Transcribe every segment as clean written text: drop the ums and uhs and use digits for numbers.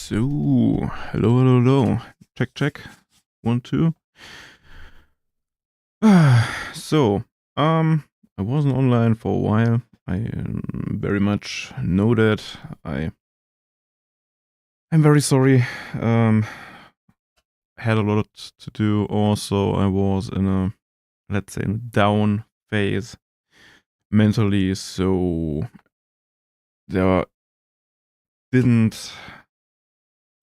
So, hello. Check, check. 1, 2. So, I wasn't online for a while. I very much know that. I'm very sorry. Had a lot to do. Also, I was in a, let's say, in a down phase mentally. So there didn't,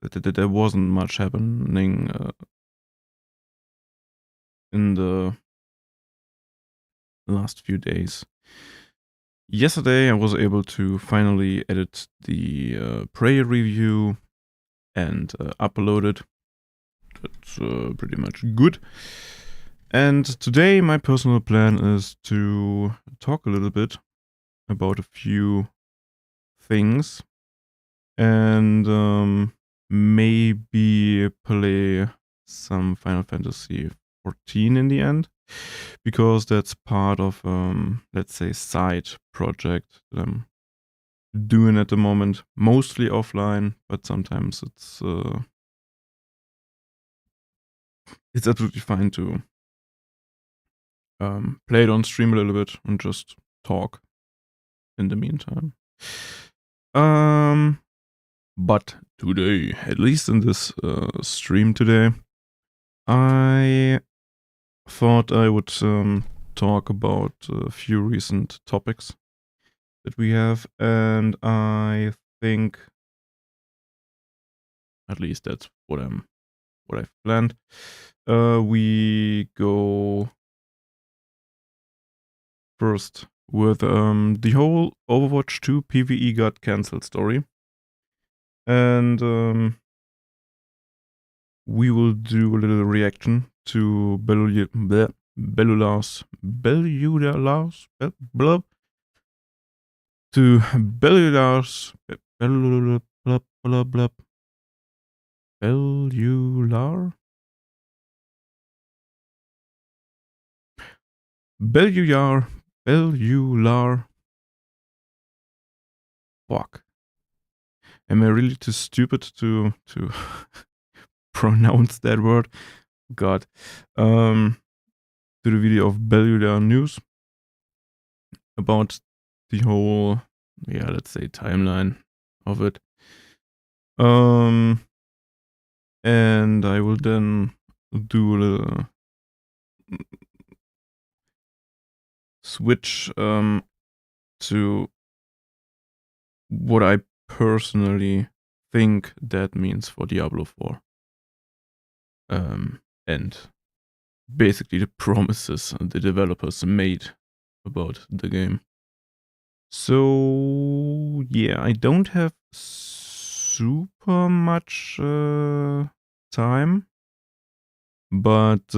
there wasn't much happening in the last few days. Yesterday, I was able to finally edit the Prey review and upload it. That's pretty much good. And today, my personal plan is to talk a little bit about a few things and maybe play some Final Fantasy 14 in the end, because that's part of let's say side project that I'm doing at the moment, mostly offline, but sometimes it's absolutely fine to play it on stream a little bit and just talk in the meantime. But today, at least in this stream today, I thought I would talk about a few recent topics that we have, and I think at least that's what I've planned. We go first with the whole Overwatch 2 PvE got cancelled story, and we will do a little reaction to Bellular's Bellular. Fuck. Am I really too stupid to pronounce that word? God. To the video of Bellular News about the whole, let's say, timeline of it. And I will then do a little switch to what I personally think that means for Diablo 4. And basically the promises the developers made about the game. So yeah, I don't have super much time, but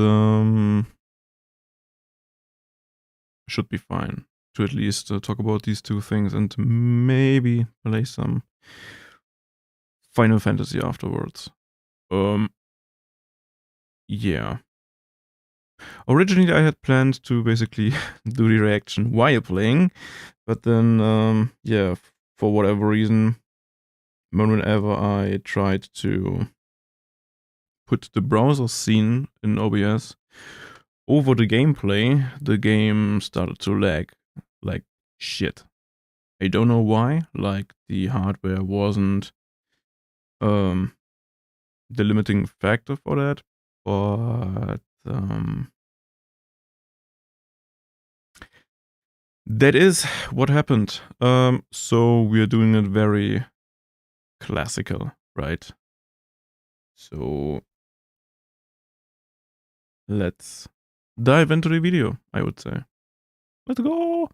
should be fine to at least talk about these two things and maybe play some Final Fantasy afterwards. Yeah. Originally, I had planned to basically do the reaction while playing, but then, for whatever reason, whenever I tried to put the browser scene in OBS over the gameplay, the game started to lag like shit. I don't know why, like the hardware wasn't the limiting factor for that, but that is what happened. So we are doing it very classical, right? So let's dive into the video, I would say. Let's go!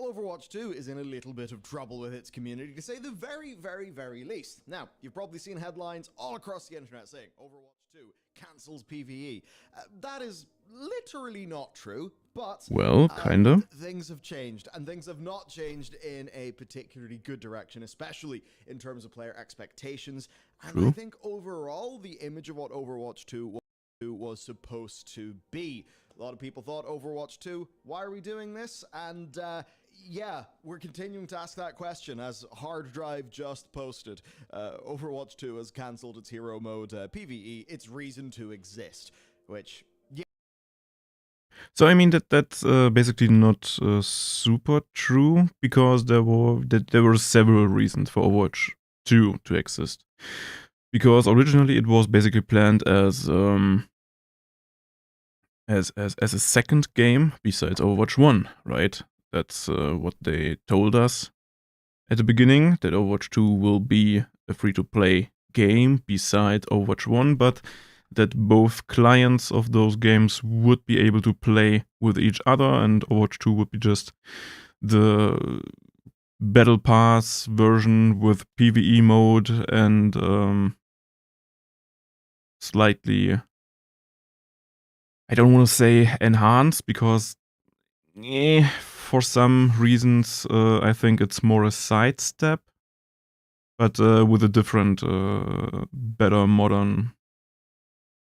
Overwatch 2 is in a little bit of trouble with its community, to say the very least. Now, you've probably seen headlines all across the internet saying Overwatch 2 cancels PvE. That is literally not true, but well, kinda. Things have changed, and things have not changed in a particularly good direction, especially in terms of player expectations. And True. I think overall, the image of what Overwatch 2 was supposed to be. A lot of people thought Overwatch 2, why are we doing this? And Yeah, we're continuing to ask that question as Hard Drive just posted. Overwatch 2 has cancelled its hero mode PvE, its reason to exist, which, yeah. So I mean that's basically not super true, because there were several reasons for Overwatch 2 to exist. Because originally it was basically planned as a second game besides Overwatch 1, right? That's what they told us at the beginning, that Overwatch 2 will be a free-to-play game beside Overwatch 1, but that both clients of those games would be able to play with each other, and Overwatch 2 would be just the Battle Pass version with PvE mode and slightly, I don't want to say enhanced, because for some reasons I think it's more a sidestep, but with a different, better modern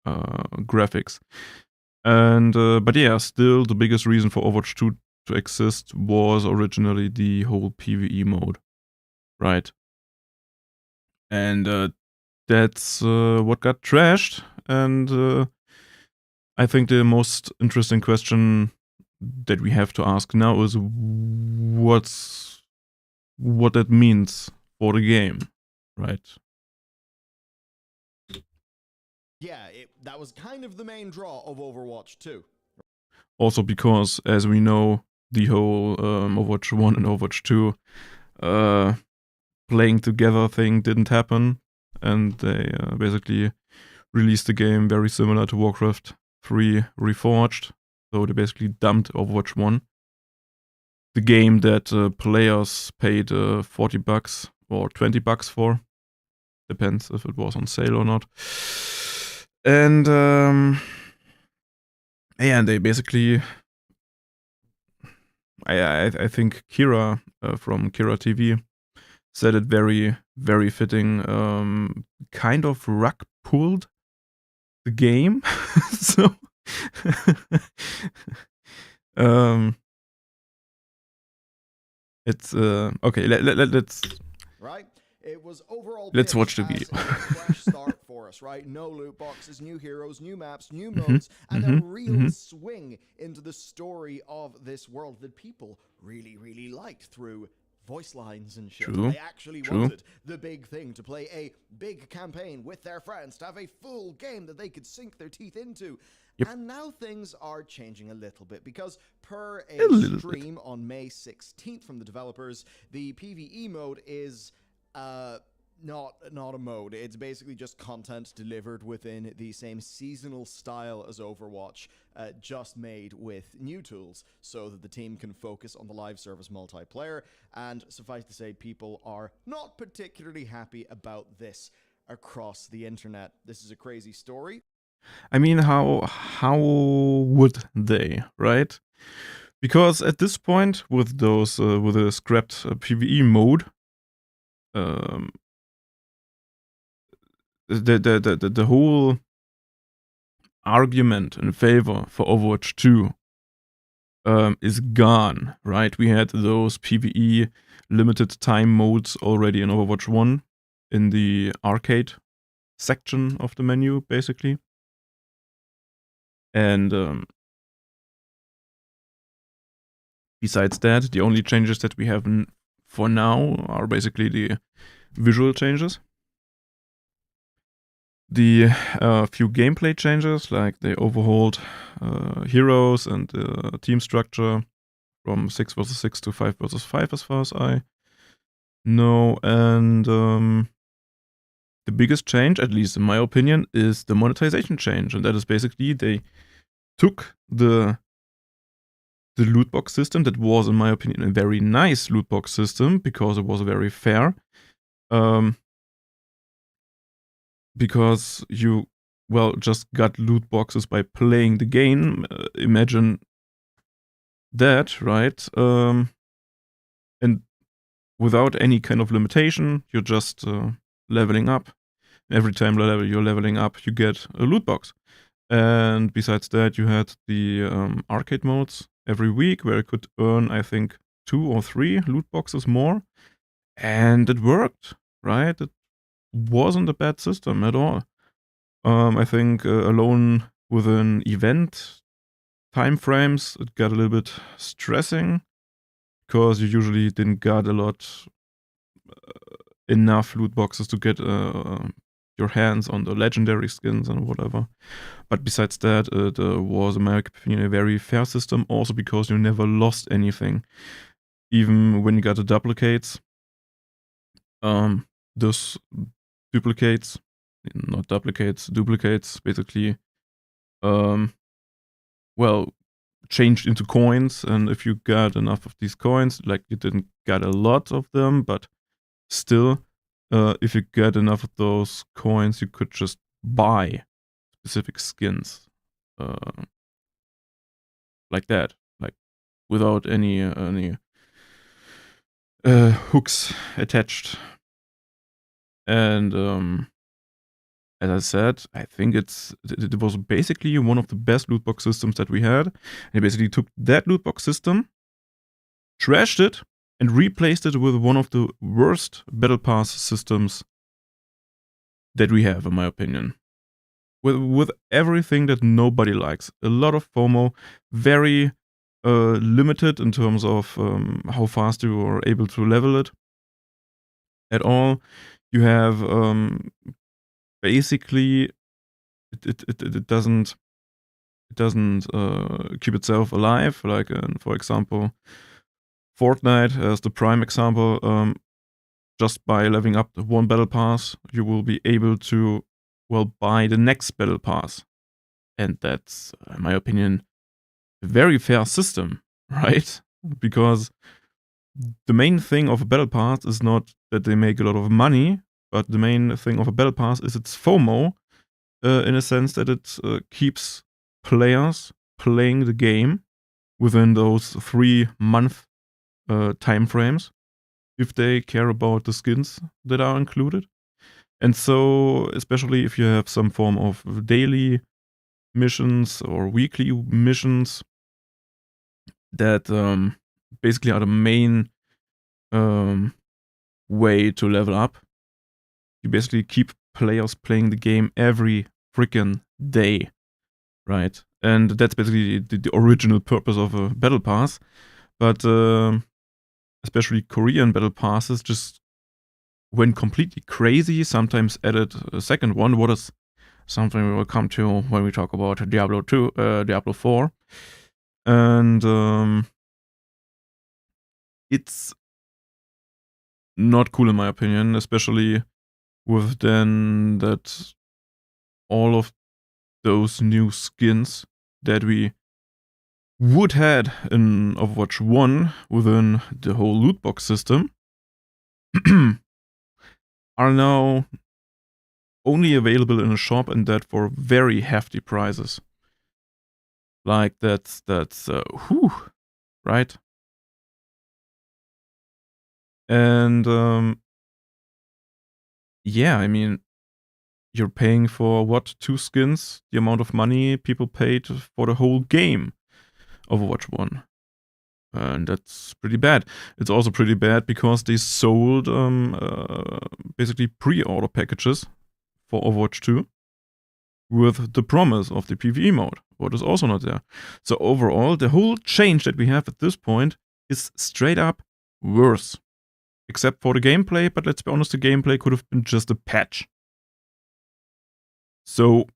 graphics. And but yeah, still the biggest reason for Overwatch 2 to exist was originally the whole PvE mode, right? And that's what got trashed. And I think the most interesting question that we have to ask now is what that means for the game, right? Yeah, that was kind of the main draw of Overwatch 2. Also because, as we know, the whole Overwatch 1 and Overwatch 2 playing together thing didn't happen, and they basically released a game very similar to Warcraft 3 Reforged. So they basically dumped Overwatch 1, the game that players paid $40 or $20 for. Depends if it was on sale or not. And yeah, and they basically, I think Kira from Kira TV said it very, very fitting. Kind of rug pulled the game. So it's okay. Let's right? It was overall let's watch the pitched video. as a fresh start for us, right? No loot boxes, new heroes, new maps, new Mhm, modes, and a mhm, real mhm. swing into the story of this world that people really, really liked through voice lines and shit. True, They actually true. wanted the big thing, to play a big campaign with their friends, to have a full game that they could sink their teeth into. Yep. And now things are changing a little bit, because per A a little bit. stream on May 16th from the developers, the PvE mode is not a mode. It's basically just content delivered within the same seasonal style as Overwatch, just made with new tools, so that the team can focus on the live service multiplayer. And suffice to say, people are not particularly happy about this across the internet. This is a crazy story. I mean, how would they, right? Because at this point, with those with a scrapped PvE mode, um, the whole argument in favor for Overwatch 2 is gone, right? We had those PvE limited time modes already in Overwatch 1 in the arcade section of the menu, basically. And besides that, the only changes that we have for now are basically the visual changes. The few gameplay changes, like they overhauled heroes and team structure from 6 versus 6 to 5 versus 5, as far as I know. And the biggest change, at least in my opinion, is the monetization change. And that is basically they took the loot box system that was, in my opinion, a very nice loot box system, because it was very fair. Because you, well, just got loot boxes by playing the game. Imagine that, right? And without any kind of limitation, you're just leveling up. Every time you're leveling up, you get a loot box. And besides that, you had the arcade modes every week, where you could earn, I think, 2 or 3 loot boxes more, and it worked, right? It wasn't a bad system at all. I think alone within event time frames, it got a little bit stressing because you usually didn't got a lot enough loot boxes to get your hands on the legendary skins and whatever. But besides that, it was, in my opinion, a very fair system, also because you never lost anything. Even when you got the duplicates, those duplicates, not duplicates, duplicates, basically, well, changed into coins. And if you got enough of these coins, like you didn't get a lot of them, but still, if you get enough of those coins, you could just buy specific skins, like that, like without any hooks attached. And as I said, I think it was basically one of the best loot box systems that we had. And they basically took that loot box system, trashed it, and replaced it with one of the worst battle pass systems that we have, in my opinion. With everything that nobody likes. A lot of FOMO, very limited in terms of how fast you are able to level it at all. You have basically it doesn't keep itself alive. Like for example, Fortnite as the prime example. Just by leveling up one battle pass, you will be able to, well, buy the next battle pass. And that's, in my opinion, a very fair system, right? Because the main thing of a battle pass is not that they make a lot of money, but the main thing of a battle pass is its FOMO, in a sense that it keeps players playing the game within those 3-month time frames, if they care about the skins that are included. And so, especially if you have some form of daily missions or weekly missions that basically are the main way to level up, you basically keep players playing the game every freaking day, right? And that's basically the original purpose of a battle pass. But especially Korean battle passes just went completely crazy, sometimes added a second one. What is something we will come to when we talk about Diablo 2, Diablo 4. And it's not cool in my opinion, especially with then that all of those new skins that we would had in Overwatch 1 within the whole loot box system are now only available in a shop, and that for very hefty prices. Like that's whew, right? And yeah, I mean, you're paying for what, 2 skins, the amount of money people paid for the whole game, Overwatch 1. And that's pretty bad. It's also pretty bad because they sold basically pre-order packages for Overwatch 2 with the promise of the PvE mode, what is also not there. So overall, the whole change that we have at this point is straight up worse. Except for the gameplay, but let's be honest, the gameplay could have been just a patch. So,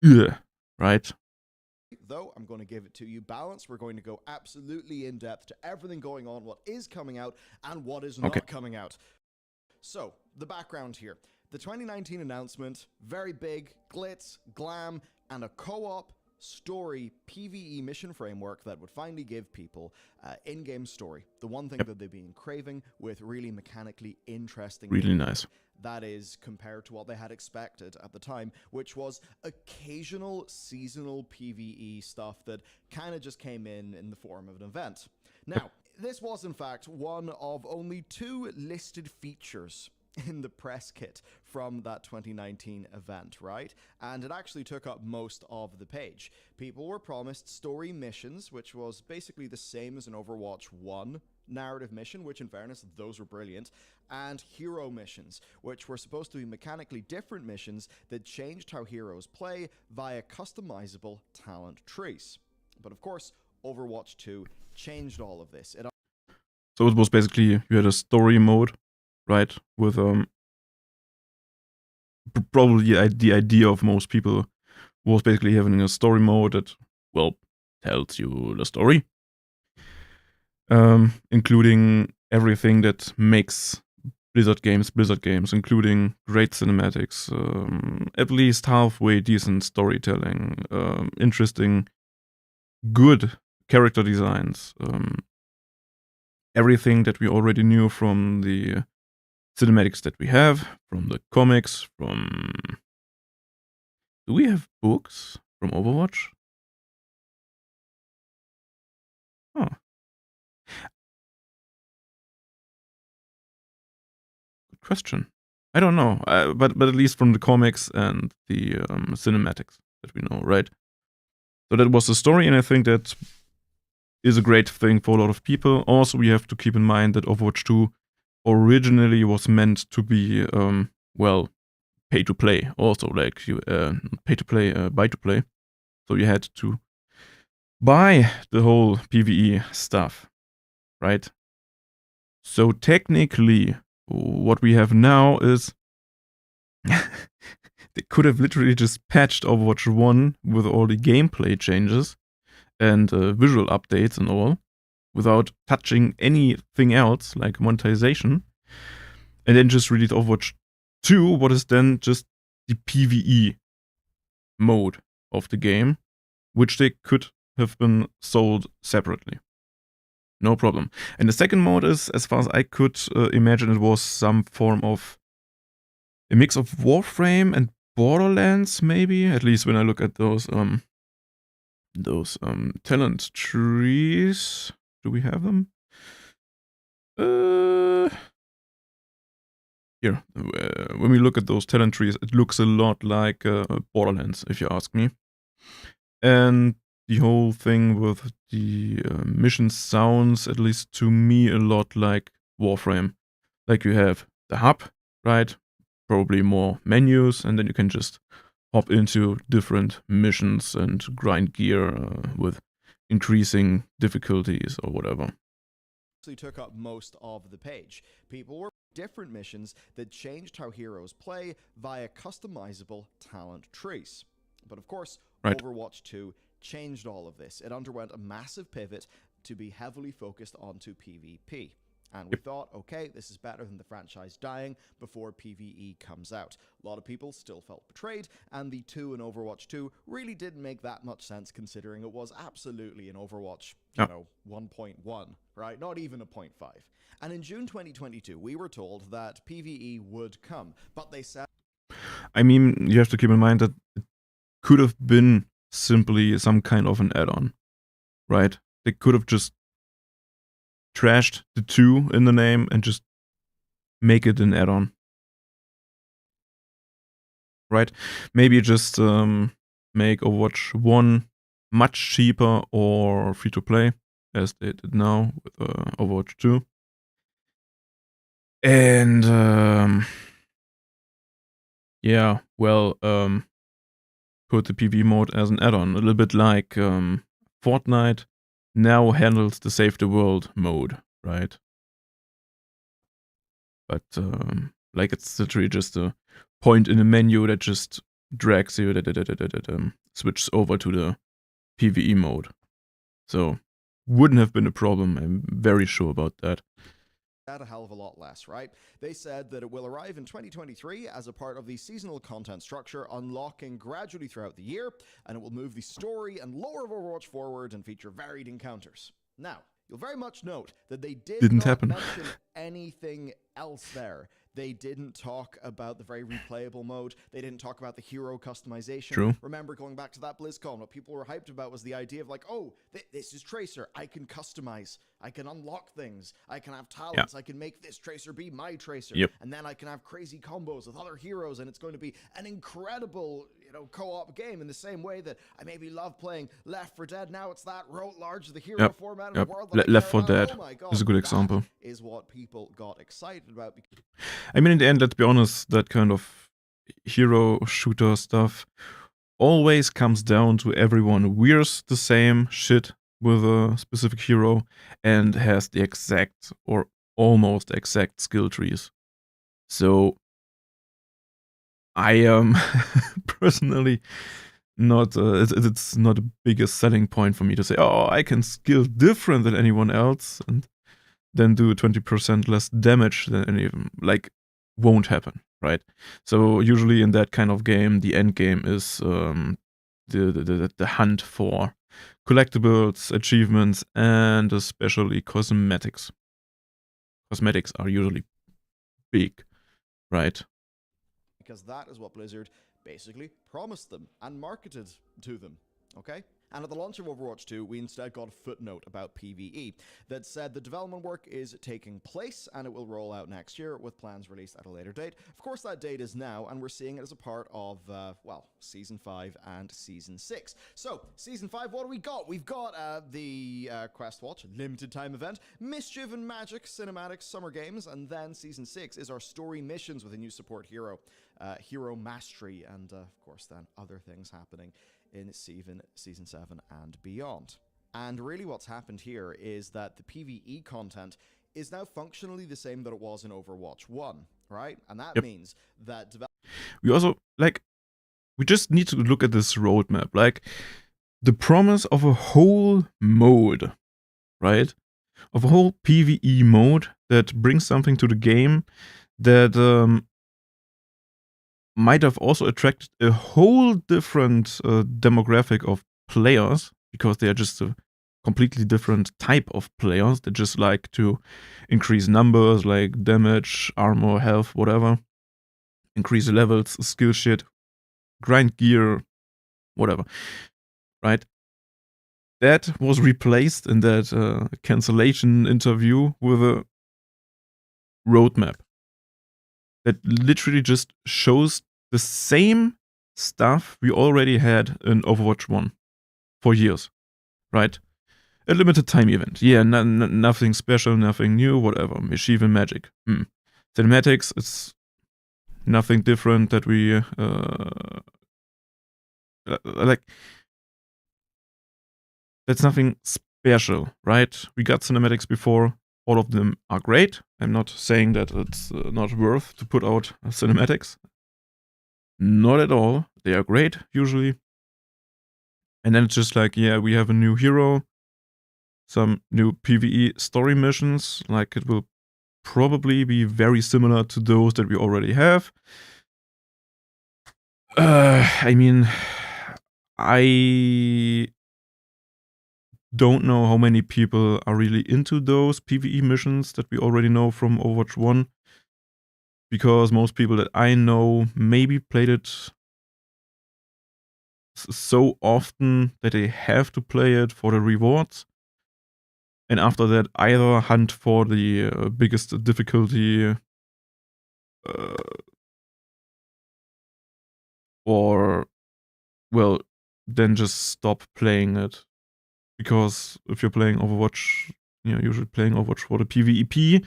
yeah, right? Though I'm going to give it to you balanced. We're going to go absolutely in depth to everything going on, what is coming out and what is not coming out. So, the background here. The 2019 announcement, very big, glitz, glam, and a co-op story PvE mission framework that would finally give people in-game story. The one thing that they've been craving with really mechanically interesting Really nice. That is compared to what they had expected at the time, which was occasional seasonal PvE stuff that kind of just came in the form of an event. Now, this was in fact one of only 2 listed features in the press kit from that 2019 event, right? And it actually took up most of the page. People were promised story missions, which was basically the same as in Overwatch 1, narrative mission, which in fairness, those were brilliant, and hero missions, which were supposed to be mechanically different missions that changed how heroes play via customizable talent trees. But of course, Overwatch 2 changed all of this. So it was basically, you had a story mode, right? With probably the idea of most people was basically having a story mode that, well, tells you the story. Including everything that makes Blizzard games, including great cinematics, at least halfway decent storytelling, interesting, good character designs, everything that we already knew from the cinematics that we have, from the comics, from... Do we have books from Overwatch? Oh. Good question. I don't know, but at least from the comics and the cinematics that we know, right? So that was the story, and I think that is a great thing for a lot of people. Also, we have to keep in mind that Overwatch 2 originally was meant to be, well, pay to play. Also, like you pay to play, buy to play. So you had to buy the whole PvE stuff, right? So technically, what we have now is they could have literally just patched Overwatch 1 with all the gameplay changes and visual updates and all, without touching anything else like monetization, and then just release Overwatch 2, what is then just the PvE mode of the game, which they could have been sold separately. No problem. And the second mode is, as far as I could imagine, it was some form of a mix of Warframe and Borderlands, maybe. At least when I look at those talent trees. Do we have them? Here, when we look at those talent trees, it looks a lot like Borderlands, if you ask me. And the whole thing with the mission sounds, at least to me, a lot like Warframe. Like you have the hub, right? Probably more menus, and then you can just hop into different missions and grind gear with increasing difficulties or whatever. Took up most of the page. People were different missions that changed how heroes play via customizable talent trees. But of course, right. Overwatch 2 changed all of this. It underwent a massive pivot to be heavily focused onto PvP. And we thought, okay, this is better than the franchise dying before PvE comes out. A lot of people still felt betrayed, and the 2 in Overwatch 2 really didn't make that much sense, considering it was absolutely an Overwatch, you know, 1.1, right? Not even a 0.5. And in June 2022, we were told that PvE would come, but they said... I mean, you have to keep in mind that it could have been simply some kind of an add-on, right? They could have just trashed the 2 in the name and just make it an add-on, right? Maybe just make Overwatch 1 much cheaper or free-to-play, as they did now with Overwatch 2. And yeah, well, put the PvE mode as an add-on, a little bit like Fortnite now handles the Save the World mode, right? But like it's literally just a point in a menu that just drags you, that switches over to the PvE mode. So wouldn't have been a problem. I'm very sure about that. A hell of a lot less, right? They said that it will arrive in 2023 as a part of the seasonal content structure, unlocking gradually throughout the year, and it will move the story and lore of Overwatch forward and feature varied encounters. Now, you'll very much note that they didn't mention anything else there. They didn't talk about the very replayable mode. They didn't talk about the hero customization. True. Remember, going back to that BlizzCon, what people were hyped about was the idea of like, oh, this is Tracer. I can customize. I can unlock things. I can have talents. I can make this Tracer be my Tracer. Yep. And then I can have crazy combos with other heroes, and it's going to be an incredible co-op game in the same way that I maybe love playing Left 4 Dead. Now it's that wrote large the hero Yep. format in Yep. the world that I Left care 4 about. Dead Oh my god, is a good that example. is what people got excited about. I mean, in the end, let's be honest, that kind of hero shooter stuff always comes down to everyone wears the same shit with a specific hero and has the exact or almost exact skill trees. So I am personally not it's not the biggest selling point for me to say, oh, I can skill different than anyone else and then do 20% less damage than any, like, won't happen, right? So usually in that kind of game, the end game is the hunt for collectibles, achievements, and especially cosmetics. Cosmetics are usually big, right? Because that is what Blizzard basically promised them and marketed to them, okay? And at the launch of Overwatch 2, we instead got a footnote about PvE that said the development work is taking place and it will roll out next year with plans released at a later date. Of course, that date is now, and we're seeing it as a part of, Season 5 and Season 6. So, Season 5, what do we got? We've got the Quest Watch limited time event, Mischief and Magic Cinematic Summer Games, and then Season 6 is our story missions with a new support hero, Hero Mastery, and of course then other things happening in Season 7 and beyond. And really what's happened here is that the PvE content is now functionally the same that it was in Overwatch 1, right? And that means that we also, like, we just need to look at this roadmap, like the promise of a whole mode, right? Of a whole PvE mode that brings something to the game that might have also attracted a whole different demographic of players, because they are just a completely different type of players that just like to increase numbers like damage, armor, health, whatever, increase levels, skill shit, grind gear, whatever, right? That was replaced in that cancellation interview with a roadmap that literally just shows the same stuff we already had in Overwatch 1 for years, right? A limited time event. Yeah, nothing special, nothing new, whatever. Mischief and Magic. Cinematics, it's nothing different that we like. That's nothing special, right? We got cinematics before. All of them are great. I'm not saying that it's not worth to put out cinematics. Not at all. They are great, usually. And then it's just like, yeah, we have a new hero, some new PvE story missions. Like, it will probably be very similar to those that we already have. I mean, I don't know how many people are really into those PvE missions that we already know from Overwatch 1. Because most people that I know maybe played it so often that they have to play it for the rewards. And after that, either hunt for the biggest difficulty or, well, then just stop playing it. Because if you're playing Overwatch, you're usually playing Overwatch for the PvEP.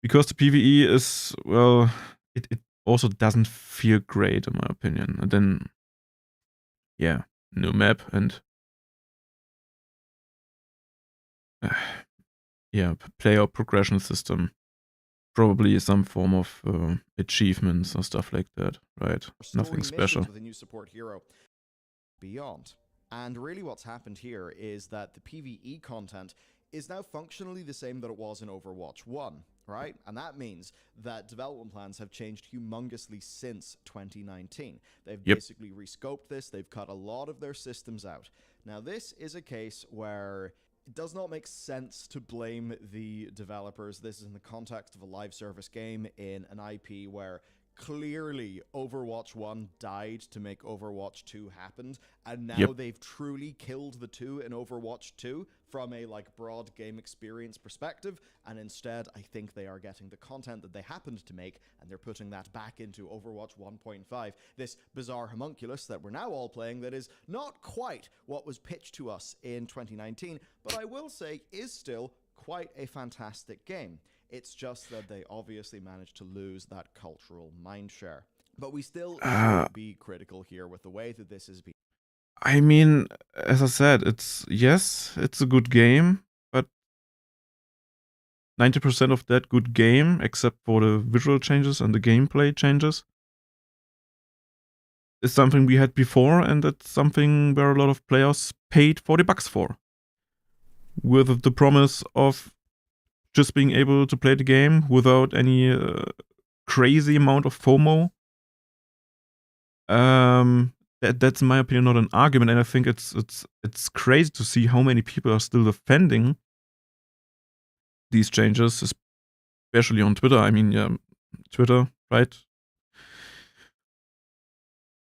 Because the PvE is, well, it also doesn't feel great, in my opinion. And then, yeah, new map and player progression system. Probably some form of achievements or stuff like that, right? Nothing special. With a new support hero beyond. And really what's happened here is that the PvE content is now functionally the same that it was in Overwatch 1, right? And that means that development plans have changed humongously since 2019. They've basically rescoped this, they've cut a lot of their systems out. Now, this is a case where it does not make sense to blame the developers. This is in the context of a live service game in an IP where clearly Overwatch 1 died to make Overwatch 2 happen, and now Yep. they've truly killed the 2 in Overwatch 2 from a like broad game experience perspective, and instead I think they are getting the content that they happened to make and they're putting that back into Overwatch 1.5, this bizarre homunculus that we're now all playing that is not quite what was pitched to us in 2019, but I will say is still quite a fantastic game. It's just that they obviously managed to lose that cultural mindshare. But we still should be critical here with the way that this has been. I mean, as I said, it's a good game, but 90% of that good game, except for the visual changes and the gameplay changes, is something we had before, and it's something where a lot of players paid $40 for. With the promise of just being able to play the game without any crazy amount of FOMO. That's in my opinion not an argument, and I think it's crazy to see how many people are still defending these changes, especially on Twitter. I mean, yeah, Twitter, right?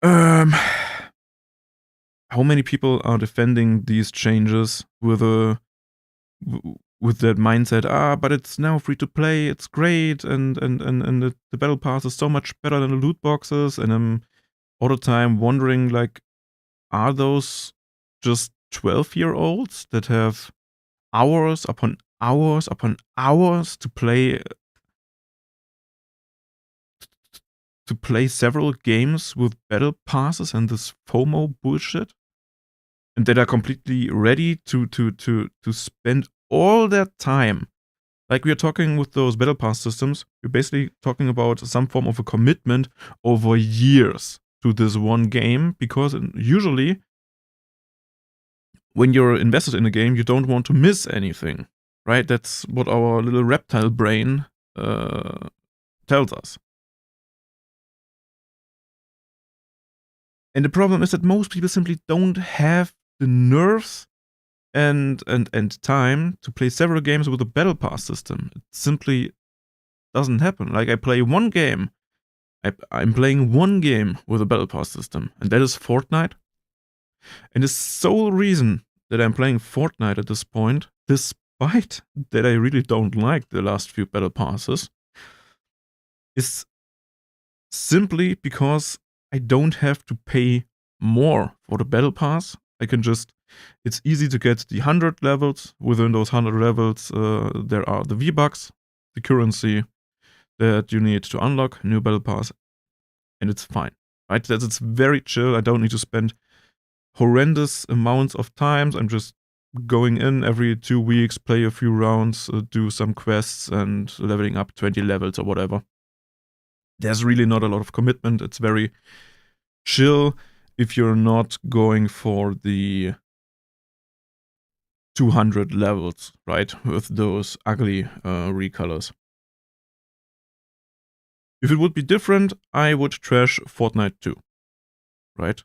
How many people are defending these changes with that mindset? But it's now free to play, it's great, and the battle pass is so much better than the loot boxes, and I'm all the time wondering, like, are those just 12-year-olds that have hours upon hours upon hours to play several games with battle passes and this FOMO bullshit, and that are completely ready to spend all that time? Like, we are talking with those battle pass systems, we're basically talking about some form of a commitment over years to this one game, because usually when you're invested in a game, you don't want to miss anything, right? That's what our little reptile brain tells us. And the problem is that most people simply don't have the nerves and time to play several games with a battle pass system. It simply doesn't happen. Like, I play one game. I'm playing one game with a battle pass system, and that is Fortnite. And the sole reason that I'm playing Fortnite at this point, despite that I really don't like the last few battle passes, is simply because I don't have to pay more for the battle pass. I can just, it's easy to get the 100 levels. Within those 100 levels, there are the V-Bucks, the currency that you need to unlock new battle pass, and it's fine, right? It's very chill. I don't need to spend horrendous amounts of times. I'm just going in every 2 weeks, play a few rounds, do some quests, and leveling up 20 levels or whatever. There's really not a lot of commitment. It's very chill if you're not going for the 200 levels, right? With those ugly recolors. If it would be different, I would trash Fortnite too, right?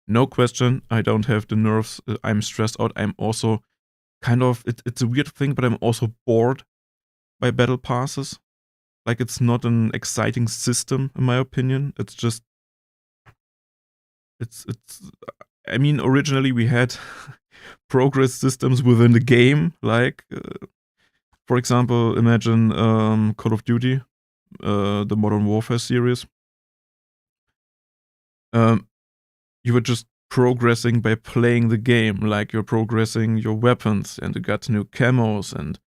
No question, I don't have the nerves. I'm stressed out. I'm also kind of, it's a weird thing, but I'm also bored by battle passes. Like, it's not an exciting system, in my opinion. It's just, it's, I mean, originally we had progress systems within the game. Like, for example, imagine Call of Duty, the Modern Warfare series. You were just progressing by playing the game. Like, you're progressing your weapons, and you got new camos and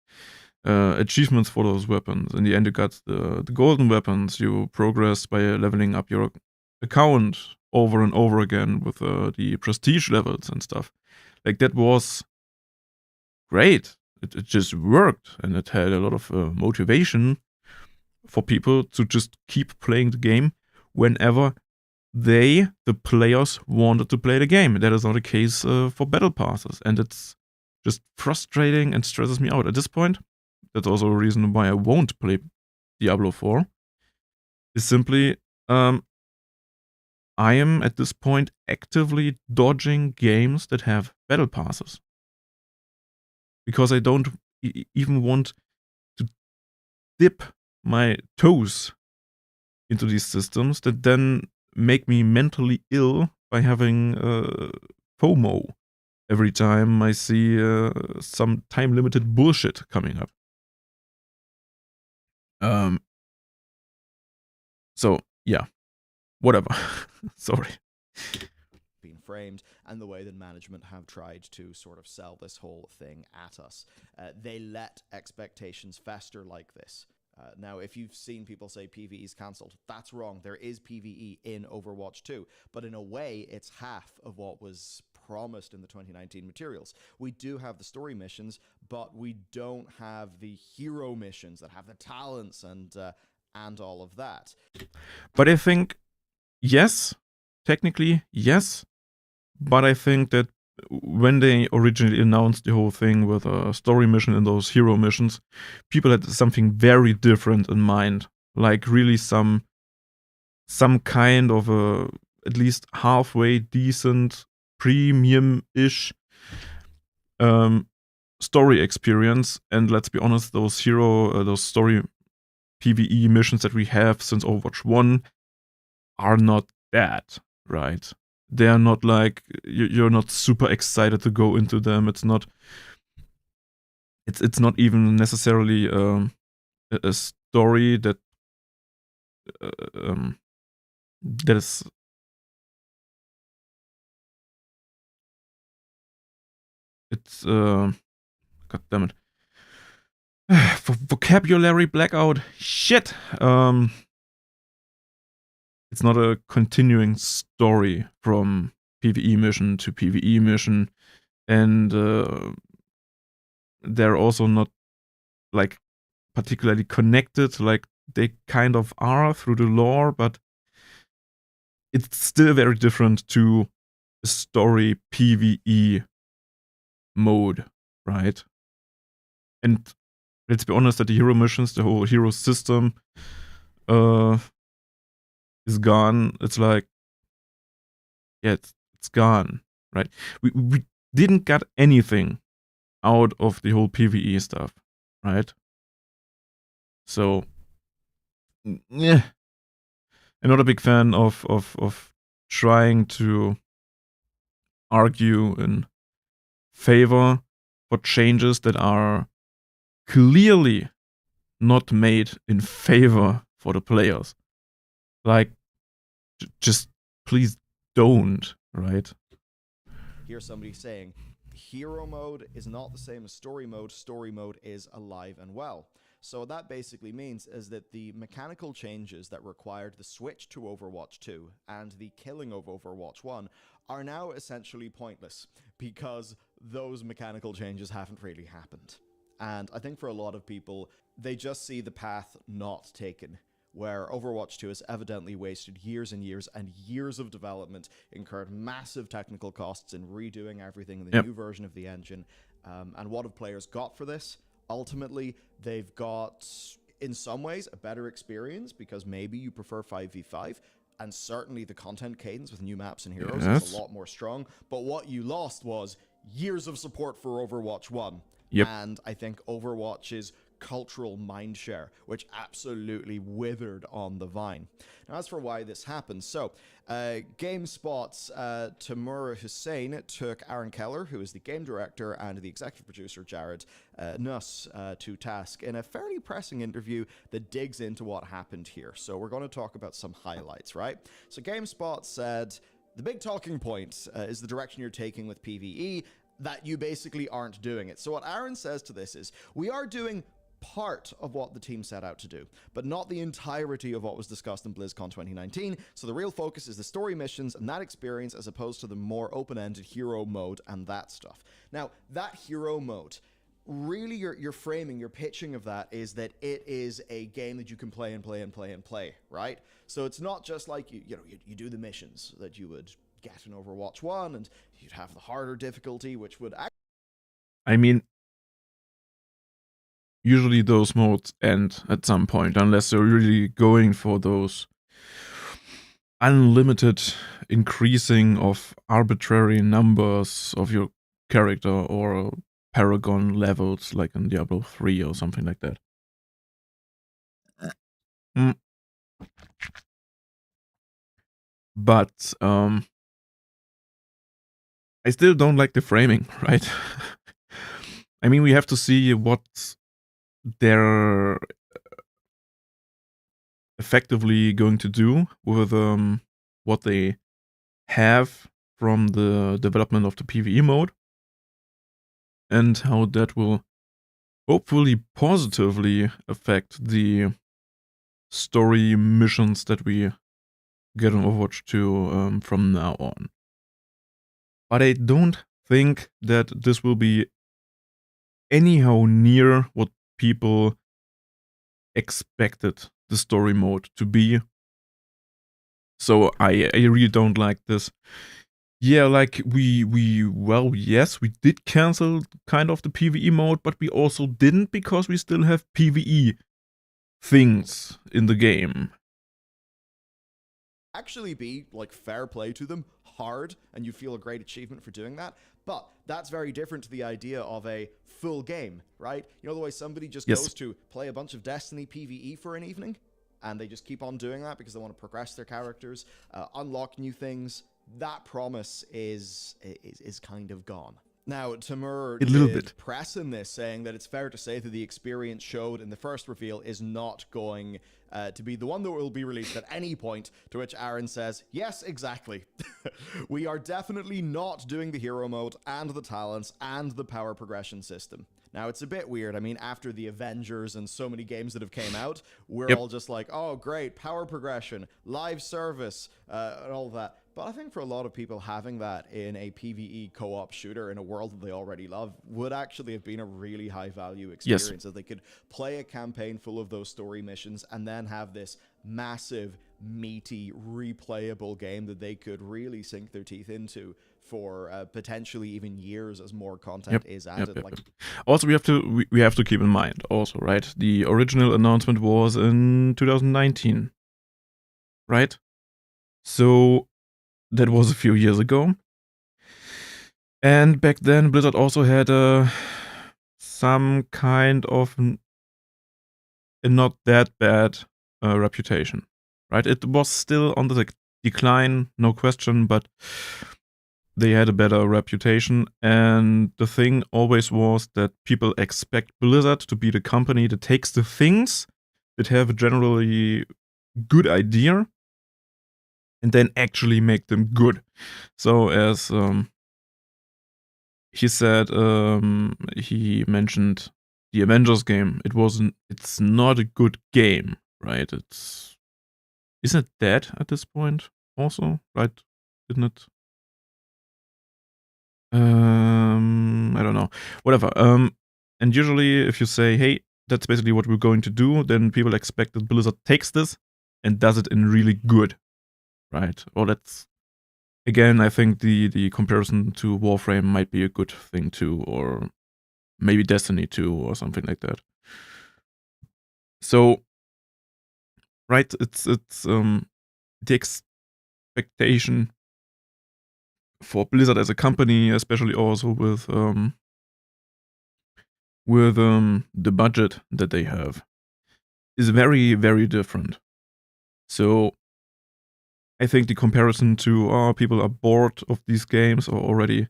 achievements for those weapons. In the end, you got the golden weapons. You progress by leveling up your account over and over again with the prestige levels and stuff. Like, that was great. It just worked, and it had a lot of motivation for people to just keep playing the game whenever the players, wanted to play the game. That is not the case for battle passes, and it's just frustrating and stresses me out. At this point, that's also a reason why I won't play Diablo 4, is simply I am at this point actively dodging games that have battle passes, because I don't even want to dip my toes into these systems that then make me mentally ill by having FOMO every time I see some time limited bullshit coming up. So yeah, whatever. Sorry. Been framed, and the way that management have tried to sort of sell this whole thing at us. They let expectations fester like this. Now, if you've seen people say PvE is cancelled, that's wrong. There is PvE in Overwatch 2, but in a way, it's half of what was promised in the 2019 materials. We do have the story missions, but we don't have the hero missions that have the talents and all of that. But I think, yes, technically, yes. But I think that when they originally announced the whole thing with a story mission and those hero missions, people had something very different in mind. Like really some kind of a at least halfway decent premium-ish story experience. And let's be honest, those story PvE missions that we have since Overwatch 1 are not that, right? They're not like you're not super excited to go into them. It's not even necessarily a story that that is god damn it. Vocabulary blackout. Shit. It's not a continuing story from PvE mission to PvE mission, and they're also not like particularly connected. Like they kind of are through the lore, but it's still very different to a story PvE mode, right? And let's be honest, that the hero missions, the whole hero system, is gone. It's like, yeah, it's gone, right? We didn't get anything out of the whole PvE stuff, right? So, yeah, I'm not a big fan of trying to argue in favor for changes that are clearly not made in favor for the players. Like, just please don't, right? Here's somebody saying, hero mode is not the same as story mode. Story mode is alive and well. So what that basically means is that the mechanical changes that required the switch to Overwatch 2 and the killing of Overwatch 1 are now essentially pointless because those mechanical changes haven't really happened. And I think for a lot of people, they just see the path not taken, where Overwatch 2 has evidently wasted years and years and years of development, incurred massive technical costs in redoing everything in the new version of the engine. And what have players got for this? Ultimately, they've got, in some ways, a better experience because maybe you prefer 5v5, and certainly the content cadence with new maps and heroes is a lot more strong. But what you lost was years of support for Overwatch 1. Yep. And I think Overwatch's cultural mindshare, which absolutely withered on the vine. Now, as for why this happened, so GameSpot's Tamura Hussein took Aaron Keller, who is the game director, and the executive producer, Jared Nuss, to task in a fairly pressing interview that digs into what happened here. So we're going to talk about some highlights, right? So GameSpot said, the big talking point is the direction you're taking with PvE, that you basically aren't doing it. So what Aaron says to this is, we are doing part of what the team set out to do, but not the entirety of what was discussed in BlizzCon 2019. So the real focus is the story missions and that experience as opposed to the more open-ended hero mode and that stuff. Now, that hero mode, really your framing, your pitching of that is that it is a game that you can play and play and play and play, right? So it's not just like, you do the missions that you would get in Overwatch 1 and you'd have the harder difficulty, which would I mean, usually those modes end at some point, unless you're really going for those unlimited increasing of arbitrary numbers of your character or paragon levels like in Diablo 3 or something like that. But I still don't like the framing, right? I mean, we have to see what they're effectively going to do with what they have from the development of the PvE mode, and how that will hopefully positively affect the story missions that we get on Overwatch 2 from now on. But I don't think that this will be anyhow near what people expected the story mode to be. So I really don't like this. Yeah, like yes, we did cancel kind of the PvE mode, but we also didn't, because we still have PvE things in the game. Actually be like fair play to them, hard, and you feel a great achievement for doing that. But that's very different to the idea of a full game, right? You know the way somebody just Yes. goes to play a bunch of Destiny PvE for an evening, and they just keep on doing that because they want to progress their characters, unlock new things. That promise is kind of gone. Now, Timur A little did bit. press in this, saying that it's fair to say that the experience showed in the first reveal is not going to be the one that will be released at any point, to which Aaron says, yes, exactly. We are definitely not doing the hero mode and the talents and the power progression system. Now, it's a bit weird. I mean, after the Avengers and so many games that have came out, we're all just like, oh, great, power progression, live service, and all that. But I think for a lot of people, having that in a PvE co-op shooter in a world that they already love would actually have been a really high value experience. Yes. That they could play a campaign full of those story missions and then have this massive, meaty, replayable game that they could really sink their teeth into for potentially even years as more content is added. Also, we have to keep in mind also, right? The original announcement was in 2019, right? So that was a few years ago. And back then, Blizzard also had some kind of a not that bad reputation, right? It was still on the decline, no question, but they had a better reputation. And the thing always was that people expect Blizzard to be the company that takes the things that have a generally good idea and then actually make them good. So as he said, he mentioned the Avengers game. It's not a good game, right? Isn't it dead at this point also, right? Isn't it? I don't know. Whatever. And usually if you say, hey, that's basically what we're going to do, then people expect that Blizzard takes this and does it in really good, right? Or that's, again, I think the comparison to Warframe might be a good thing too, or maybe Destiny 2 or something like that. So, right, it's the expectation for Blizzard as a company, especially also with the budget that they have, is very, very different. So I think the comparison to people are bored of these games or already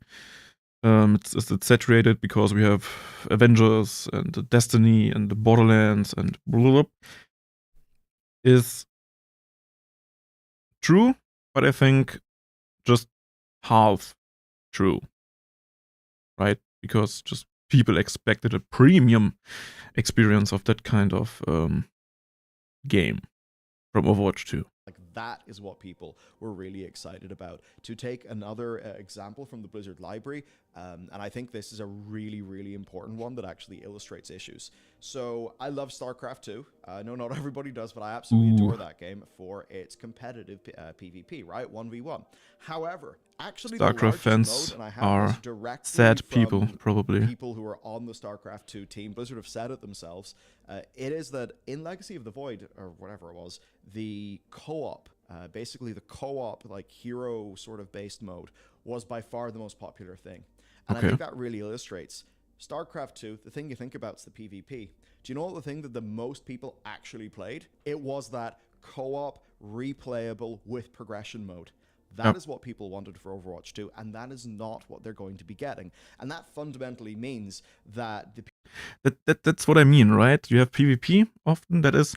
it's saturated because we have Avengers and Destiny and the Borderlands and blah, blah, blah, is true, but I think just half true, right? Because just people expected a premium experience of that kind of game from Overwatch 2. Like, that is what people were really excited about. To take another example from the Blizzard library, and I think this is a really, really important one that actually illustrates issues. So I love StarCraft 2. I know not everybody does, but I absolutely adore that game for its competitive PvP, right? 1v1. However, actually StarCraft the largest fans mode, and I have are this directly sad from people, probably. people who are on the StarCraft 2 team, Blizzard have said it themselves, it is that in Legacy of the Void, or whatever it was, the co-op, basically the co-op, like hero sort of based mode, was by far the most popular thing. And I think that really illustrates StarCraft 2, the thing you think about is the PvP. Do you know what the thing that the most people actually played? It was that co-op replayable with progression mode. That is what people wanted for Overwatch 2, and that is not what they're going to be getting. And that fundamentally means that that's what I mean, right? You have PvP often, that is.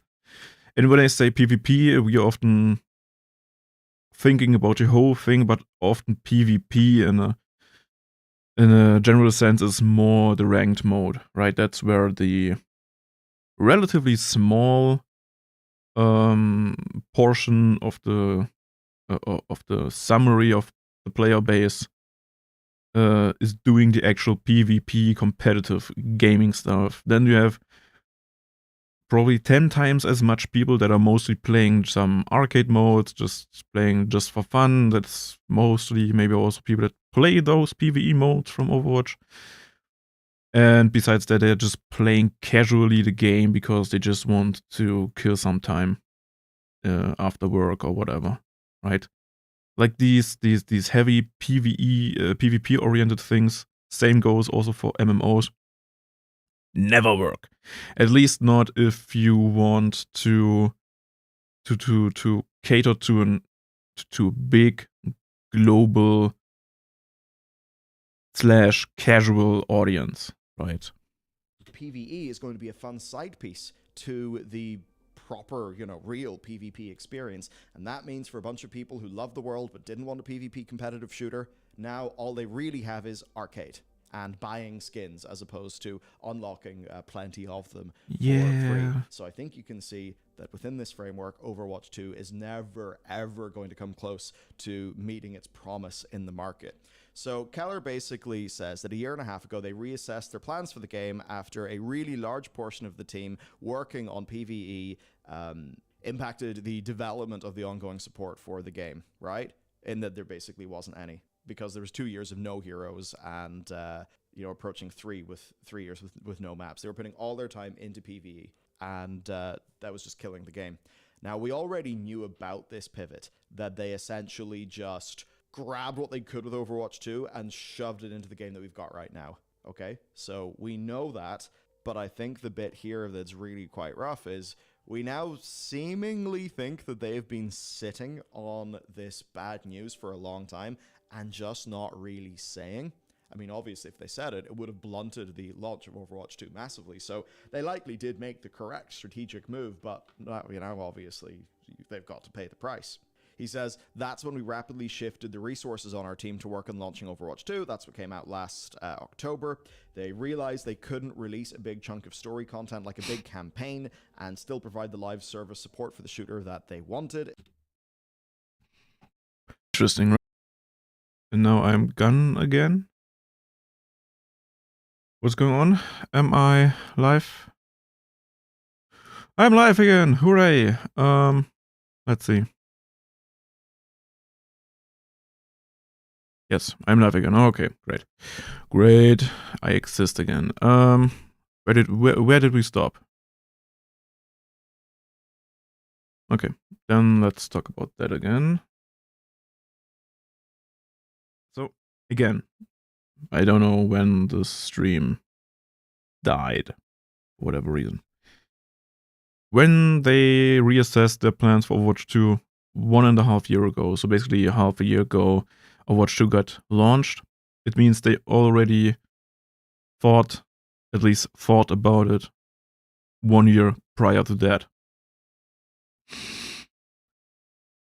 And when I say PvP, we are often thinking about the whole thing, but often PvP in a general sense is more the ranked mode, right? That's where the relatively small portion of the summary of the player base is doing the actual PvP competitive gaming stuff. Then you have probably 10 times as much people that are mostly playing some arcade modes, just playing just for fun. That's mostly maybe also people that play those PvE modes from Overwatch. And besides that, they're just playing casually the game because they just want to kill some time after work or whatever, right? Like these heavy PvP oriented things. Same goes also for MMOs. Never work. At least not if you want to cater to a big global / casual audience, right? PvE is going to be a fun side piece to the proper, real PvP experience. And that means for a bunch of people who love the world but didn't want a PvP competitive shooter, now all they really have is arcade and buying skins as opposed to unlocking plenty of them for free. So I think you can see that within this framework, Overwatch 2 is never, ever going to come close to meeting its promise in the market. So Keller basically says that a year and a half ago, they reassessed their plans for the game after a really large portion of the team working on PvE impacted the development of the ongoing support for the game, right? In that there basically wasn't any, because there was 2 years of no heroes and, approaching 3 years with no maps. They were putting all their time into PvE, and that was just killing the game. Now, we already knew about this pivot, that they essentially just grabbed what they could with Overwatch 2 and shoved it into the game that we've got right now, okay? So we know that, but I think the bit here that's really quite rough is we now seemingly think that they have been sitting on this bad news for a long time and just not really saying. I mean, obviously, if they said it, it would have blunted the launch of Overwatch 2 massively. So they likely did make the correct strategic move, but, obviously, they've got to pay the price. He says, that's when we rapidly shifted the resources on our team to work on launching Overwatch 2. That's what came out last October. They realized they couldn't release a big chunk of story content like a big campaign and still provide the live service support for the shooter that they wanted. Interesting, right? And now I'm gone again. What's going on? Am I live? I'm live again! Hooray! Let's see. Yes, I'm live again. Okay, great. Great. I exist again. Where did we stop? Okay, then let's talk about that again. So, again, I don't know when the stream died, for whatever reason. When they reassessed their plans for Overwatch 2 1.5 years ago, so basically a half a year ago, Overwatch 2 got launched. It means they already thought about it 1 year prior to that.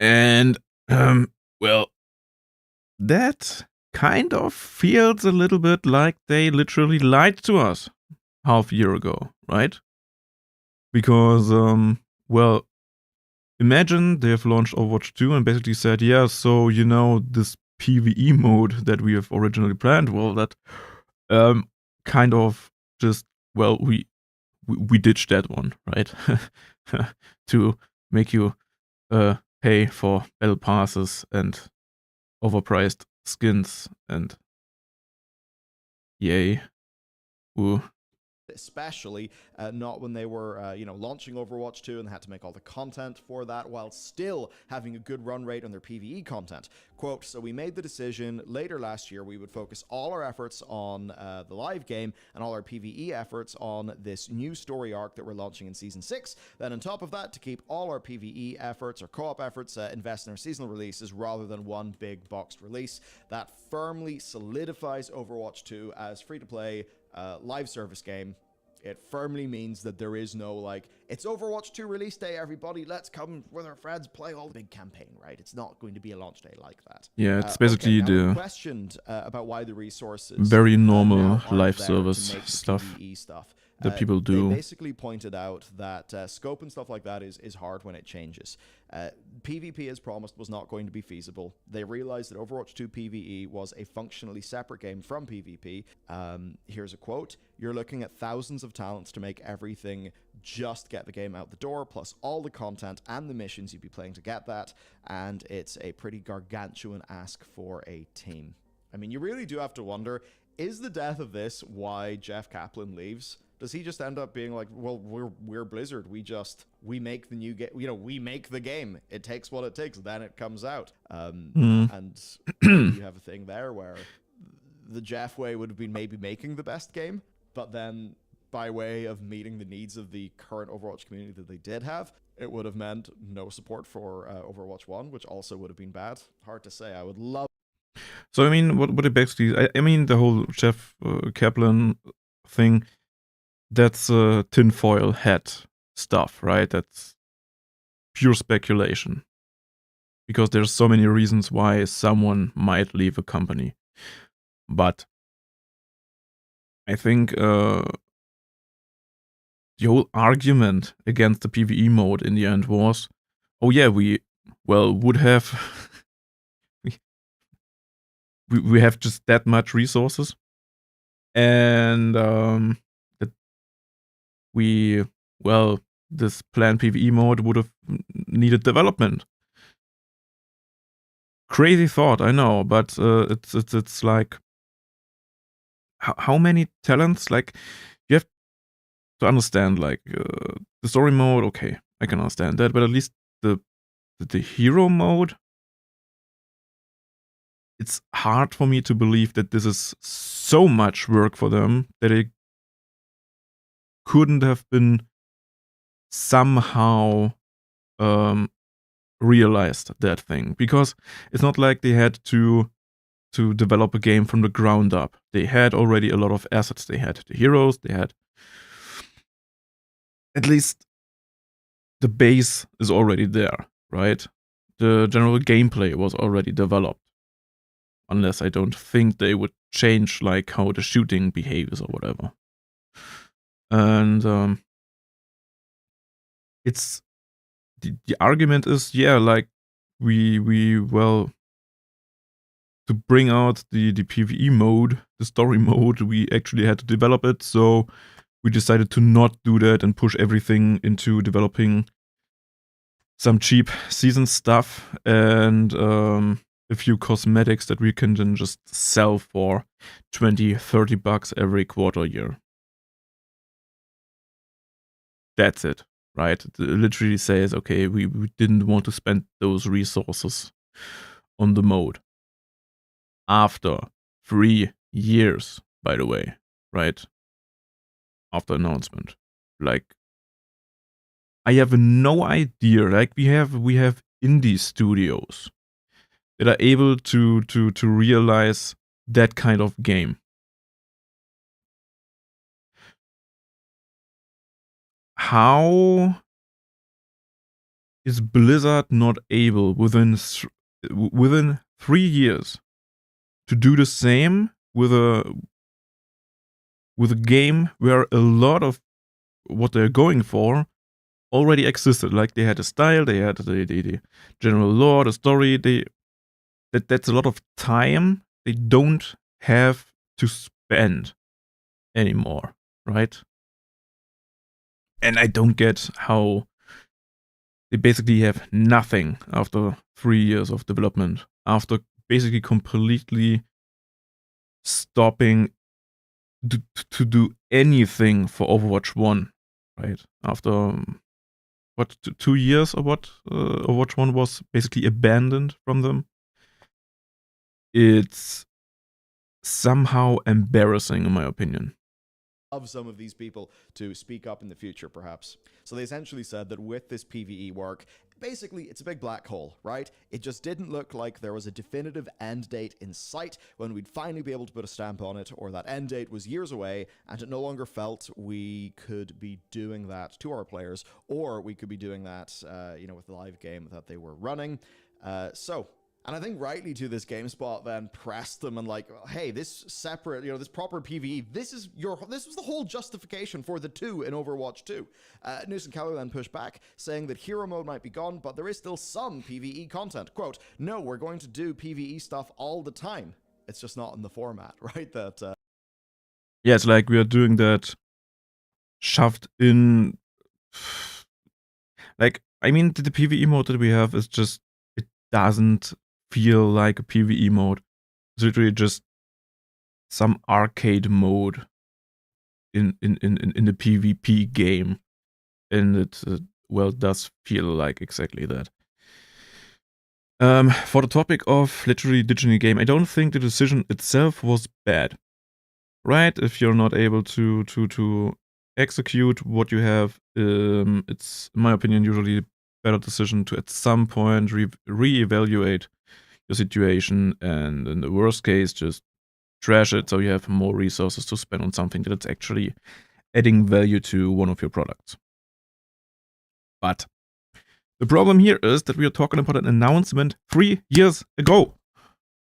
And, well, that kind of feels a little bit like they literally lied to us half a year ago, right? Because, well, imagine they have launched Overwatch 2 and basically said, yeah, so, this PvE mode that we have originally planned, well, that kind of just, well, we ditched that one, right? To make you pay for battle passes and overpriced skins and yay. Ooh. especially not when they were launching Overwatch 2 and they had to make all the content for that while still having a good run rate on their PvE content. Quote, so we made the decision later last year we would focus all our efforts on the live game and all our PvE efforts on this new story arc that we're launching in Season 6. Then on top of that, to keep all our PvE efforts or co-op efforts invest in our seasonal releases rather than one big boxed release. That firmly solidifies Overwatch 2 as free-to-play live service game. It firmly means that there is no, like, it's Overwatch 2 release day, everybody, let's come with our friends, play all the big campaign, right? It's not going to be a launch day like that. Yeah, it's basically the questioned about why the resources very normal live service stuff PvE stuff that people do. They basically pointed out that scope and stuff like that is hard when it changes. PvP, as promised, was not going to be feasible. They realized that Overwatch 2 PvE was a functionally separate game from PvP. Here's a quote. You're looking at thousands of talents to make everything just get the game out the door, plus all the content and the missions you'd be playing to get that, and it's a pretty gargantuan ask for a team. I mean, you really do have to wonder, is the death of this why Jeff Kaplan leaves? Does he just end up being like, well, we're Blizzard. We make the new game. We make the game. It takes what it takes. Then it comes out. And you have a thing there where the Jeff way would have been maybe making the best game, but then by way of meeting the needs of the current Overwatch community that they did have, it would have meant no support for Overwatch 1, which also would have been bad. Hard to say. I would love. So, I mean, what it basically, I mean, the whole Jeff Kaplan thing, that's tinfoil hat stuff, right? That's pure speculation. Because there's so many reasons why someone might leave a company. But I think the whole argument against the PvE mode in the end was, oh yeah, we would have we have just that much resources, and that this planned PvE mode would have needed development. Crazy thought, I know, but it's like how many talents? Like, you have to understand, like, the story mode. Okay, I can understand that, but at least the hero mode, it's hard for me to believe that this is so much work for them that it couldn't have been somehow realized, that thing. Because it's not like they had to develop a game from the ground up. They had already a lot of assets. They had the heroes, they had at least the base is already there, right? The general gameplay was already developed. Unless I don't think they would change, like, how the shooting behaves or whatever. And it's the argument is, yeah, like, we to bring out the PvE mode, the story mode, we actually had to develop it, so we decided to not do that and push everything into developing some cheap season stuff and a few cosmetics that we can then just sell for $20-$30 every quarter year. That's it, right? It literally says, okay, we didn't want to spend those resources on the mode. After 3 years, by the way, right? After announcement. Like, I have no idea. Like, we have indie studios that are able to realize that kind of game. How is Blizzard not able within 3 years to do the same with a game where a lot of what they're going for already existed? Like, they had a style, they had the general lore, the story. That's a lot of time they don't have to spend anymore, right? And I don't get how they basically have nothing after 3 years of development, after basically completely stopping to do anything for Overwatch 1, right? After, 2 years or what? Overwatch 1 was basically abandoned from them. It's somehow embarrassing, in my opinion. Of some of these people to speak up in the future, perhaps. So they essentially said that with this PvE work, basically it's a big black hole, right? It just didn't look like there was a definitive end date in sight when we'd finally be able to put a stamp on it, or that end date was years away, and it no longer felt we could be doing that to our players, or we could be doing that, with the live game that they were running. And I think rightly to this GameSpot then pressed them and like, hey, this separate, this proper PvE, this was the whole justification for the 2 in Overwatch 2. Noose and Keller then pushed back, saying that hero mode might be gone, but there is still some PvE content. Quote, no, we're going to do PvE stuff all the time. It's just not in the format, right? Yeah, it's like we are doing that shoved in. Like, I mean, the PvE mode that we have is just, it doesn't feel like a PvE mode. It's literally just some arcade mode in the PvP game. And it, does feel like exactly that. For the topic of literally ditching a game, I don't think the decision itself was bad. Right? If you're not able to execute what you have, it's, in my opinion, usually a better decision to at some point reevaluate your situation, and in the worst case, just trash it so you have more resources to spend on something that's actually adding value to one of your products. But the problem here is that we are talking about an announcement 3 years ago,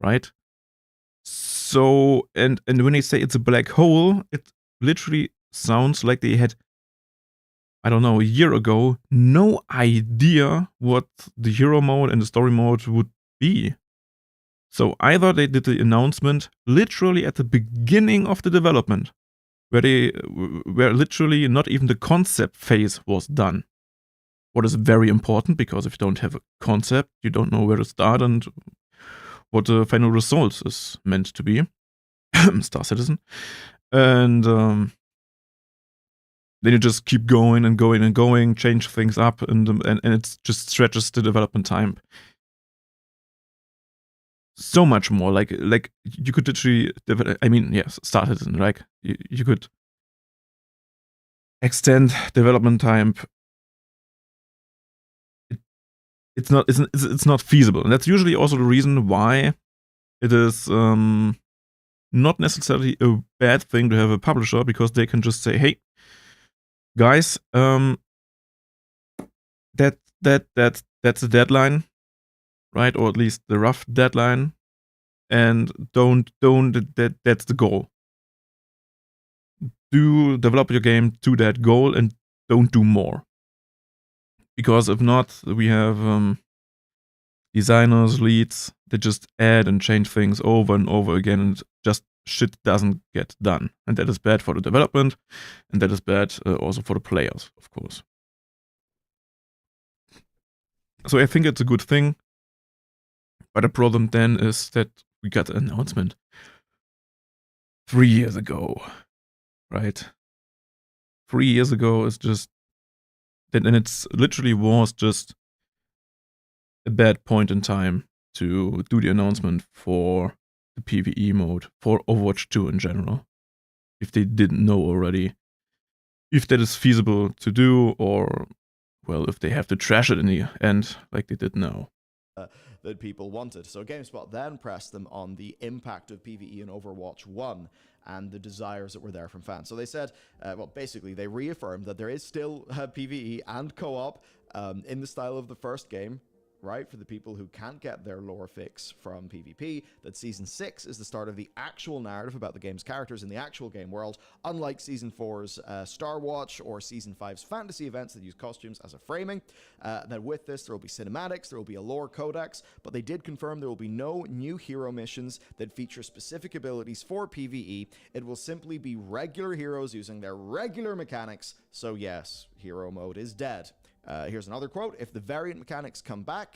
right? So, and when they say it's a black hole, it literally sounds like they had, I don't know, a year ago, no idea what the hero mode and the story mode would be. So either they did the announcement literally at the beginning of the development, where literally not even the concept phase was done. What is very important, because if you don't have a concept, you don't know where to start and what the final result is meant to be. Star Citizen. And then you just keep going and going and going, change things up, and it just stretches the development time so much more. Like you could literally, Star Citizen, like you could extend development time. It's not feasible, and that's usually also the reason why it is not necessarily a bad thing to have a publisher, because they can just say, hey, guys, that's the deadline, right? Or at least the rough deadline, and that's the goal. Do develop your game to that goal and don't do more. Because if not, we have designers, leads that just add and change things over and over again, and just shit doesn't get done. And that is bad for the development, and that is bad also for the players, of course. So I think it's a good thing. But the problem then is that we got an announcement 3 years ago, right? 3 years ago is just, and it's literally was just a bad point in time to do the announcement for the PvE mode, for Overwatch 2 in general. If they didn't know already if that is feasible to do, or, well, if they have to trash it in the end like they did now. That people wanted. So GameSpot then pressed them on the impact of PvE in Overwatch 1 and the desires that were there from fans. So they said, basically they reaffirmed that there is still PvE and co-op in the style of the first game, right? For the people who can't get their lore fix from PvP, that Season 6 is the start of the actual narrative about the game's characters in the actual game world, unlike Season 4's Star Watch or Season 5's fantasy events that use costumes as a framing. Then with this, there will be cinematics, there will be a lore codex, but they did confirm there will be no new hero missions that feature specific abilities for PvE. It will simply be regular heroes using their regular mechanics, so yes, hero mode is dead. Here's another quote. If the variant mechanics come back.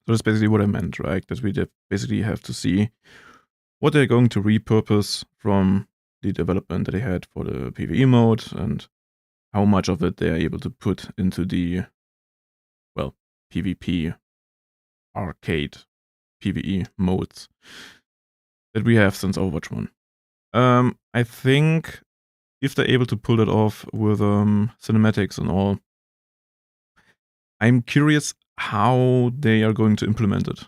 So that's basically what I meant, right? That we basically have to see what they're going to repurpose from the development that they had for the PvE mode and how much of it they're able to put into the, well, PvP arcade PvE modes that we have since Overwatch 1. I think if they're able to pull it off with cinematics and all, I'm curious how they are going to implement it.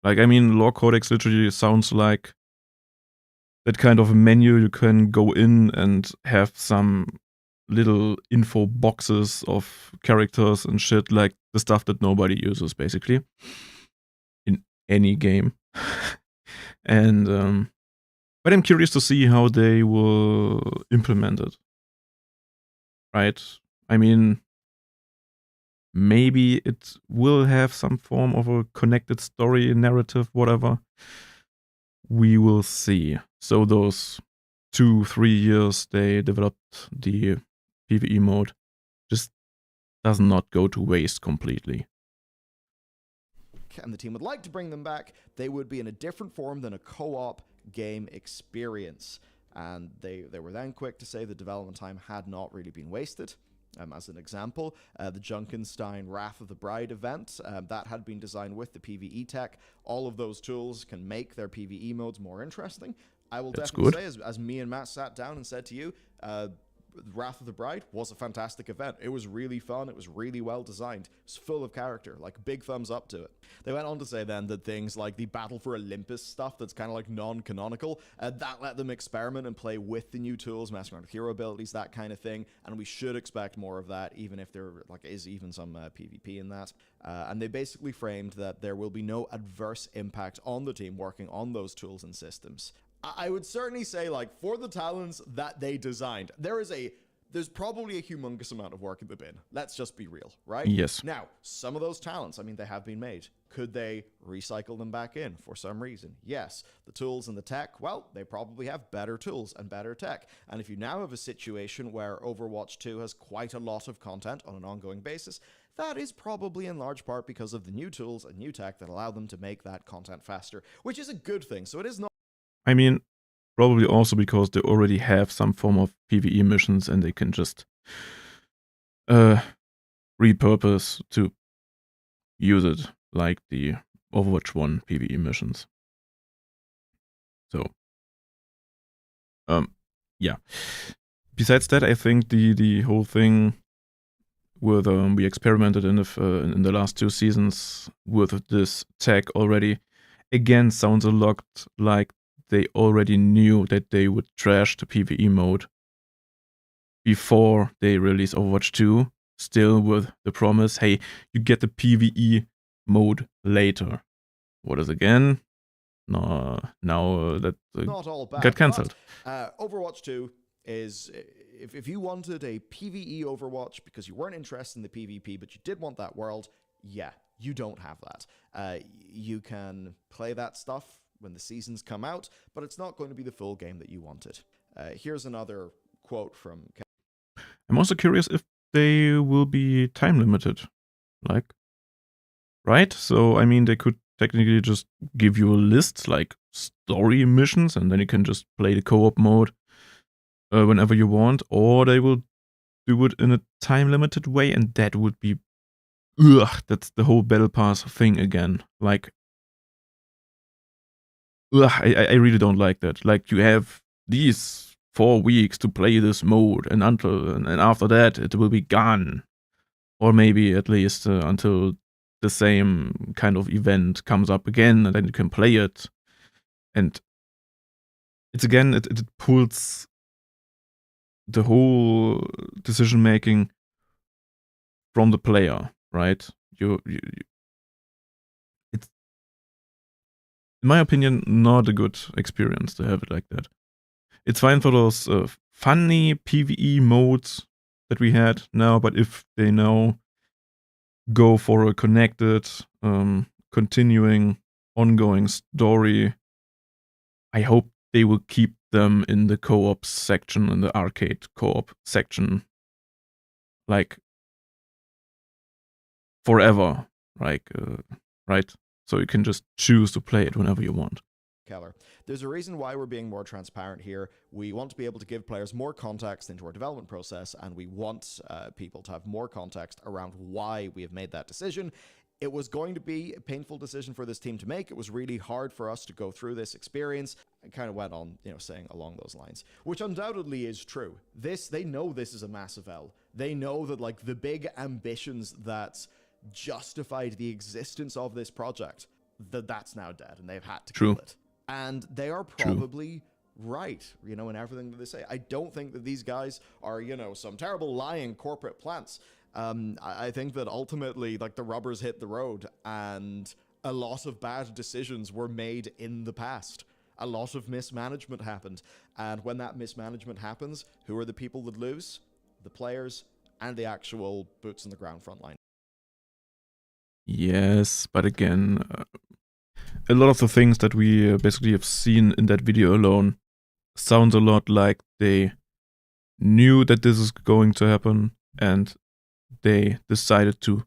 Like, I mean, Lore Codex literally sounds like that kind of menu you can go in and have some little info boxes of characters and shit, like the stuff that nobody uses, basically, in any game. And, but I'm curious to see how they will implement it. Right? I mean, maybe it will have some form of a connected story, narrative, whatever. We will see. So those 2-3 years they developed the PvE mode just does not go to waste completely. And the team would like to bring them back, they would be in a different form than a co-op game experience. And they were then quick to say the development time had not really been wasted. As an example, the Junkenstein Wrath of the Bride event, that had been designed with the PvE tech. All of those tools can make their PvE modes more interesting. I will definitely say, as me and Matt sat down and said to you, Wrath of the Bride was a fantastic event. It was really fun. It was really well designed. It's full of character. Like, big thumbs up to it. They went on to say then that things like the Battle for Olympus stuff that's kind of like non-canonical, that let them experiment and play with the new tools, messing around with hero abilities, that kind of thing. And we should expect more of that, even if there like is even some PvP in that. And they basically framed that there will be no adverse impact on the team working on those tools and systems. I would certainly say, like, for the talents that they designed, there's probably a humongous amount of work in the bin. Let's just be real, right? Yes. Now, some of those talents, I mean, they have been made. Could they recycle them back in for some reason? Yes. The tools and the tech, well, they probably have better tools and better tech. And if you now have a situation where Overwatch 2 has quite a lot of content on an ongoing basis, that is probably in large part because of the new tools and new tech that allow them to make that content faster, which is a good thing. So it is not. I mean, probably also because they already have some form of PvE missions and they can just repurpose to use it, like the Overwatch 1 PvE missions. So, yeah. Besides that, I think the whole thing with we experimented in the last 2 seasons with this tech already, again sounds a lot like they already knew that they would trash the PvE mode before they release Overwatch 2, still with the promise, hey, you get the PvE mode later. What is again? No, now that not all bad, got cancelled. Overwatch 2 is, if you wanted a PvE Overwatch because you weren't interested in the PvP, but you did want that world, yeah, you don't have that. You can play that stuff when the seasons come out, but it's not going to be the full game that you wanted. Here's another quote from... I'm also curious if they will be time limited. Like, right? So, I mean, they could technically just give you a list, like story missions, and then you can just play the co-op mode whenever you want, or they will do it in a time-limited way, and that would be... Ugh, that's the whole Battle Pass thing again. Like, ugh, I really don't like that. Like, you have these 4 weeks to play this mode, and after that, it will be gone. Or maybe at least until the same kind of event comes up again, and then you can play it. And it's again, it pulls the whole decision making from the player, right? It's, in my opinion, not a good experience to have it like that. It's fine for those funny PvE modes that we had now, but if they now go for a connected, continuing, ongoing story, I hope they will keep them in the co-op section, in the arcade co-op section, like forever, like right? So you can just choose to play it whenever you want. Keller. There's a reason why we're being more transparent here. We want to be able to give players more context into our development process, and we want people to have more context around why we have made that decision. It was going to be a painful decision for this team to make. It was really hard for us to go through this experience. And kind of went on, saying along those lines, which undoubtedly is true. They know this is a massive L. They know that, like, the big ambitions that justified the existence of this project, that's now dead, and they've had to kill it. And they are probably right, in everything that they say. I don't think that these guys are, some terrible lying corporate plants. I think that ultimately, like, the rubbers hit the road, and a lot of bad decisions were made in the past. A lot of mismanagement happened. And when that mismanagement happens, who are the people that lose? The players and the actual boots on the ground front line. Yes, but again, a lot of the things that we basically have seen in that video alone sounds a lot like they knew that this is going to happen, and they decided to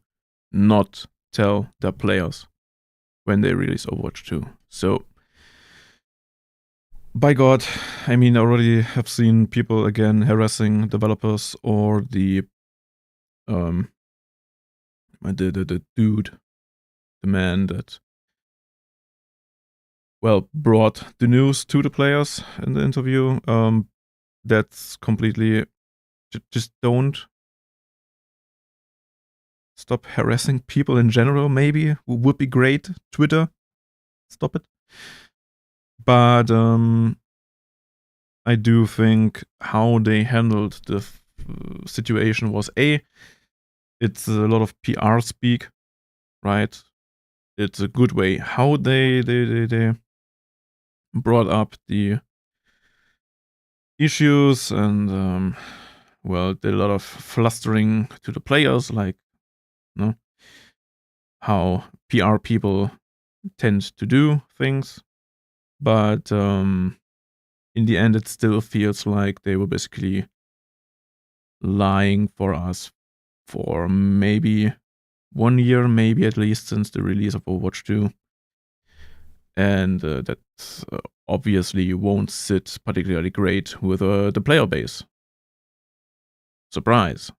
not tell their players when they release Overwatch 2. So, by God, I mean, I already have seen people again harassing developers, or the dude, the man that, well, brought the news to the players in the interview. That's completely, just don't stop harassing people in general, maybe, would be great. Twitter, stop it. But I do think how they handled the situation was it's a lot of PR speak, right? It's a good way how they brought up the issues, and did a lot of flustering to the players, like, how PR people tend to do things. But in the end, it still feels like they were basically lying for us for maybe 1 year, maybe at least, since the release of Overwatch 2. And that obviously won't sit particularly great with the player base. Surprise.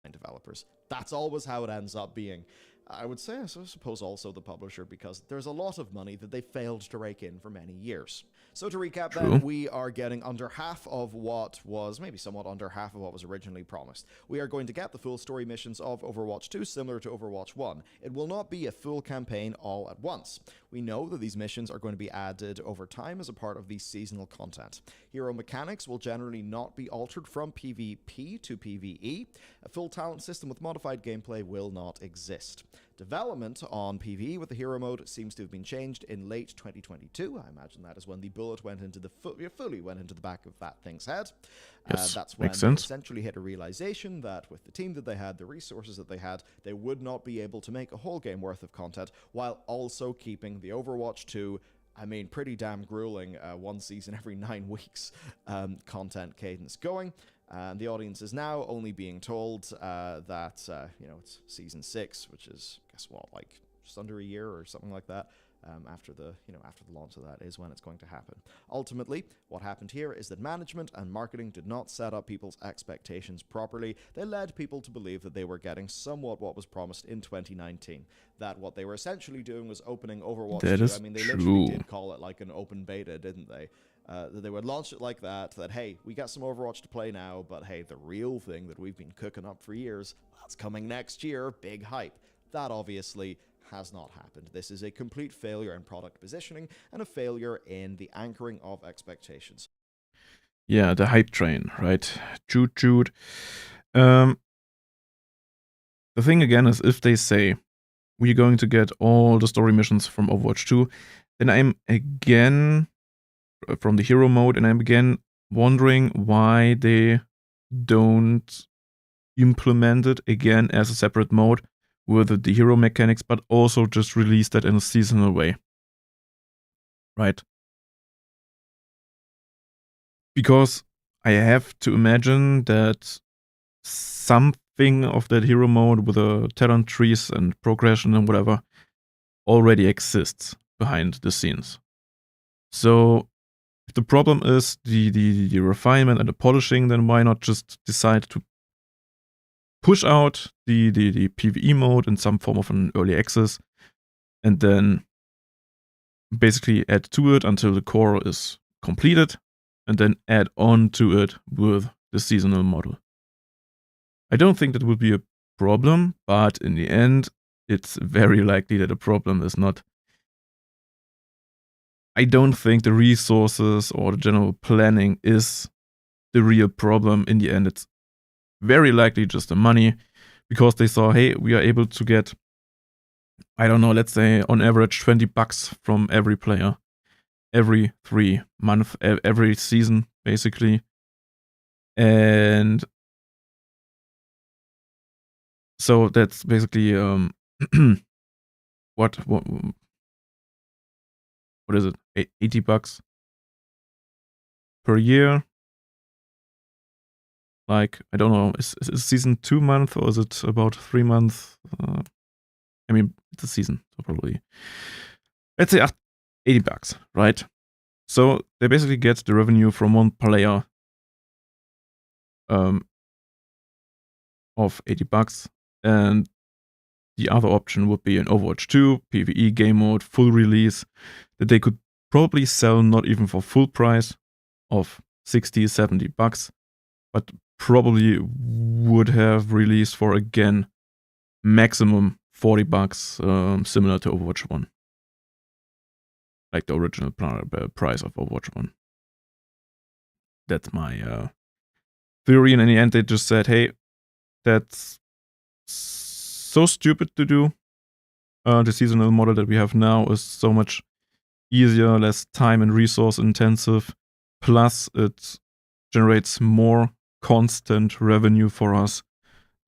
Developers. That's always how it ends up being. I would say, I suppose, also the publisher, because there's a lot of money that they failed to rake in for many years. So to recap then, we are getting under half of what was, maybe somewhat under half of what was originally promised. We are going to get the full story missions of Overwatch 2, similar to Overwatch 1. It will not be a full campaign all at once. We know that these missions are going to be added over time as a part of the seasonal content. Hero mechanics will generally not be altered from PvP to PvE. A full talent system with modified gameplay will not exist. Development on PvE with the hero mode seems to have been changed in late 2022. I imagine that is when the bullet went into the fully went into the back of that thing's head. Yes, that's when makes they sense. essentially hit a realization that with the team that they had, the resources that they had, they would not be able to make a whole game worth of content while also keeping the Overwatch 2, pretty damn grueling, one season every 9 weeks content cadence going. And the audience is now only being told that, it's season 6, which is, guess what, like just under a year or something like that. After the launch of that is when it's going to happen. Ultimately, what happened here is that management and marketing did not set up people's expectations properly. They led people to believe that they were getting somewhat what was promised in 2019. That what they were essentially doing was opening Overwatch 2. They literally did call it like an open beta, didn't they? That they would launch it like that, hey, we got some Overwatch to play now, but hey, the real thing that we've been cooking up for years, that's coming next year, big hype. That obviously has not happened. This is a complete failure in product positioning and a failure in the anchoring of expectations. Yeah, the hype train, right? Choo-choo. The thing again is, if they say we're going to get all the story missions from Overwatch 2, then I'm again from the hero mode, and I'm again wondering why they don't implement it again as a separate mode with the hero mechanics, but also just release that in a seasonal way. Right? Because I have to imagine that something of that hero mode with the talent trees and progression and whatever already exists behind the scenes. So if the problem is the refinement and the polishing, then why not just decide to push out the PvE mode in some form of an early access, and then basically add to it until the core is completed, and then add on to it with the seasonal model. I don't think that would be a problem, but in the end, it's very likely that the problem is not. I don't think the resources or the general planning is the real problem. In the end, it's very likely just the money, because they saw, hey, we are able to get, I don't know, let's say on average $20 from every player every 3 months, every season, basically. And so that's basically what is it? $80 per year. Like, I don't know, is season 2 months or is it about 3 months? I mean, it's a season, so probably. Let's say $80, right? So they basically get the revenue from one player of $80, and the other option would be an Overwatch 2 PvE game mode full release that they could probably sell not even for full price of $60-$70, but probably would have released for, again, maximum $40, similar to Overwatch 1. Like the original price of Overwatch 1. That's my theory, and in the end they just said, hey, that's so stupid to do. The seasonal model that we have now is so much easier, less time and resource intensive, plus it generates more constant revenue for us.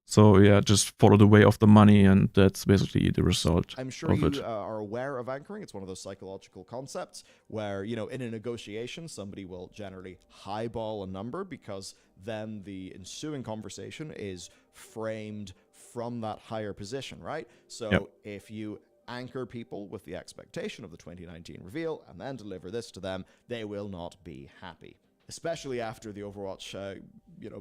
So yeah, just follow the way of the money, and that's basically the result. I'm sure you are aware of anchoring. It's one of those psychological concepts where, you know, in a negotiation, somebody will generally highball a number because then the ensuing conversation is framed from that higher position, right? So if you anchor people with the expectation of the 2019 reveal and then deliver this to them, they will not be happy. Especially after the Overwatch,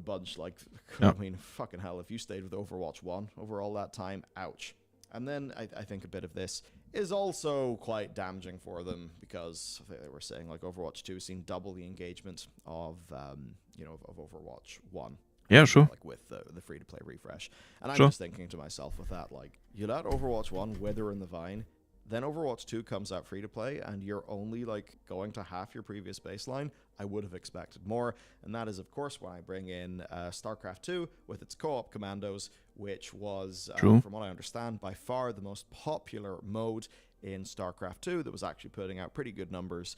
bunch. Like, I mean, fucking hell, if you stayed with Overwatch 1 over all that time, ouch. And then I think a bit of this is also quite damaging for them, because they were saying, like, Overwatch 2 seen double the engagement of Overwatch 1. Yeah, sure. Like with the free-to-play refresh. And I'm just thinking to myself with that, like, you let Overwatch 1 wither in the vine, then Overwatch 2 comes out free-to-play, and you're only, like, going to half your previous baseline. I would have expected more, and that is, of course, when I bring in StarCraft 2 with its co-op commandos, which was, from what I understand, by far the most popular mode in StarCraft 2 that was actually putting out pretty good numbers,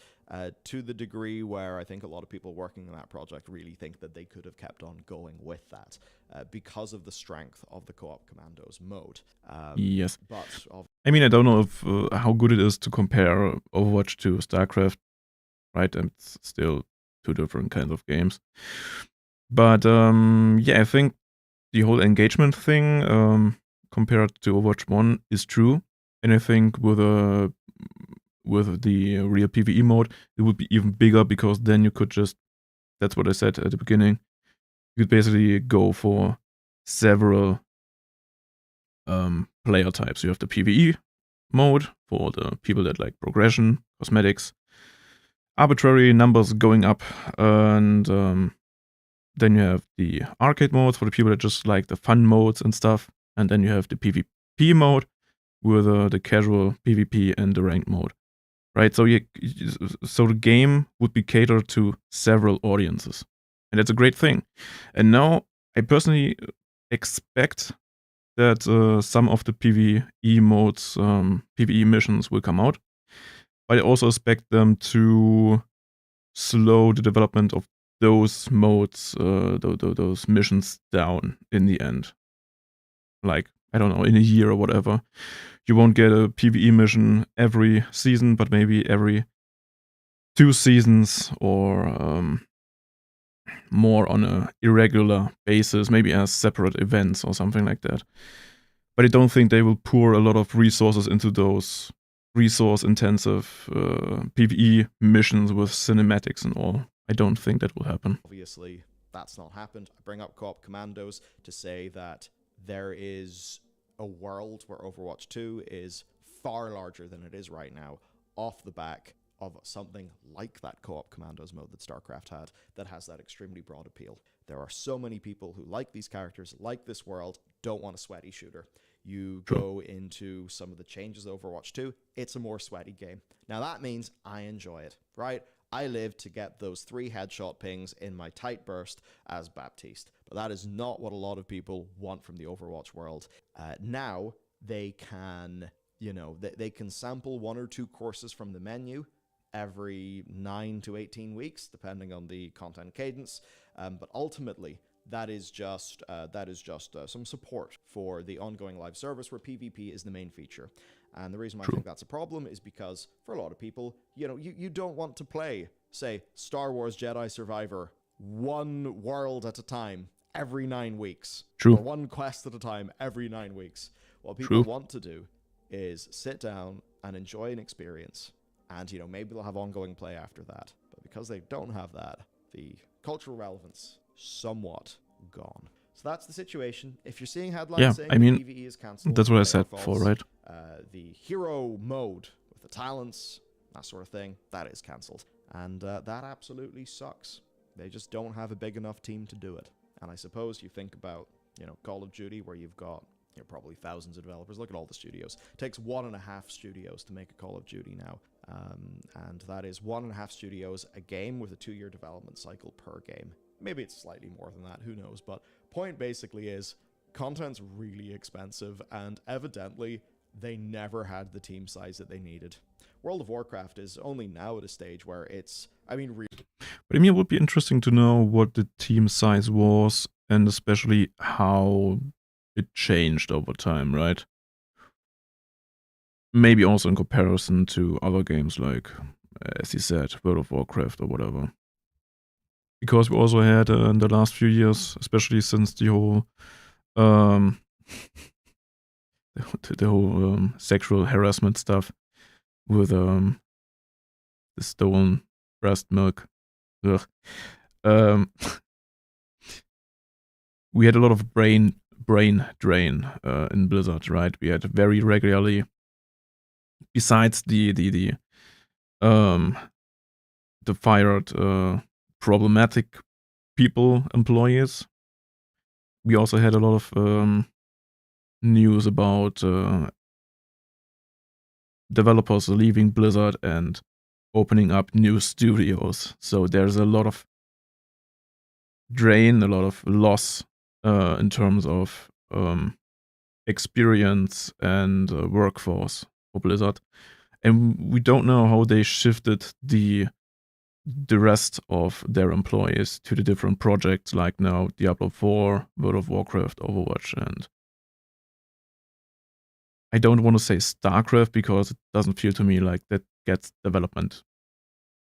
to the degree where I think a lot of people working on that project really think that they could have kept on going with that because of the strength of the co-op commandos mode. Yes. But I mean, I don't know if how good it is to compare Overwatch to StarCraft, right? And it's still 2 different kinds of games. But I think the whole engagement thing compared to Overwatch 1 is true. And I think with the real PvE mode, it would be even bigger, because then you could just, that's what I said at the beginning, you could basically go for several player types. You have the PvE mode for the people that like progression, cosmetics, arbitrary numbers going up, and then you have the arcade modes for the people that just like the fun modes and stuff, and then you have the PvP mode with the casual PvP and the ranked mode, right? So so the game would be catered to several audiences, and that's a great thing. And now I personally expect that some of the PvE modes, PvE missions will come out, but I also expect them to slow the development of those modes, those missions down in the end. Like, I don't know, in a year or whatever. You won't get a PvE mission every season, but maybe every 2 seasons, or more on a irregular basis, maybe as separate events or something like that. But I don't think they will pour a lot of resources into those resource-intensive PvE missions with cinematics and all. I don't think that will happen. Obviously, that's not happened. I bring up Co-op Commandos to say that there is a world where Overwatch 2 is far larger than it is right now, off the back of something like that Co-op Commandos mode that StarCraft had, that has that extremely broad appeal. There are so many people who like these characters, like this world, don't want a sweaty shooter. You go into some of the changes of Overwatch 2, it's a more sweaty game. Now that means I enjoy it, right? I live to get those 3 headshot pings in my tight burst as Baptiste. But that is not what a lot of people want from the Overwatch world. Now they can, they can sample 1 or 2 courses from the menu every 9 to 18 weeks, depending on the content cadence. But ultimately, that is just some support for the ongoing live service where PvP is the main feature. And the reason why I think that's a problem is because for a lot of people, you don't want to play, say, Star Wars Jedi Survivor 1 world at a time every 9 weeks. Or 1 quest at a time every 9 weeks. What people want to do is sit down and enjoy an experience. And, maybe they'll have ongoing play after that. But because they don't have that, the cultural relevance somewhat gone. So that's the situation. If you're seeing headlines saying PvE is cancelled, that's what I said before, right? The hero mode with the talents, that sort of thing, that is cancelled. And that absolutely sucks. They just don't have a big enough team to do it. And I suppose you think about, Call of Duty, where you've got probably thousands of developers. Look at all the studios. It takes 1.5 studios to make a Call of Duty now. And that is 1.5 studios a game with a 2-year development cycle per game. Maybe it's slightly more than that, who knows? But point basically is, content's really expensive, and evidently they never had the team size that they needed. World of Warcraft is only now at a stage where it's, really... But it would be interesting to know what the team size was, and especially how it changed over time, right? Maybe also in comparison to other games like, as you said, World of Warcraft or whatever. Because we also had in the last few years, especially since the whole sexual harassment stuff with the stolen breast milk. We had a lot of brain drain in Blizzard, right? We had very regularly, besides the fired problematic people, employees, we also had a lot of news about developers leaving Blizzard and opening up new studios. So there's a lot of drain, a lot of loss in terms of experience and workforce for Blizzard. And we don't know how they shifted the rest of their employees to the different projects, like now Diablo 4, World of Warcraft, Overwatch, and I don't want to say StarCraft because it doesn't feel to me like that gets development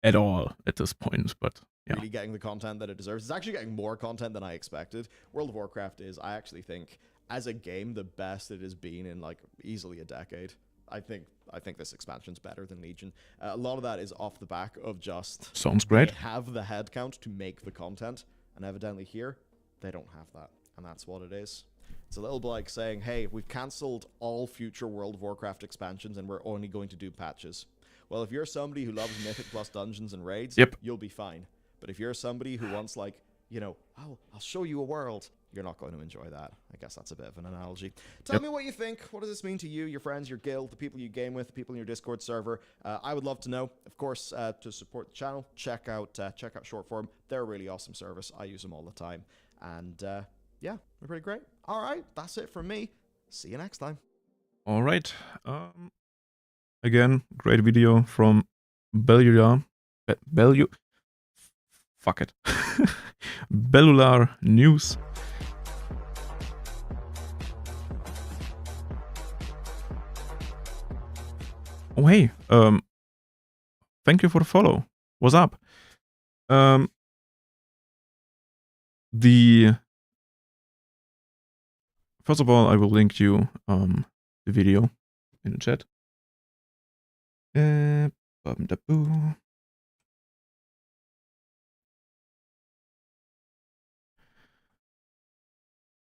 at all at this point, but yeah. Really getting the content that it deserves. It's actually getting more content than I expected. World of Warcraft is, I actually think, as a game, the best it has been in easily a decade. I think this expansion's better than Legion. A lot of that is off the back of just... Sounds great. They have the headcount to make the content, and evidently here, they don't have that. And that's what it is. It's a little bit like saying, hey, we've cancelled all future World of Warcraft expansions and we're only going to do patches. Well, if you're somebody who loves Mythic plus Dungeons and Raids, you'll be fine. But if you're somebody who wants I'll show you a world, you're not going to enjoy that. I guess that's a bit of an analogy. Tell me what you think. What does this mean to you, your friends, your guild, the people you game with, the people in your Discord server? I would love to know. Of course, to support the channel, check out Shortform. They're a really awesome service. I use them all the time. And yeah, they're pretty great. All right, that's it from me. See you next time. All right. Again, great video from Bellular. Fuck it. Bellular News. Oh hey, thank you for the follow. What's up? First of all, I will link you the video in the chat. Bum-da-boo.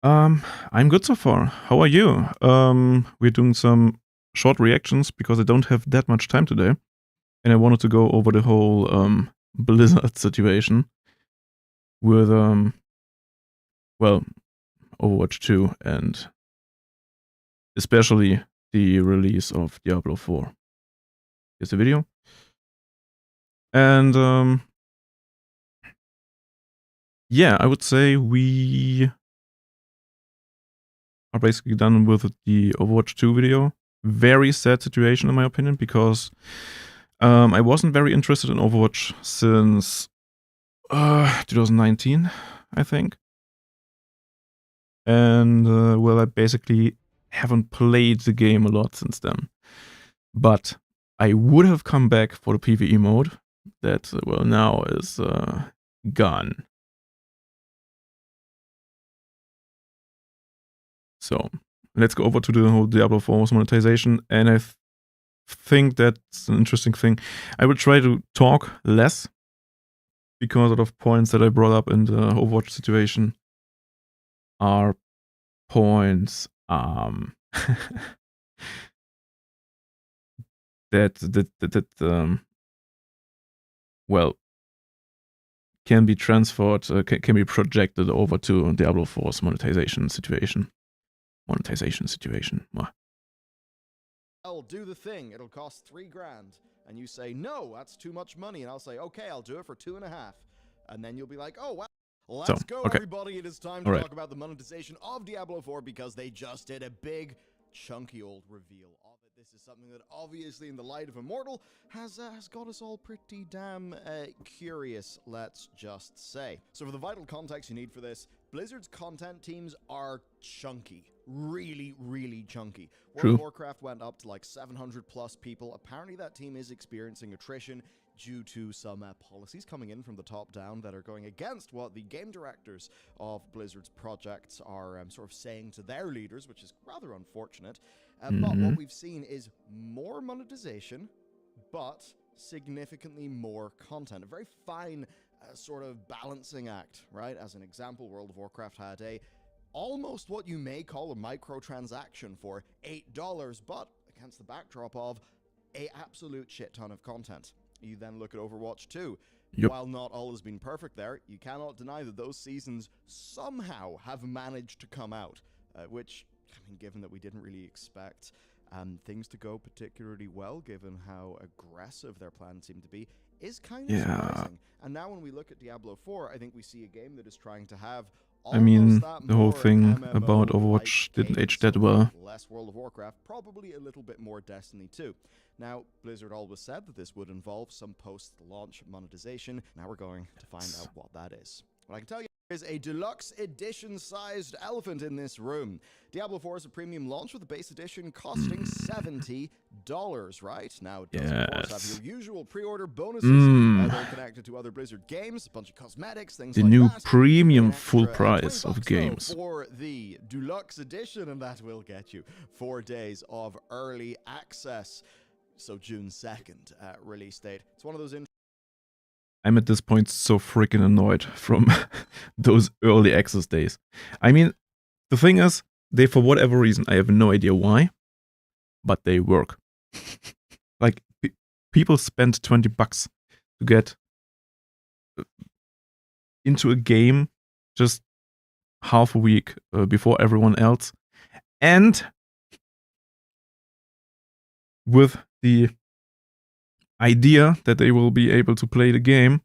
I'm good so far. How are you? We're doing some short reactions because I don't have that much time today. And I wanted to go over the whole Blizzard situation with well, Overwatch 2 and especially the release of Diablo 4. Here's the video. And yeah, I would say we are basically done with the Overwatch 2 video. Very sad situation in my opinion because I wasn't very interested in Overwatch since 2019, I think. And well, I basically haven't played the game a lot since then. But I would have come back for the PvE mode that, well, now is gone. So let's go over to the whole Diablo 4 monetization. And I think that's an interesting thing. I will try to talk less because a lot of points that I brought up in the Overwatch situation are points that well, can be transferred, can be projected over to Diablo 4's monetization situation. I'll do the thing. It'll cost $3,000. And you say, no, that's too much money. And I'll say, okay, I'll do it for 2.5. And then you'll be like, oh, wow. Let's go, okay. Everybody. It is time to talk about the monetization of Diablo 4 because they just did a big, chunky old reveal of it. This is something that obviously in the light of Immortal has got us all pretty damn curious, let's just say. So for the vital context you need for this, Blizzard's content teams are chunky. Really, really chunky. World of Warcraft went up to like 700 plus people. Apparently that team is experiencing attrition due to some policies coming in from the top down that are going against what the game directors of Blizzard's projects are sort of saying to their leaders, which is rather unfortunate. But what we've seen is more monetization, but significantly more content. A very fine sort of balancing act, right? As an example, World of Warcraft had a almost what you may call a microtransaction for $8, but against the backdrop of a absolute shit ton of content. You then look at Overwatch 2. While not all has been perfect there, you cannot deny that those seasons somehow have managed to come out, which, I mean, given that we didn't really expect things to go particularly well, given how aggressive their plans seem to be, is kind of surprising. And now when we look at Diablo 4, I think we see a game that is trying to have I mean, the whole thing about Overwatch didn't age that well. Less World of Warcraft, probably a little bit more Destiny 2. Now, Blizzard always said that this would involve some post-launch monetization. Now we're going to find out what that is. What I can tell you is a deluxe edition-sized elephant in this room. Diablo 4 is a premium launch with the base edition costing $70, right? Now, it does, of course, have your usual pre-order bonuses that are connected to other Blizzard games, a bunch of cosmetics, things like that. The new premium full price of games. For the deluxe edition, and that will get you 4 days of early access. So June 2nd release date. It's one of those. I'm at this point so freaking annoyed from those early access days. I mean, the thing is, they, for whatever reason, I have no idea why, but they work. Like, people spend $20 to get into a game just half a week before everyone else, and with the idea that they will be able to play the game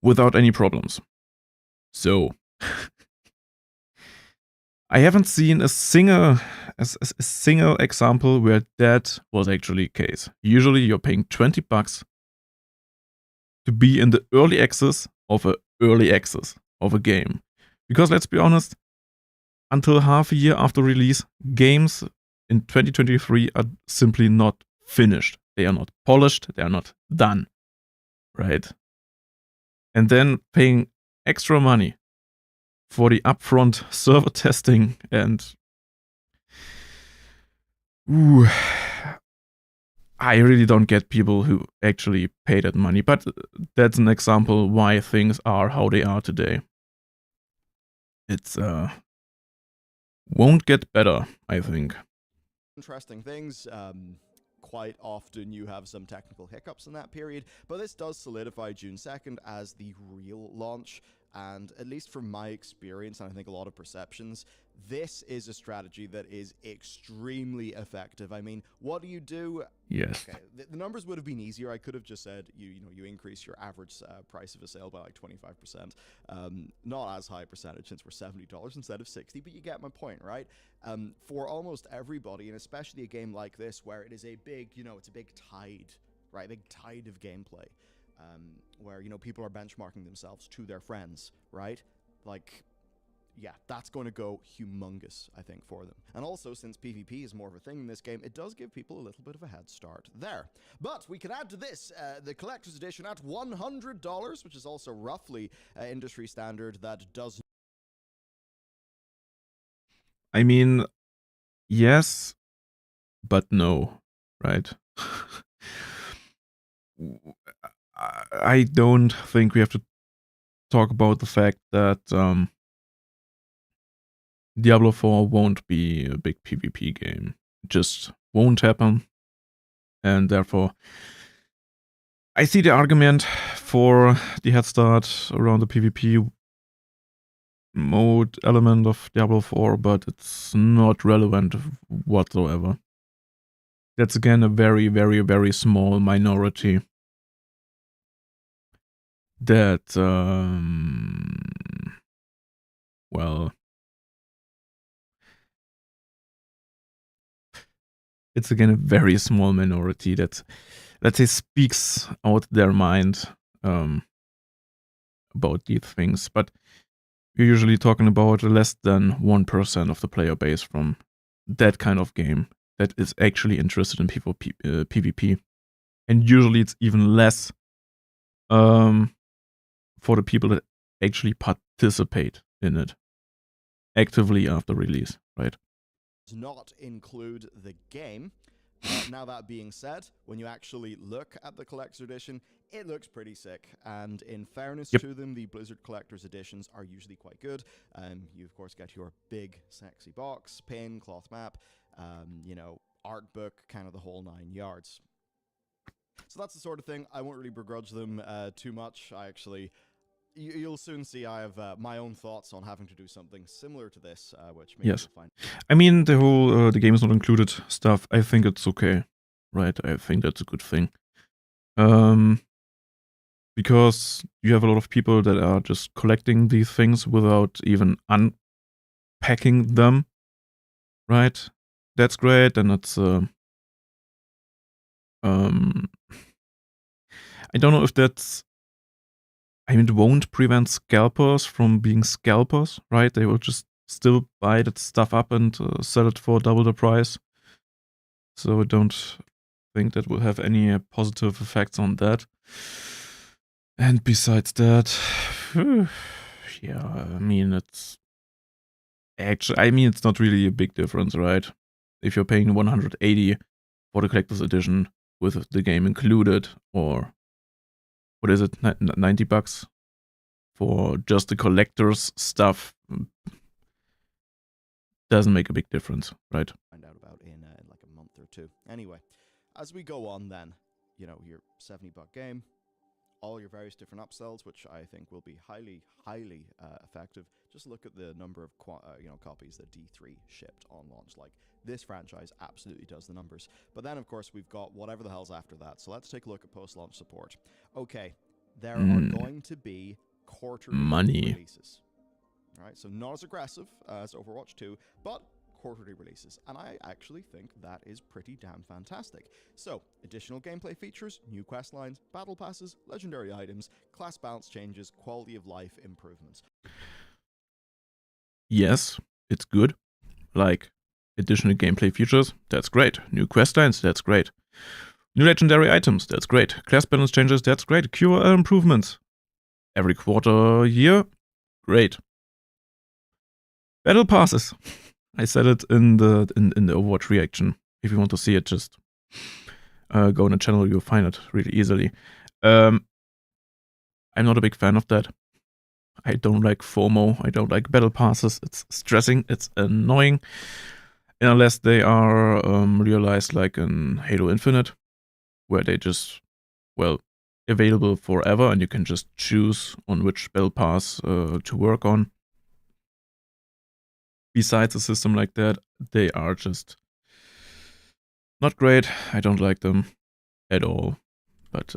without any problems. So I haven't seen a single example where that was actually the case. Usually you're paying $20 to be in the early access of a game. Because let's be honest, until half a year after release, games in 2023 are simply not finished. They are not polished. They are not done. Right? And then paying extra money for the upfront server testing and Ooh, I really don't get people who actually pay that money, but that's an example why things are how they are today. It's won't get better, I think. Interesting things. Quite often you have some technical hiccups in that period, but this does solidify June 2nd as the real launch. And at least from my experience, and I think a lot of perceptions, this is a strategy that is extremely effective. I mean, what do you do? Yes. Okay, the numbers would have been easier. I could have just said you increase your average price of a sale by like 25%. Not as high a percentage since we're $70 instead of 60, but you get my point, right? For almost everybody, and especially a game like this where it is a big, it's a big tide, right? A big tide of gameplay, where people are benchmarking themselves to their friends, right? Like, yeah, that's going to go humongous, I think, for them. And also, since PvP is more of a thing in this game, it does give people a little bit of a head start there. But we can add to this the Collector's Edition at $100, which is also roughly industry standard. That does. I mean, yes, but no, right? I don't think we have to talk about the fact that Diablo 4 won't be a big PvP game. It just won't happen. And therefore, I see the argument for the head start around the PvP mode element of Diablo 4, but it's not relevant whatsoever. That's again a very, very, very small minority that, well, it's again a very small minority that, let's say, speaks out their mind about these things. But you're usually talking about less than 1% of the player base from that kind of game that is actually interested in PvP. And usually it's even less for the people that actually participate in it actively after release, right? Does not include the game. Now, that being said, when you actually look at the Collector's Edition, it looks pretty sick. And in fairness to them, the Blizzard Collector's Editions are usually quite good. You, of course, get your big, sexy box, pin, cloth map, art book, kind of the whole 9 yards. So that's the sort of thing. I won't really begrudge them too much. I actually... You'll soon see I have my own thoughts on having to do something similar to this, which maybe yes. you'll find. I mean, the whole the game is not included stuff, I think it's okay, right? I think that's a good thing. Because you have a lot of people that are just collecting these things without even unpacking them, right? That's great, and it's I don't know if that's... I mean, it won't prevent scalpers from being scalpers, right? They will just still buy that stuff up and sell it for double the price. So I don't think that will have any positive effects on that. And besides that, yeah, I mean, it's not really a big difference, right? If you're paying 180 for the collector's edition with the game included, or what is it, $90 for just the collector's stuff, doesn't make a big difference, right? Find out about in like a month or two. Anyway, as we go on then, your $70 game, all your various different upsells, which I think will be highly, highly effective. Just look at the number of copies that D3 shipped on launch. Like, this franchise absolutely does the numbers. But then, of course, we've got whatever the hell's after that. So let's take a look at post-launch support. Okay, there are going to be quarterly releases. All right, so not as aggressive as Overwatch 2, but quarterly releases, and I actually think that is pretty damn fantastic. So, additional gameplay features, new quest lines, battle passes, legendary items, class balance changes, quality of life improvements. Yes, it's good. Like, additional gameplay features, that's great. New quest lines, that's great. New legendary items, that's great. Class balance changes, that's great. QoL improvements. Every quarter, year, great. Battle passes. I said it in the Overwatch reaction. If you want to see it, just go on the channel, you'll find it really easily. I'm not a big fan of that. I don't like FOMO, I don't like battle passes, it's stressing, it's annoying. And unless they are realized like in Halo Infinite, where they just, well, available forever and you can just choose on which battle pass to work on. Besides a system like that, they are just not great. I don't like them at all. But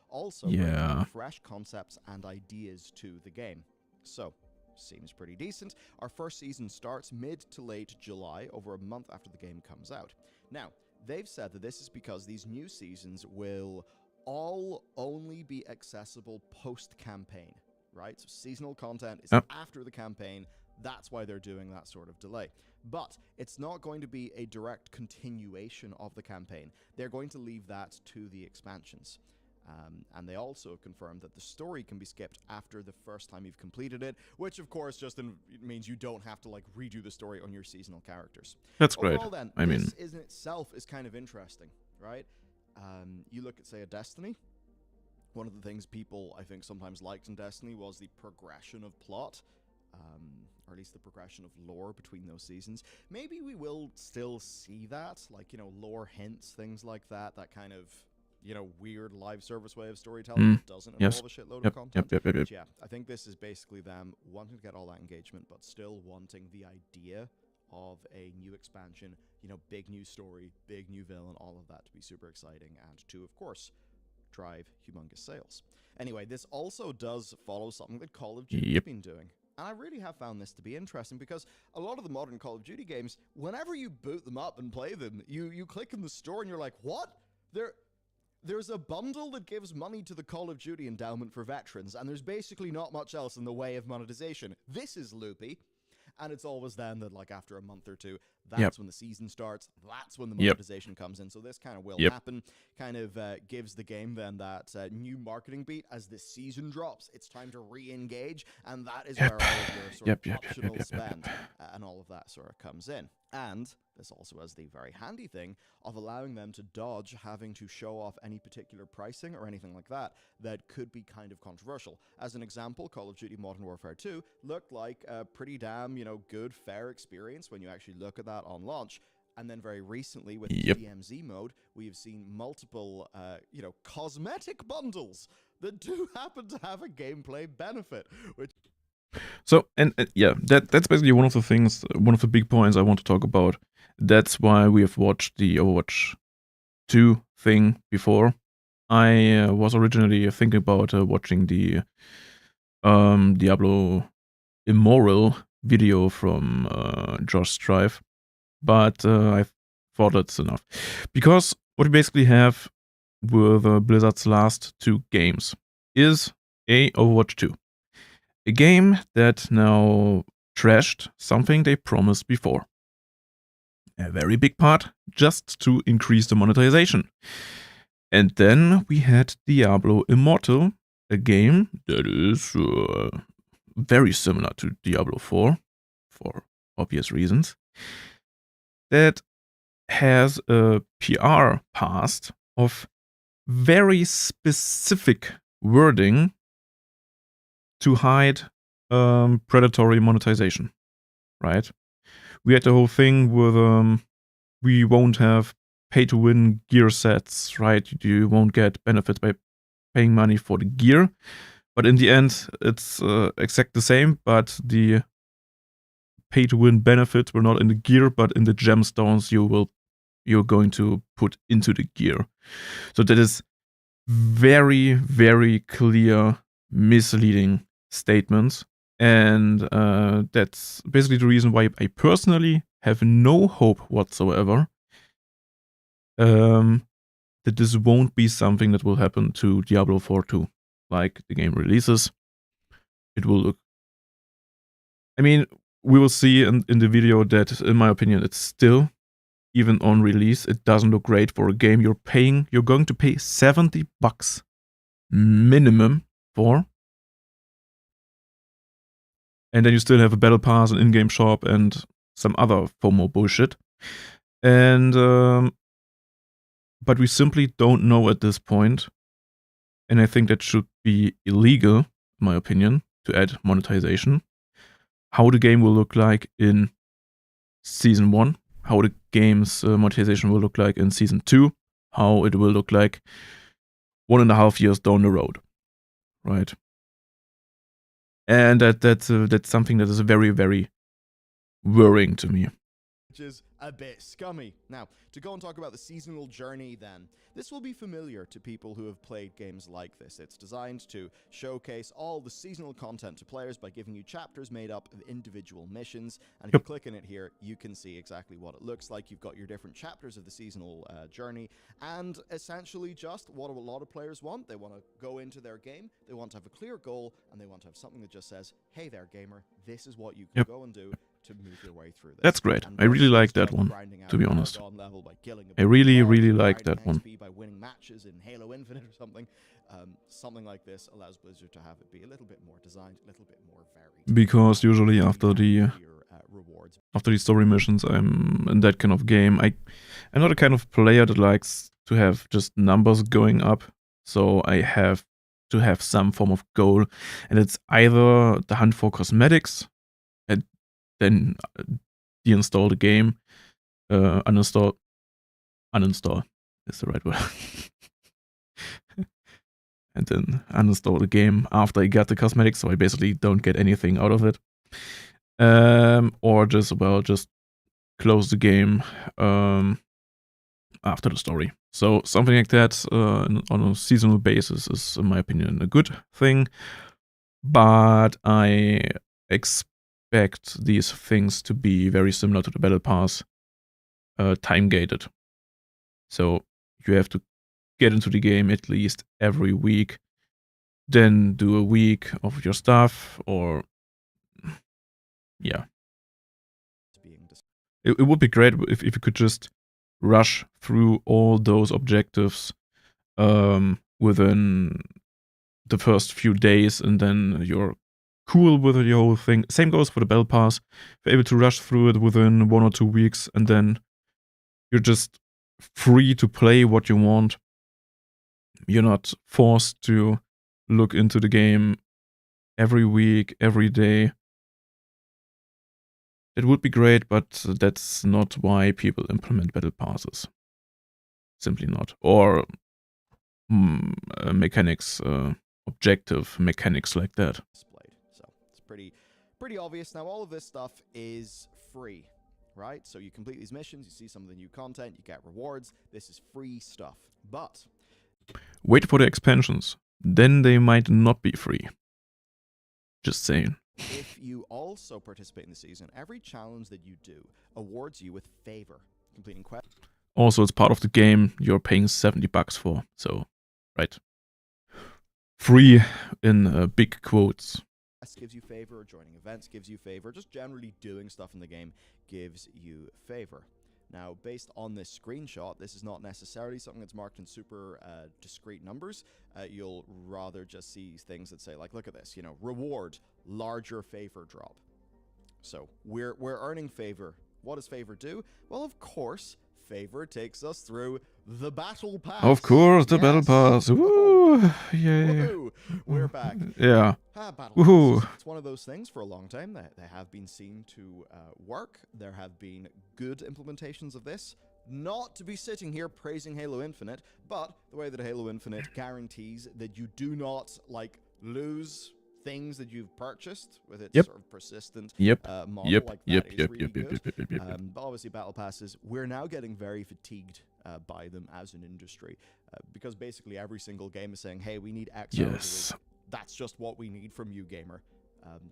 also yeah, bringing fresh concepts and ideas to the game. So, seems pretty decent. Our first season starts mid to late July, over a month after the game comes out. Now, they've said that this is because these new seasons will all only be accessible post-campaign, right? So seasonal content is after the campaign. That's why they're doing that sort of delay. But it's not going to be a direct continuation of the campaign. They're going to leave that to the expansions. And they also confirmed that the story can be skipped after the first time you've completed it, which of course just means you don't have to like redo the story on your seasonal characters. That's Overall, great. Then, this in itself is kind of interesting, right? You look at, say, a Destiny. One of the things people, I think, sometimes liked in Destiny was the progression of plot. Or at least the progression of lore between those seasons. Maybe we will still see that, like, you know, lore hints, things like that, that kind of, you know, weird live service way of storytelling that doesn't involve a shitload of content. But yeah, I think this is basically them wanting to get all that engagement, but still wanting the idea of a new expansion, you know, big new story, big new villain, all of that to be super exciting, and to, of course, drive humongous sales. Anyway, this also does follow something that Call of Duty has been doing. And I really have found this to be interesting because a lot of the modern Call of Duty games, whenever you boot them up and play them, you click in the store and you're like, what? There's a bundle that gives money to the Call of Duty endowment for veterans, and there's basically not much else in the way of monetization. This is loopy. And it's always then that, like, after a month or two, that's when the season starts. That's when the monetization comes in. So this kind of will happen. Kind of gives the game then that new marketing beat as the season drops. It's time to re-engage, and that is where all of your sort of optional spend and all of that sort of comes in. And this also has the very handy thing of allowing them to dodge having to show off any particular pricing or anything like that that could be kind of controversial. As an example, Call of Duty Modern Warfare 2 looked like a pretty damn, you know, good, fair experience when you actually look at that on launch. And then very recently with DMZ mode, we have seen multiple, you know, cosmetic bundles that do happen to have a gameplay benefit, which... So, and yeah, that's basically one of the things, one of the big points I want to talk about. That's why we have watched the Overwatch 2 thing before. I was originally thinking about watching the Diablo Immoral video from Josh Strife, but I thought that's enough. Because what we basically have with Blizzard's last 2 games is a Overwatch 2. A game that now trashed something they promised before. A very big part just to increase the monetization. And then we had Diablo Immortal, a game that is very similar to Diablo 4, for obvious reasons, that has a PR past of very specific wording to hide predatory monetization, right? We had the whole thing with we won't have pay-to-win gear sets, right? You won't get benefits by paying money for the gear, but in the end, it's exact the same, but the pay-to-win benefits were not in the gear, but in the gemstones you're going to put into the gear. So that is very, very clear misleading statements, and that's basically the reason why I personally have no hope whatsoever that this won't be something that will happen to Diablo 4 2. Like, the game releases, it will look... I mean, we will see in the video that, in my opinion, it's still, even on release, it doesn't look great for a game you're going to pay $70 minimum for. And then you still have a battle pass, an in-game shop, and some other FOMO bullshit. And but we simply don't know at this point, and I think that should be illegal, in my opinion, to add monetization. How the game will look like in season 1, how the game's monetization will look like in season 2, how it will look like 1.5 years down the road, right? And that's something that is very, very worrying to me. Which is a bit scummy. Now, to go and talk about the seasonal journey then, this will be familiar to people who have played games like this. It's designed to showcase all the seasonal content to players by giving you chapters made up of individual missions, and if you click on it here, you can see exactly what it looks like. You've got your different chapters of the seasonal journey, and essentially just what a lot of players want. They want to go into their game, they want to have a clear goal, and they want to have something that just says, hey there gamer, this is what you can go and do to move your way through this. That's great. I really like that one, to be honest. I really, really like that one. By winning matches in Halo Infinite or something. Something like this allows Blizzard to have it be a little bit more designed, a little bit more varied. Because usually after the story missions, I'm in that kind of game. I'm not a kind of player that likes to have just numbers going up. So I have to have some form of goal, and it's either the hunt for cosmetics, and then deinstall the game, uninstall is the right word, and then uninstall the game after I got the cosmetics, so I basically don't get anything out of it, or just close the game after the story. So something like that on a seasonal basis is, in my opinion, a good thing, but I expect these things to be very similar to the Battle Pass, time gated. So you have to get into the game at least every week, then do a week of your stuff, or yeah. It would be great if you could just rush through all those objectives within the first few days, and then you're cool with the whole thing. Same goes for the Battle Pass. If you're able to rush through it within 1 or 2 weeks, and then you're just free to play what you want. You're not forced to look into the game every week, every day. It would be great, but that's not why people implement Battle Passes. Simply not. Or mechanics, objective mechanics like that. So it's pretty obvious. Now all of this stuff is free, right? So you complete these missions, you see some of the new content, you get rewards. This is free stuff. But wait for the expansions. Then they might not be free. Just saying. If you also participate in the season, every challenge that you do awards you with favor. Completing quests. Also, it's part of the game you're paying $70 for. So, right. Free in big quotes. Gives you favor, joining events gives you favor, just generally doing stuff in the game gives you favor. Now, based on this screenshot, this is not necessarily something that's marked in super discrete numbers. You'll rather just see things that say, like, look at this, you know, reward, larger favor drop. So we're earning favor. What does favor do? Well, of course, favor takes us through the Battle Pass. Of course, the Battle Pass. Woo! Yay. Woo! We're back. Yeah. Battle Woohoo! Pass. It's one of those things for a long time that they have been seen to work. There have been good implementations of this. Not to be sitting here praising Halo Infinite, but the way that Halo Infinite guarantees that you do not, like, lose things that you've purchased with its sort of persistent model like that is really good. But obviously Battle Passes, we're now getting very fatigued by them as an industry because basically every single game is saying, hey, we need X hours. That's just what we need from you, gamer.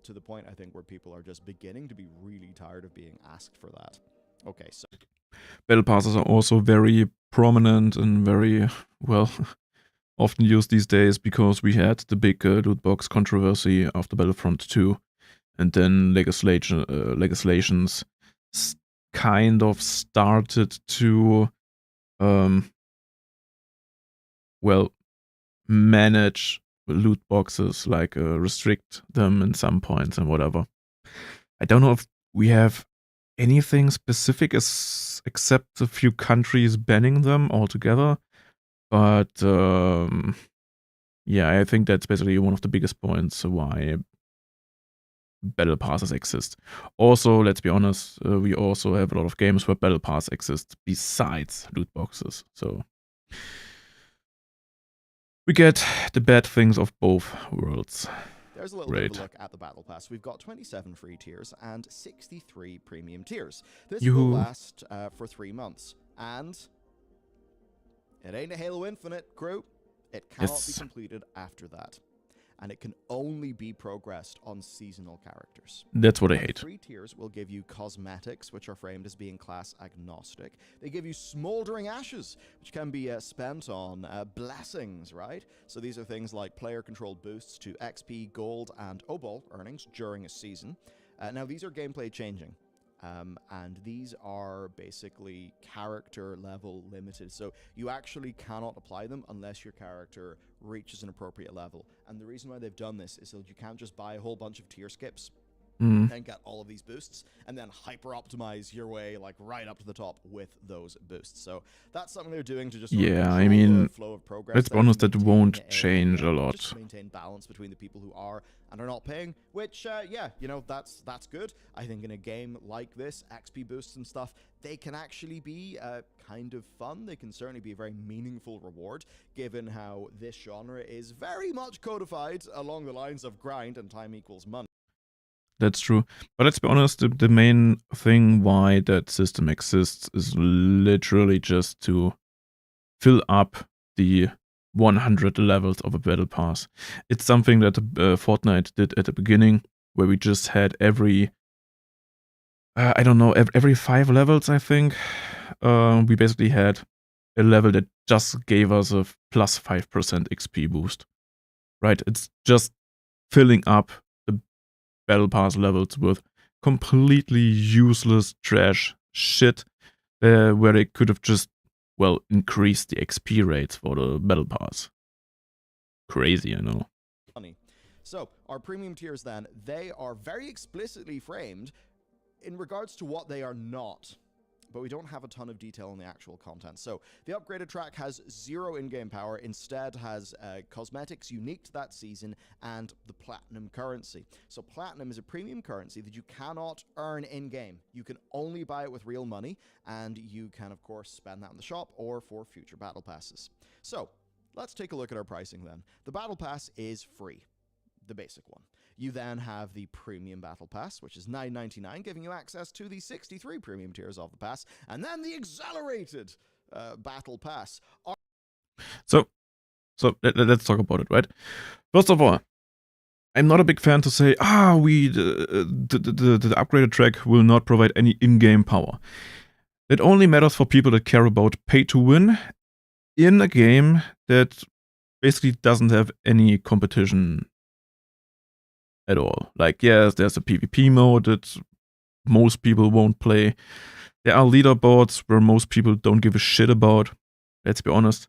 To the point, I think, where people are just beginning to be really tired of being asked for that. Okay, so Battle Passes are also very prominent and very, well, often used these days because we had the big loot box controversy after Battlefront 2, and then legislations kind of started to, well, manage loot boxes, like restrict them in some points and whatever. I don't know if we have anything specific except a few countries banning them altogether. But yeah, I think that's basically one of the biggest points why battle passes exist. Also, let's be honest, we also have a lot of games where battle pass exists besides loot boxes. So we get the bad things of both worlds. There's a little bit of a look at the Battle Pass. We've got 27 free tiers and 63 premium tiers. This will last for 3 months. And it ain't a Halo Infinite, crew. It cannot be completed after that. And it can only be progressed on seasonal characters. That's what I hate. 3 tiers will give you cosmetics, which are framed as being class agnostic. They give you smoldering ashes, which can be spent on blessings, right? So these are things like player-controlled boosts to XP, gold, and obol earnings during a season. Now, these are gameplay changing. And these are basically character level limited. So you actually cannot apply them unless your character reaches an appropriate level. And the reason why they've done this is that you can't just buy a whole bunch of tier skips and get all of these boosts and then hyper optimize your way like right up to the top with those boosts. So that's something they're doing to just the flow of progress. Let's be honest, that won't change a lot. Just to maintain balance between the people who are and are not paying, which yeah, you know, that's good. I think in a game like this, XP boosts and stuff, they can actually be kind of fun. They can certainly be a very meaningful reward, given how this genre is very much codified along the lines of grind and time equals money. That's true. But let's be honest, the main thing why that system exists is literally just to fill up the 100 levels of a battle pass. It's something that Fortnite did at the beginning, where we just had every 5 levels, I think. We basically had a level that just gave us a plus 5% XP boost. Right? It's just filling up battle pass levels with completely useless trash shit where they could have just, well, increased the XP rates for the battle pass. Crazy, I know. So our premium tiers then, they are very explicitly framed in regards to what they are not. But we don't have a ton of detail on the actual content. So the upgraded track has 0 in-game power, instead has cosmetics unique to that season and the platinum currency. So platinum is a premium currency that you cannot earn in-game. You can only buy it with real money, and you can of course spend that in the shop or for future battle passes. So let's take a look at our pricing then. The battle pass is free, the basic one. You then have the Premium Battle Pass, which is $9.99, giving you access to the 63 premium tiers of the pass, and then the Accelerated Battle Pass. So let's talk about it, right? First of all, I'm not a big fan to say, the upgraded track will not provide any in-game power. It only matters for people that care about pay to win in a game that basically doesn't have any competition at all. Like, yes, there's a PvP mode that most people won't play. There are leaderboards where most people don't give a shit about, let's be honest.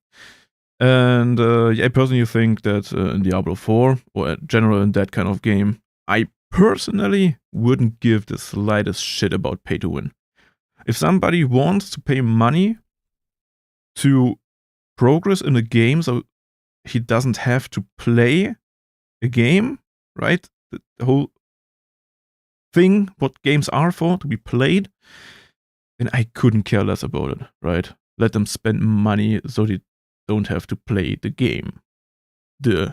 And yeah, I personally think that in Diablo 4, or in general in that kind of game, I personally wouldn't give the slightest shit about pay to win. If somebody wants to pay money to progress in a game so he doesn't have to play a game, right? The whole thing, what games are for, to be played, and I couldn't care less about it, right? Let them spend money so they don't have to play the game. Duh.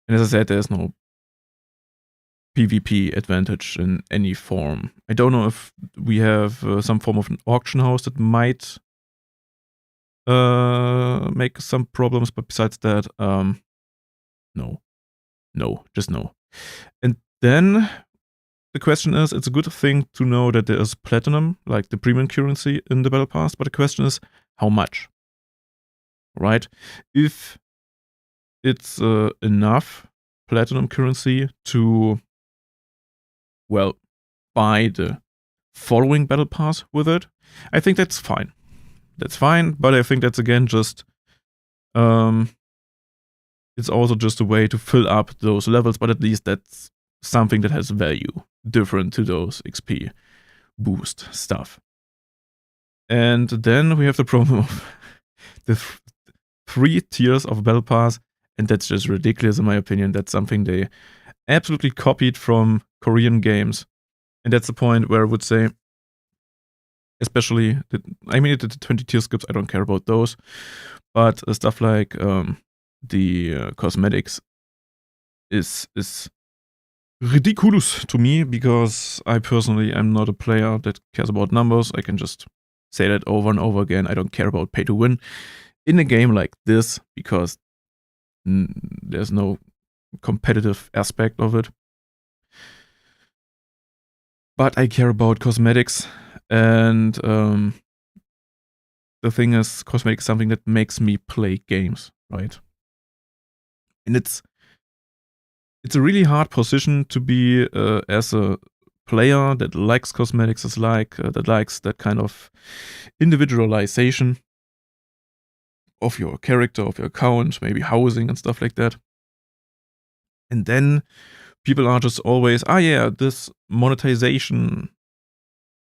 And as I said, there's no PvP advantage in any form. I don't know if we have some form of an auction house that might make some problems, but besides that, no. No, just no. And then the question is, it's a good thing to know that there is platinum, like the premium currency in the battle pass, but the question is, how much? Right? If it's enough platinum currency to, well, buy the following battle pass with it, I think that's fine. That's fine, but I think that's again just it's also just a way to fill up those levels, but at least that's something that has value. different to those XP boost stuff. And then we have the problem of the 3 tiers of Battle Pass, and that's just ridiculous in my opinion. That's something they absolutely copied from Korean games. And that's the point where I would say, especially, the 20 tier skips, I don't care about those. But stuff like the cosmetics is ridiculous to me, because I personally am not a player that cares about numbers. I can just say that over and over again. I don't care about pay to win in a game like this, because there's no competitive aspect of it. But I care about cosmetics, and the thing is, cosmetics is something that makes me play games, right? And it's a really hard position to be as a player that likes cosmetics, that likes that kind of individualization of your character, of your account, maybe housing and stuff like that. And then people are just always, this monetization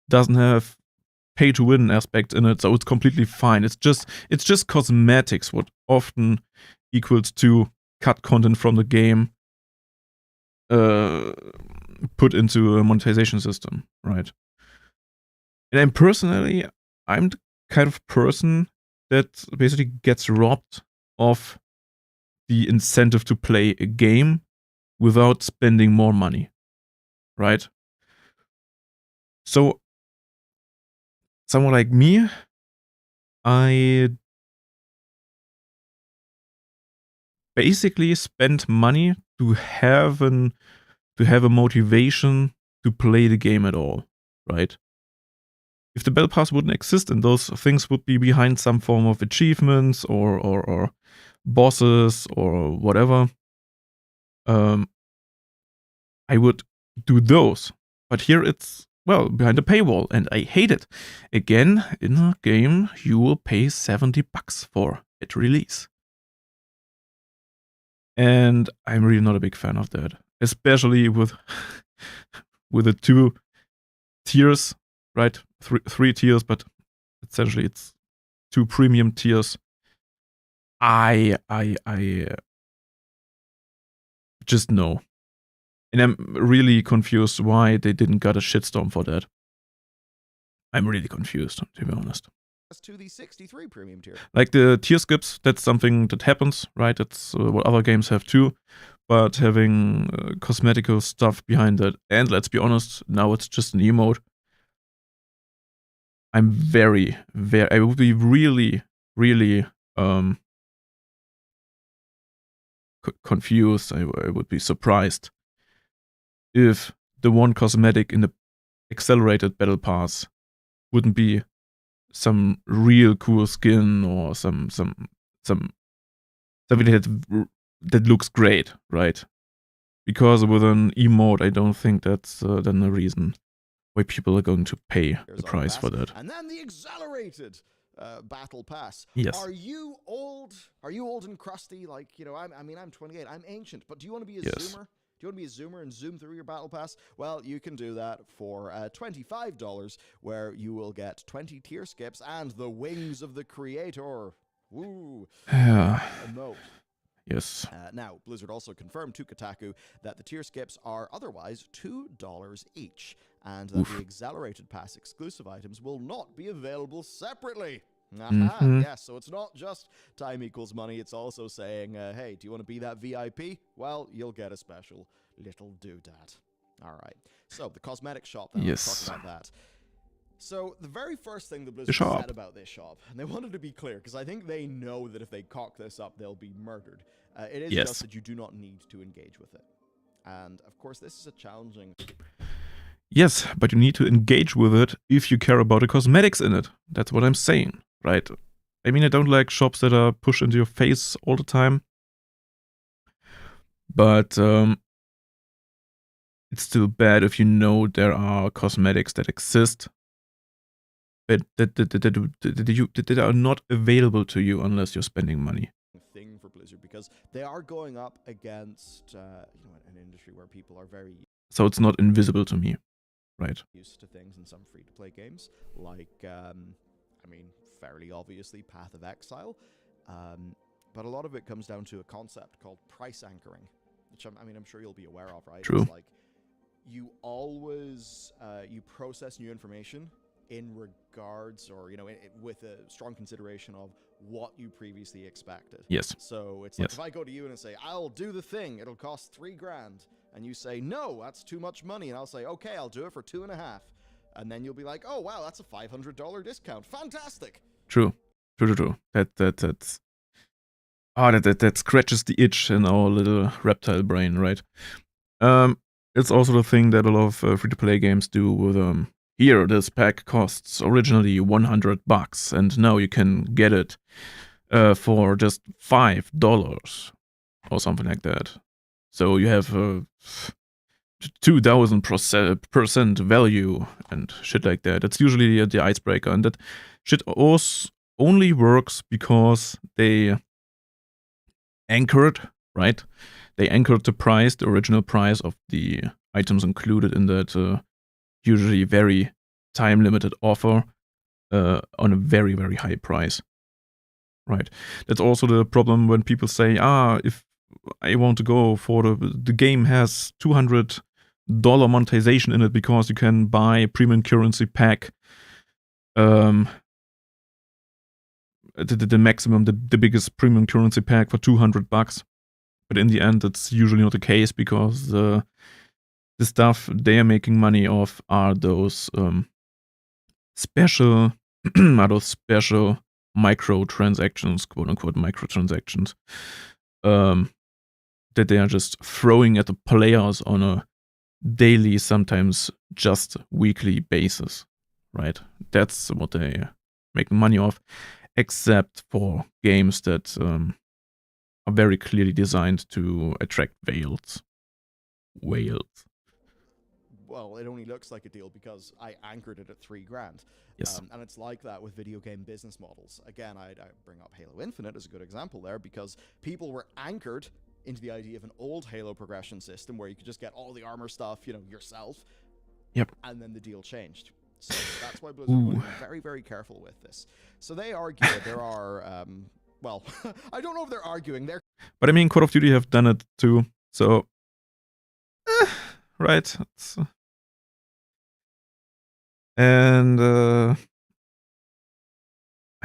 doesn't have pay to win aspect in it, so it's completely fine. It's just cosmetics, what often equals to cut content from the game, put into a monetization system, right? And I'm the kind of person that basically gets robbed of the incentive to play a game without spending more money, right? So someone like me, I basically spend money to have a motivation to play the game at all, right? If the Battle Pass wouldn't exist and those things would be behind some form of achievements or bosses or whatever, I would do those. But here it's, behind a paywall, and I hate it. Again, in a game you will pay $70 for at release. And I'm really not a big fan of that. Especially with the 2 tiers, right? 3 tiers, but essentially it's 2 premium tiers. I just know. And I'm really confused why they didn't get a shitstorm for that. I'm really confused, to be honest. To the 63 premium tier. Like the tier skips, that's something that happens, right? That's what other games have too. But having cosmetical stuff behind it, and let's be honest, now it's just an emote. I'm very, I would be really, really confused. I would be surprised if the one cosmetic in the accelerated battle pass wouldn't be some real cool skin or something that looks great, right? Because with an emote, I don't think that's then a reason why people are going to pay the price for that. And then the accelerated battle pass. Yes. Are you old and crusty? Like, I'm 28. I'm ancient. But do you want to be a zoomer? Do you want to be a zoomer and zoom through your battle pass? Well, you can do that for $25, where you will get 20 tier skips and the wings of the creator. Woo. Emote. Yes. Now, Blizzard also confirmed to Kotaku that the tier skips are otherwise $2 each, and that the accelerated pass exclusive items will not be available separately. Yes, so it's not just time equals money, it's also saying, hey, do you want to be that VIP? Well, you'll get a special little doodad. All right, so the cosmetic shop, then, let's talk about that. So the very first thing the Blizzard said about this shop, and they wanted to be clear, because I think they know that if they cock this up, they'll be murdered. It is just that you do not need to engage with it. And, of course, this is a challenging... Yes, but you need to engage with it if you care about the cosmetics in it. That's what I'm saying, right? I mean, I don't like shops that are pushed into your face all the time. But it's still bad if you know there are cosmetics that exist, but that are not available to you unless you're spending money. Thing for Blizzard, because they are going up against an industry where people are very so it's not invisible to me, right? Used to things in some free-to-play games, like, I mean, fairly obviously Path of Exile, but a lot of it comes down to a concept called price anchoring, which I'm sure you'll be aware of, right? True. It's like you always you process new information in regards, or with a strong consideration of what you previously expected. Yes. So it's like Yes. if I go to you and say, I'll do the thing, it'll cost $3,000, and you say, no, that's too much money, and I'll say, okay, I'll do it for 2.5, and then you'll be like, oh wow, that's a $500 discount, fantastic. True. That's that scratches the itch in our little reptile brain, right? It's also the thing that a lot of free-to-play games do with here, this pack costs originally $100, and now you can get it for just $5 or something like that. So you have 2000% value and shit like that. That's usually the icebreaker, and that shit only works because they anchored, right? They anchored the price, the original price of the items included in that usually very time-limited offer on a very, very high price, right? That's also the problem when people say, if I want to go for the game has $200 monetization in it because you can buy premium currency pack, the maximum, the biggest premium currency pack for $200. But in the end, that's usually not the case because the stuff they are making money off are those special microtransactions, quote unquote microtransactions, that they are just throwing at the players on a daily, sometimes just weekly basis, right? That's what they make money off, except for games that are very clearly designed to attract whales. Well, it only looks like a deal because I anchored it at $3,000. Yes. And it's like that with video game business models. Again, I bring up Halo Infinite as a good example there because people were anchored into the idea of an old Halo progression system where you could just get all the armor stuff, yourself. Yep. And then the deal changed. So that's why Blizzard want to be very, very careful with this. So they argue that there are, well, I don't know if they're arguing. But I mean, Call of Duty have done it too. So, right. And I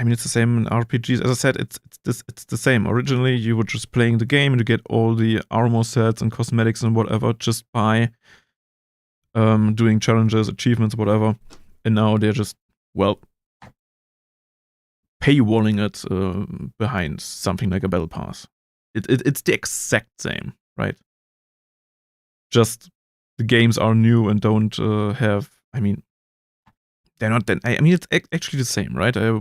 mean, it's the same in RPGs. As I said, it's the same. Originally, you were just playing the game and you get all the armor sets and cosmetics and whatever just by doing challenges, achievements, whatever. And now they're just, well, paywalling it behind something like a battle pass. It's the exact same, right? Just the games are new and don't have. I mean, they're not that. I mean, it's actually the same, right? I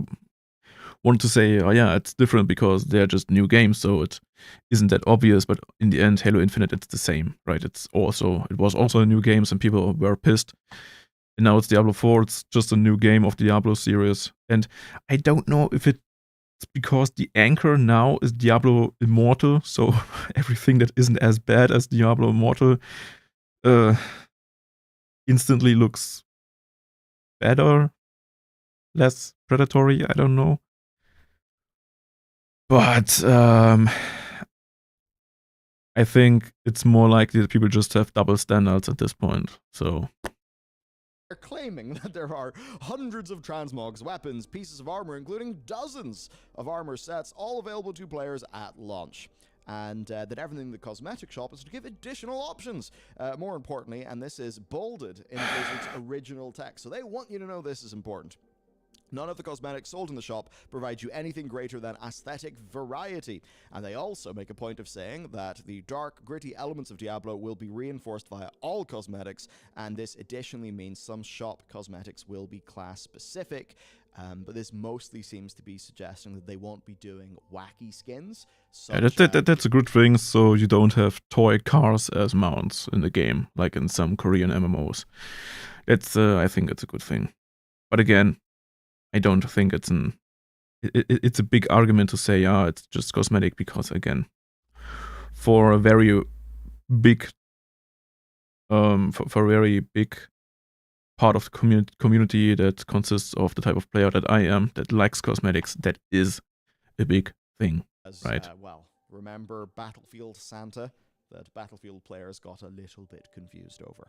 want to say, oh yeah, it's different because they're just new games, so it isn't that obvious. But in the end, Halo Infinite, it's the same, right? It was also a new game, and people were pissed. And now it's Diablo 4. It's just a new game of the Diablo series, and I don't know if it's because the anchor now is Diablo Immortal, so everything that isn't as bad as Diablo Immortal instantly looks better, less predatory. I don't know. But I think it's more likely that people just have double standards at this point. So they're claiming that there are hundreds of transmogs, weapons, pieces of armor, including dozens of armor sets, all available to players at launch. And that everything in the cosmetic shop is to give additional options. More importantly, and this is bolded in Blizzard's original text, so they want you to know this is important. None of the cosmetics sold in the shop provide you anything greater than aesthetic variety. And they also make a point of saying that the dark, gritty elements of Diablo will be reinforced via all cosmetics, and this additionally means some shop cosmetics will be class-specific. But this mostly seems to be suggesting that they won't be doing wacky skins. That's a good thing, so you don't have toy cars as mounts in the game, like in some Korean MMOs. I think it's a good thing. But again, I don't think it's a big argument to say, it's just cosmetic, because again, for a very big for a very big part of the community that consists of the type of player that I am, that likes cosmetics, that is a big thing, right? Well, remember Battlefield Santa? That Battlefield players got a little bit confused over.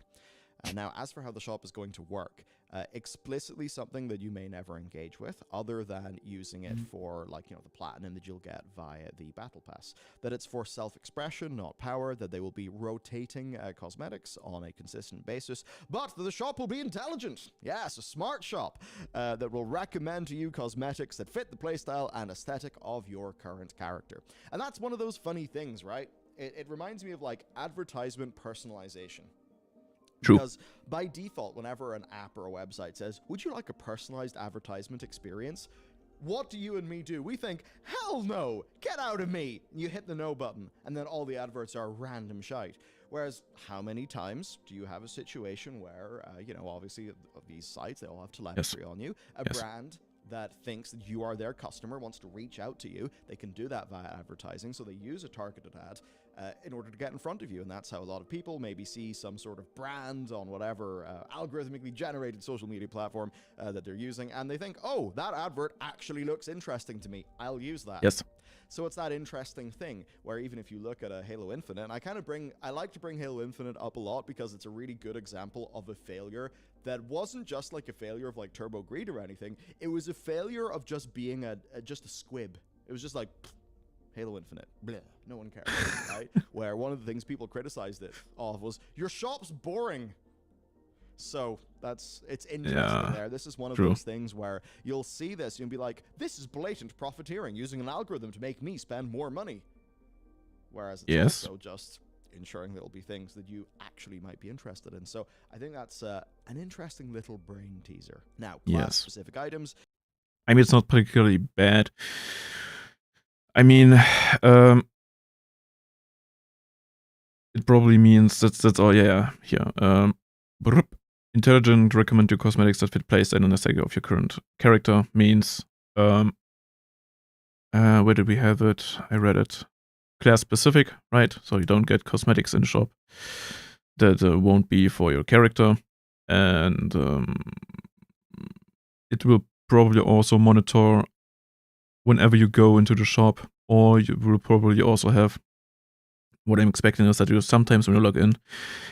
Now, as for how the shop is going to work, explicitly something that you may never engage with, other than using it for, like, the platinum that you'll get via the Battle Pass. That it's for self-expression, not power, that they will be rotating cosmetics on a consistent basis, but that the shop will be intelligent. Yes, a smart shop that will recommend to you cosmetics that fit the playstyle and aesthetic of your current character. And that's one of those funny things, right? It reminds me of, like, advertisement personalization. True. Because by default, whenever an app or a website says, would you like a personalized advertisement experience? What do you and me do? We think, hell no, get out of me. You hit the no button, and then all the adverts are random shite. Whereas, how many times do you have a situation where, obviously these sites, they all have telemetry on you. A brand that thinks that you are their customer wants to reach out to you. They can do that via advertising, so they use a targeted ad in order to get in front of you, and that's how a lot of people maybe see some sort of brand on whatever algorithmically generated social media platform that they're using, and they think, oh, that advert actually looks interesting to me. I'll use that. Yes. So it's that interesting thing where even if you look at a Halo Infinite, and I like to bring Halo Infinite up a lot because it's a really good example of a failure that wasn't just like a failure of like turbo greed or anything. It was a failure of just being just a squib. It was just like, Halo Infinite, bleh, no one cares, right? Where one of the things people criticized it of was, your shop's boring. So it's interesting there. This is one of those things where you'll see this and you'll be like, this is blatant profiteering, using an algorithm to make me spend more money. Whereas it's also just ensuring there'll be things that you actually might be interested in. So I think that's an interesting little brain teaser. Now, class-specific items. I mean, it's not particularly bad. I mean, it probably means that's all. Yeah. Intelligent, recommend your cosmetics that fit playstyle and aesthetic of your current character means. Where did we have it? I read it. Class specific, right? So you don't get cosmetics in shop that won't be for your character, and it will probably also monitor whenever you go into the shop, or you will probably also have, what I'm expecting is that you sometimes when you log in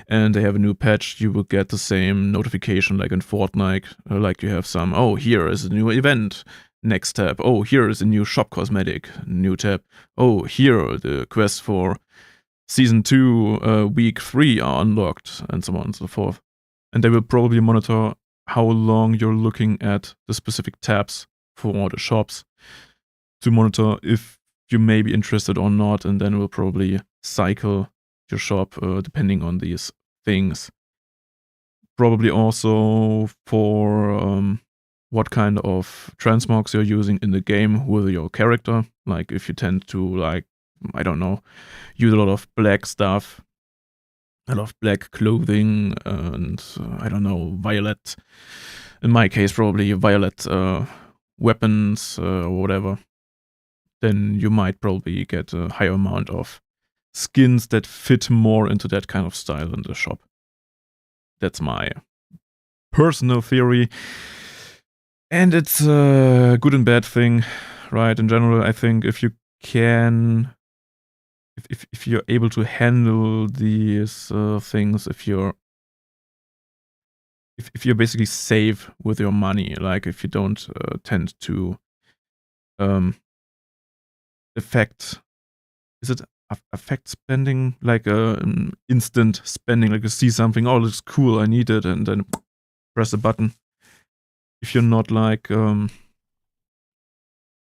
and they have a new patch, you will get the same notification like in Fortnite, like you have some, oh, here is a new event, next tab, oh, here is a new shop cosmetic, new tab, oh, here the quests for Season 2, Week 3 are unlocked, and so on and so forth. And they will probably monitor how long you're looking at the specific tabs for the shops to monitor if you may be interested or not, and then will probably cycle your shop depending on these things. Probably also for what kind of transmogs you're using in the game with your character. Like if you tend to, like, I don't know, use a lot of black stuff, a lot of black clothing, and I don't know, violet. In my case, probably violet weapons or whatever. Then you might probably get a higher amount of skins that fit more into that kind of style in the shop. That's my personal theory. And it's a good and bad thing, right? In general, I think if you can, if you're able to handle these things, if you're basically safe with your money, like if you don't tend to affect spending, like instant spending, like you see something, oh, looks cool, I need it, and then press a button. If you're not like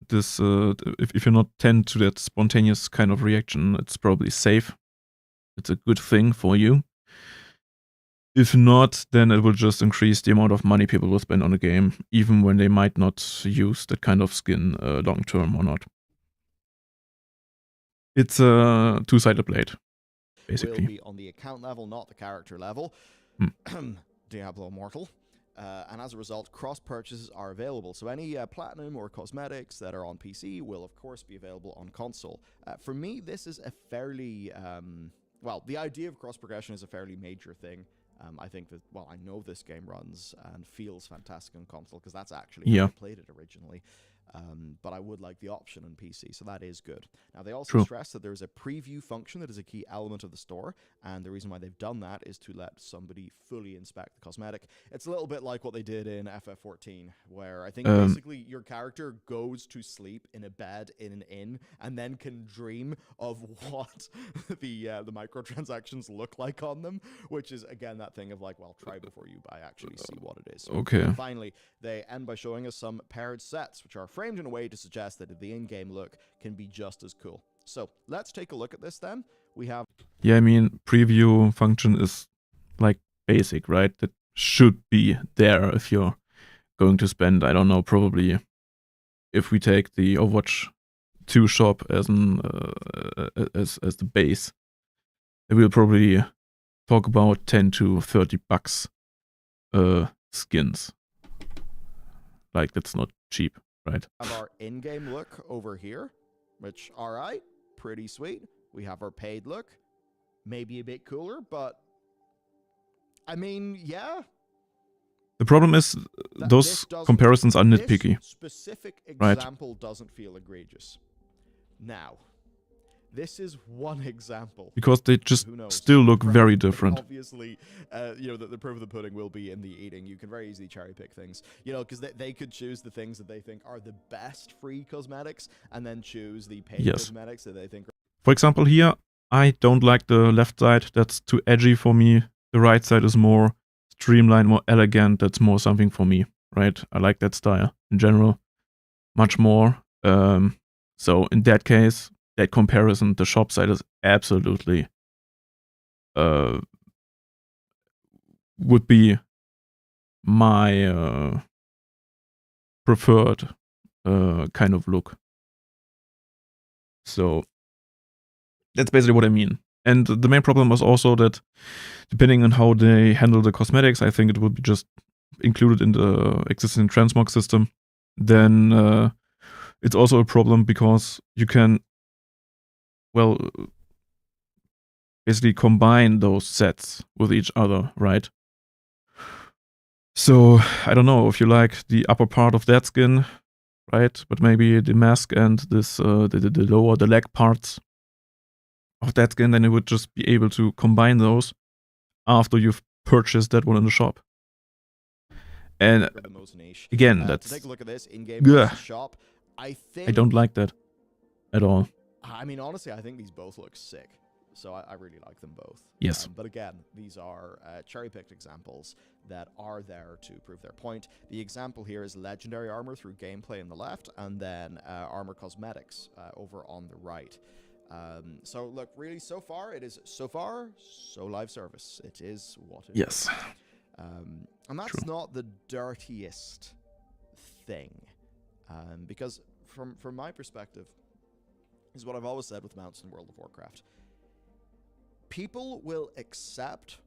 this, if you're not tend to that spontaneous kind of reaction, it's probably safe. It's a good thing for you. If not, then it will just increase the amount of money people will spend on a game, even when they might not use that kind of skin long term or not. It's a two-sided blade, basically. Will be on the account level, not the character level. Diablo Immortal. And as a result, cross purchases are available. So any platinum or cosmetics that are on PC will, of course, be available on console. For me, this is a fairly well, the idea of cross progression is a fairly major thing. I think that, well, I know this game runs and feels fantastic on console because that's actually how I played it originally. But I would like the option on PC, so that is good. Now, they also stress that there's a preview function that is a key element of the store, and the reason why they've done that is to let somebody fully inspect the cosmetic. It's a little bit like what they did in FF14, where I think basically your character goes to sleep in a bed in an inn, and then can dream of what the microtransactions look like on them, which is, again, that thing of like, well, try before you buy, actually see what it is. Okay. And finally, they end by showing us some paired sets, which are framed in a way to suggest that the in-game look can be just as cool. So let's take a look at this then. We have... Yeah, I mean, preview function is like basic, right? That should be there if you're going to spend, I don't know, probably if we take the Overwatch 2 shop as an as the base, we'll probably talk about 10 to 30 bucks skins. Like, that's not cheap, right? We have our in-game look over here, which, all right, pretty sweet. We have our paid look, maybe a bit cooler, but I mean, yeah. The problem is those comparisons are nitpicky. This specific example doesn't feel egregious. Now, this is one example. Because they just still look very different. Obviously, the proof of the pudding will be in the eating. You can very easily cherry pick things. Because they could choose the things that they think are the best free cosmetics and then choose the paid cosmetics that they think are... For example, here, I don't like the left side. That's too edgy for me. The right side is more streamlined, more elegant. That's more something for me, right? I like that style in general much more. So in that case, that comparison, the shop side is absolutely would be my preferred kind of look. So that's basically what I mean. And the main problem was also that depending on how they handle the cosmetics, I think it would be just included in the existing transmog system. Then it's also a problem because you can, well, basically combine those sets with each other, right? So I don't know if you like the upper part of that skin, right? But maybe the mask and this the lower, the leg parts of that skin, then you would just be able to combine those after you've purchased that one in the shop. And again, that's take a look at this in-game shop. I don't like that at all. I mean, honestly, I think these both look sick. So I really like them both. Yes. But again, these are cherry-picked examples that are there to prove their point. The example here is legendary armor through gameplay on the left, and then armor cosmetics over on the right. So look, really, so far, so live service. It is what it is. And that's not the dirtiest thing. Because from my perspective, is what I've always said with mounts in World of Warcraft. People will accept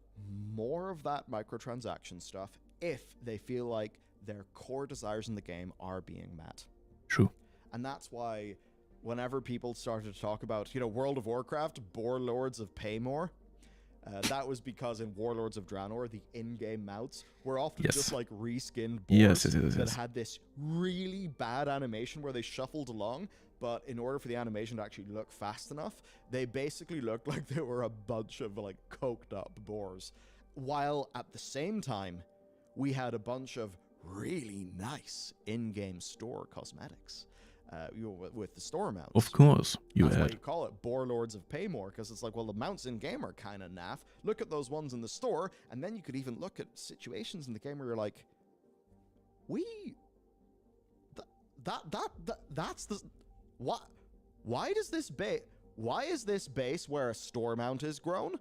more of that microtransaction stuff if they feel like their core desires in the game are being met. True. And that's why whenever people started to talk about, World of Warcraft, Boar Lords of Paymore, that was because in Warlords of Draenor, the in-game mounts were often just like reskinned boars that had this really bad animation where they shuffled along, but in order for the animation to actually look fast enough, they basically looked like they were a bunch of like coked up boars. While at the same time, we had a bunch of really nice in-game store cosmetics. With the store mounts. Of course, That's why you call it Boar Lords of Paymore, because it's like, well, the mounts in game are kind of naff. Look at those ones in the store, and then you could even look at situations in the game where you're like, that's the what? Why is this base where a store mount is grown?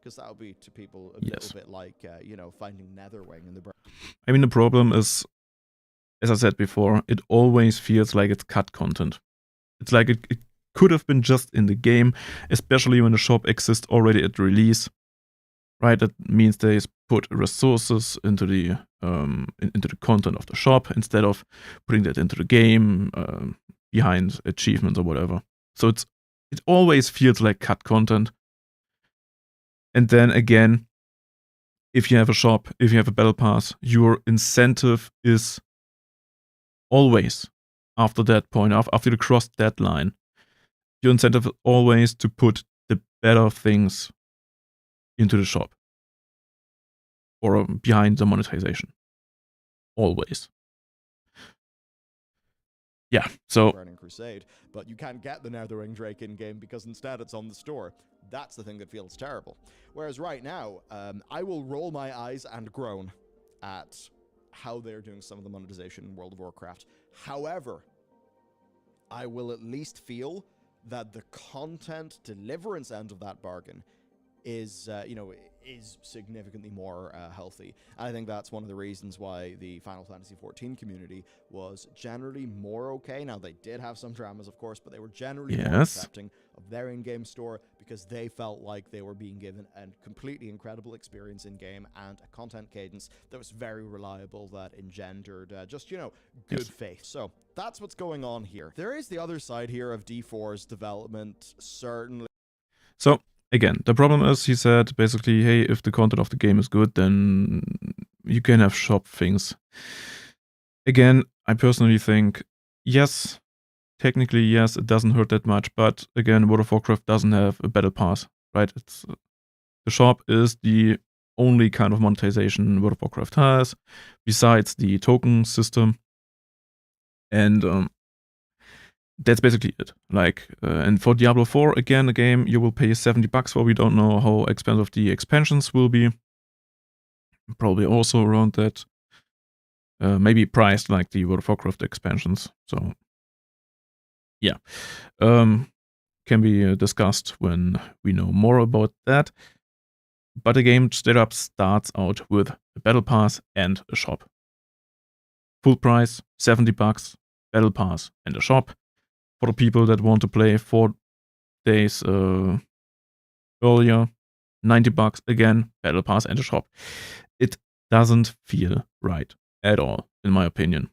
Because that would be to people a little bit like finding Netherwing in the. I mean, the problem is, as I said before, it always feels like it's cut content. It's like it could have been just in the game, especially when the shop exists already at release, right? That means they put resources into the content of the shop instead of putting that into the game behind achievements or whatever. So it always feels like cut content. And then again, if you have a shop, if you have a battle pass, your incentive is always, after that point, after you cross that line, your incentive is always to put the better things into the shop or behind the monetization. Always. Yeah, so Burning Crusade, but you can't get the Netherring Drake in-game because instead it's on the store. That's the thing that feels terrible. Whereas right now, I will roll my eyes and groan at how they're doing some of the monetization in World of Warcraft. However, I will at least feel that the content deliverance end of that bargain is, is significantly more healthy. And I think that's one of the reasons why the Final Fantasy XIV community was generally more okay. Now, they did have some dramas, of course, but they were generally more accepting of their in-game store because they felt like they were being given a completely incredible experience in-game and a content cadence that was very reliable, that engendered good faith. So that's what's going on here. There is the other side here of D4's development, certainly. So again, the problem is, he said basically, hey, if the content of the game is good, then you can have shop things. Again, I personally think, yes, technically, yes, it doesn't hurt that much, but again, World of Warcraft doesn't have a battle pass, right? It's the shop is the only kind of monetization World of Warcraft has, besides the token system. And that's basically it. Like, and for Diablo 4, again, a game you will pay $70 for. We don't know how expensive the expansions will be. Probably also around that. Maybe priced like the World of Warcraft expansions. So, yeah. Can be discussed when we know more about that. But the game straight up starts out with a battle pass and a shop. Full price, $70, battle pass and a shop. For the people that want to play 4 days earlier, $90 again, battle pass and a shop. It doesn't feel right at all, in my opinion.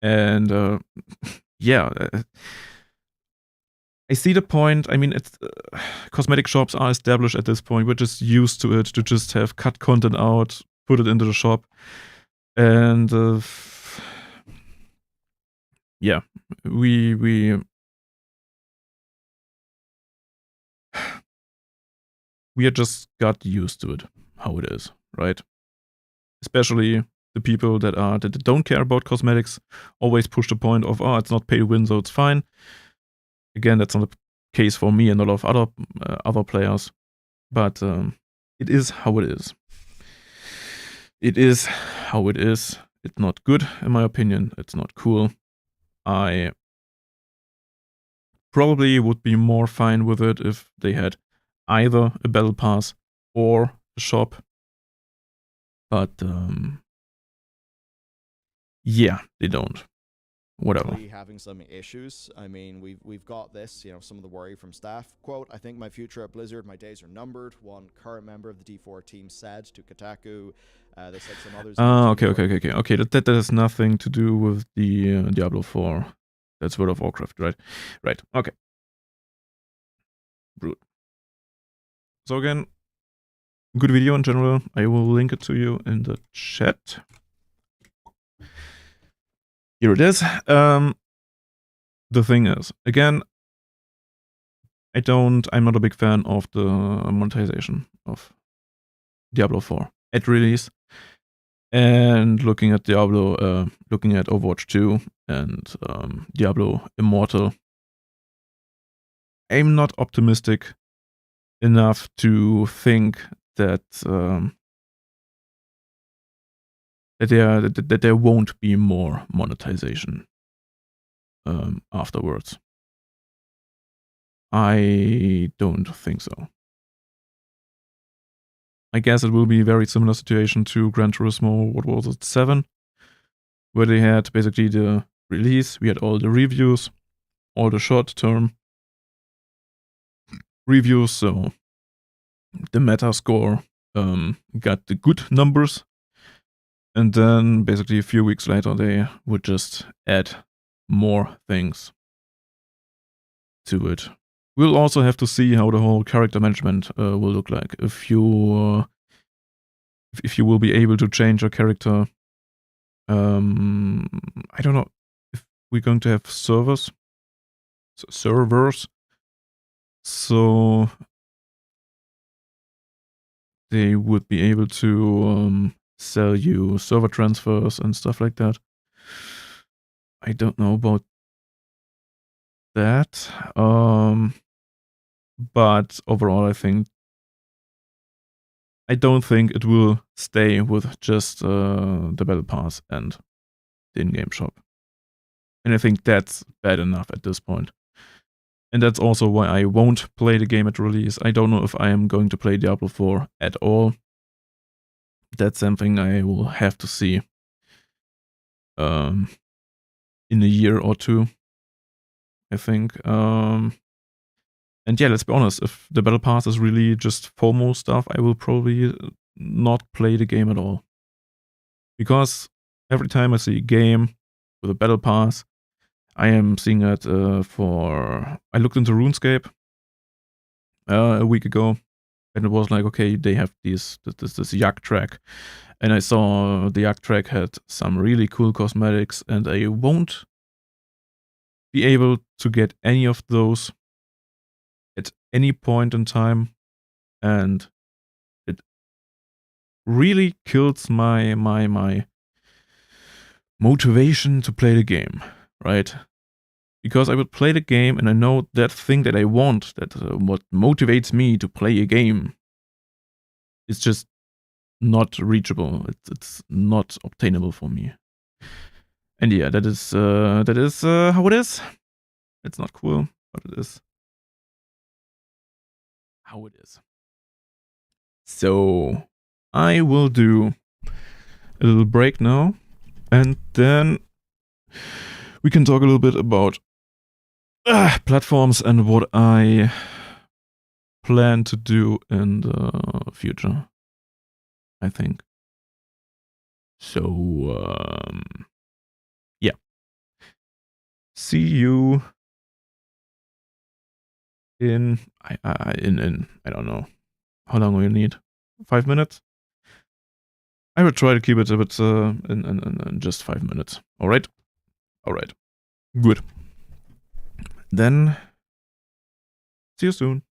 And yeah, I see the point. I mean, it's cosmetic shops are established at this point. We're just used to it, to just have cut content out, put it into the shop, and yeah, we are just got used to it, how it is, right? Especially the people that don't care about cosmetics always push the point of, oh, it's not pay to win, so it's fine. Again, that's not the case for me and a lot of other players, but it is how it is. It is how it is. It's not good, in my opinion. It's not cool. I probably would be more fine with it if they had either a battle pass or a shop. But yeah, they don't. Whatever. Having some issues. I mean, we've got this, some of the worry from staff. Quote, I think my future at Blizzard, my days are numbered. One current member of the D4 team said to Kotaku. They said some others. Okay. That has nothing to do with the Diablo 4. That's World of Warcraft, right? Right. Okay. Brute. So again, good video in general. I will link it to you in the chat. Here it is. The thing is, again, I'm not a big fan of the monetization of Diablo 4 at release. And looking at Diablo, looking at Overwatch 2 and Diablo Immortal, I'm not optimistic enough to think that that there won't be more monetization afterwards. I don't think so. I guess it will be a very similar situation to Gran Turismo, what was it, 7? Where they had basically the release, we had all the reviews, all the short-term reviews, so the meta score got the good numbers, and then basically a few weeks later they would just add more things to it, we'll also have to see how the whole character management will look like. If you will be able to change your character. I don't know if we're going to have servers. So they would be able to sell you server transfers and stuff like that. I don't know about that. But overall, I don't think it will stay with just the Battle Pass and the in-game shop. And I think that's bad enough at this point. And that's also why I won't play the game at release. I don't know if I am going to play Diablo 4 at all. That's something I will have to see in a year or two, I think. And yeah, let's be honest, if the Battle Pass is really just FOMO stuff, I will probably not play the game at all. Because every time I see a game with a Battle Pass, I am seeing it I looked into RuneScape a week ago, and it was like, okay, they have this Yak track, and I saw the Yak track had some really cool cosmetics, and I won't be able to get any of those at any point in time, and it really kills my motivation to play the game, right? Because I would play the game and I know that thing that I want, that what motivates me to play a game, is just not reachable. It's not obtainable for me. And yeah, that is how it is. It's not cool, but it is how it is. So I will do a little break now, and then we can talk a little bit about platforms and what I plan to do in the future, I think. So yeah, see you in I don't know how long will you need. 5 minutes. I will try to keep it a bit in just 5 minutes. All right, good. Then see you soon.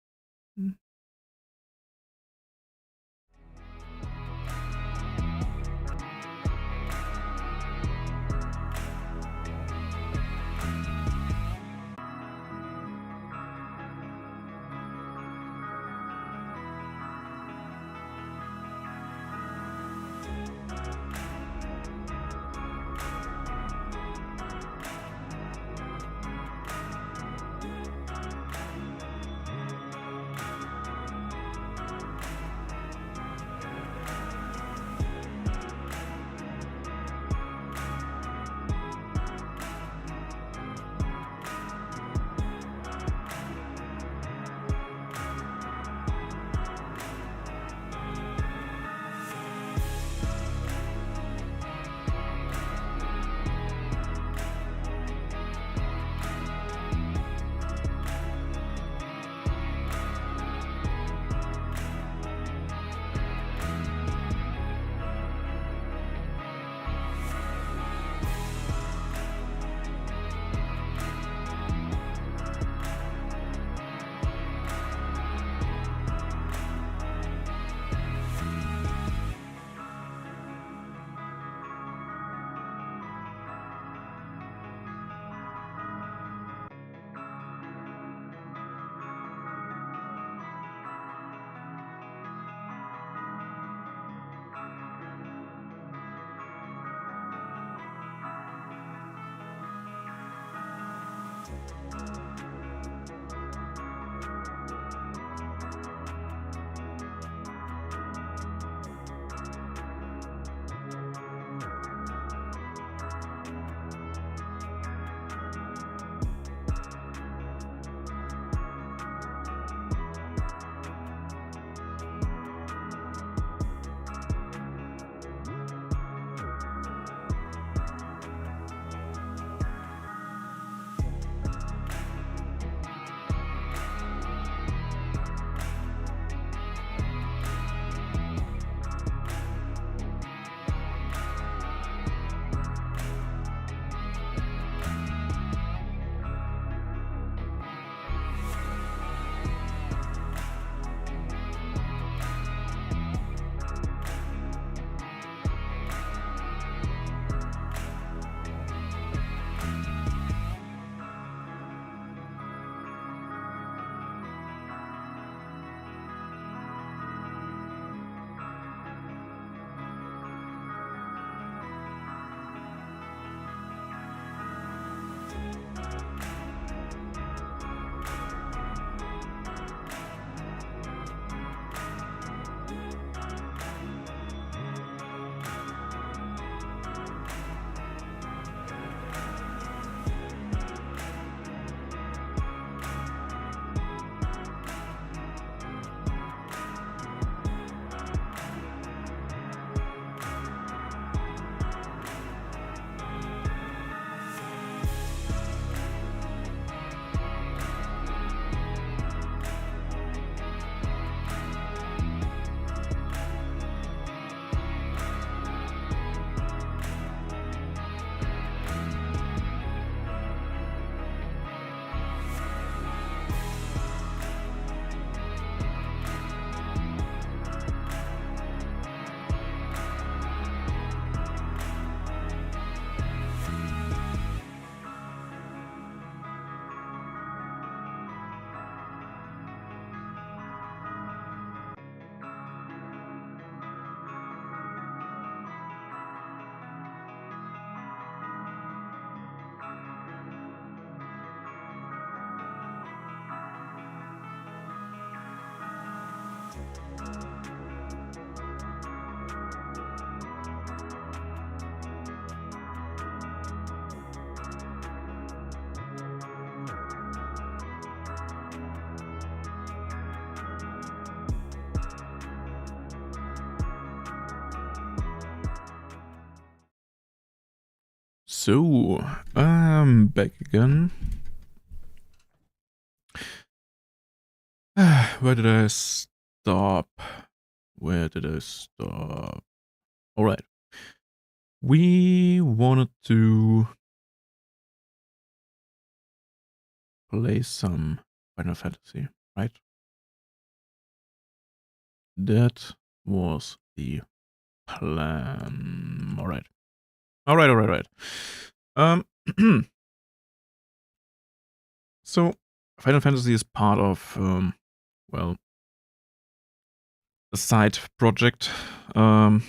So, I'm back again. Where did I stop? Alright. We wanted to play some Final Fantasy, right? That was the plan. Alright. Um, so, Final Fantasy is part of, well, a side project that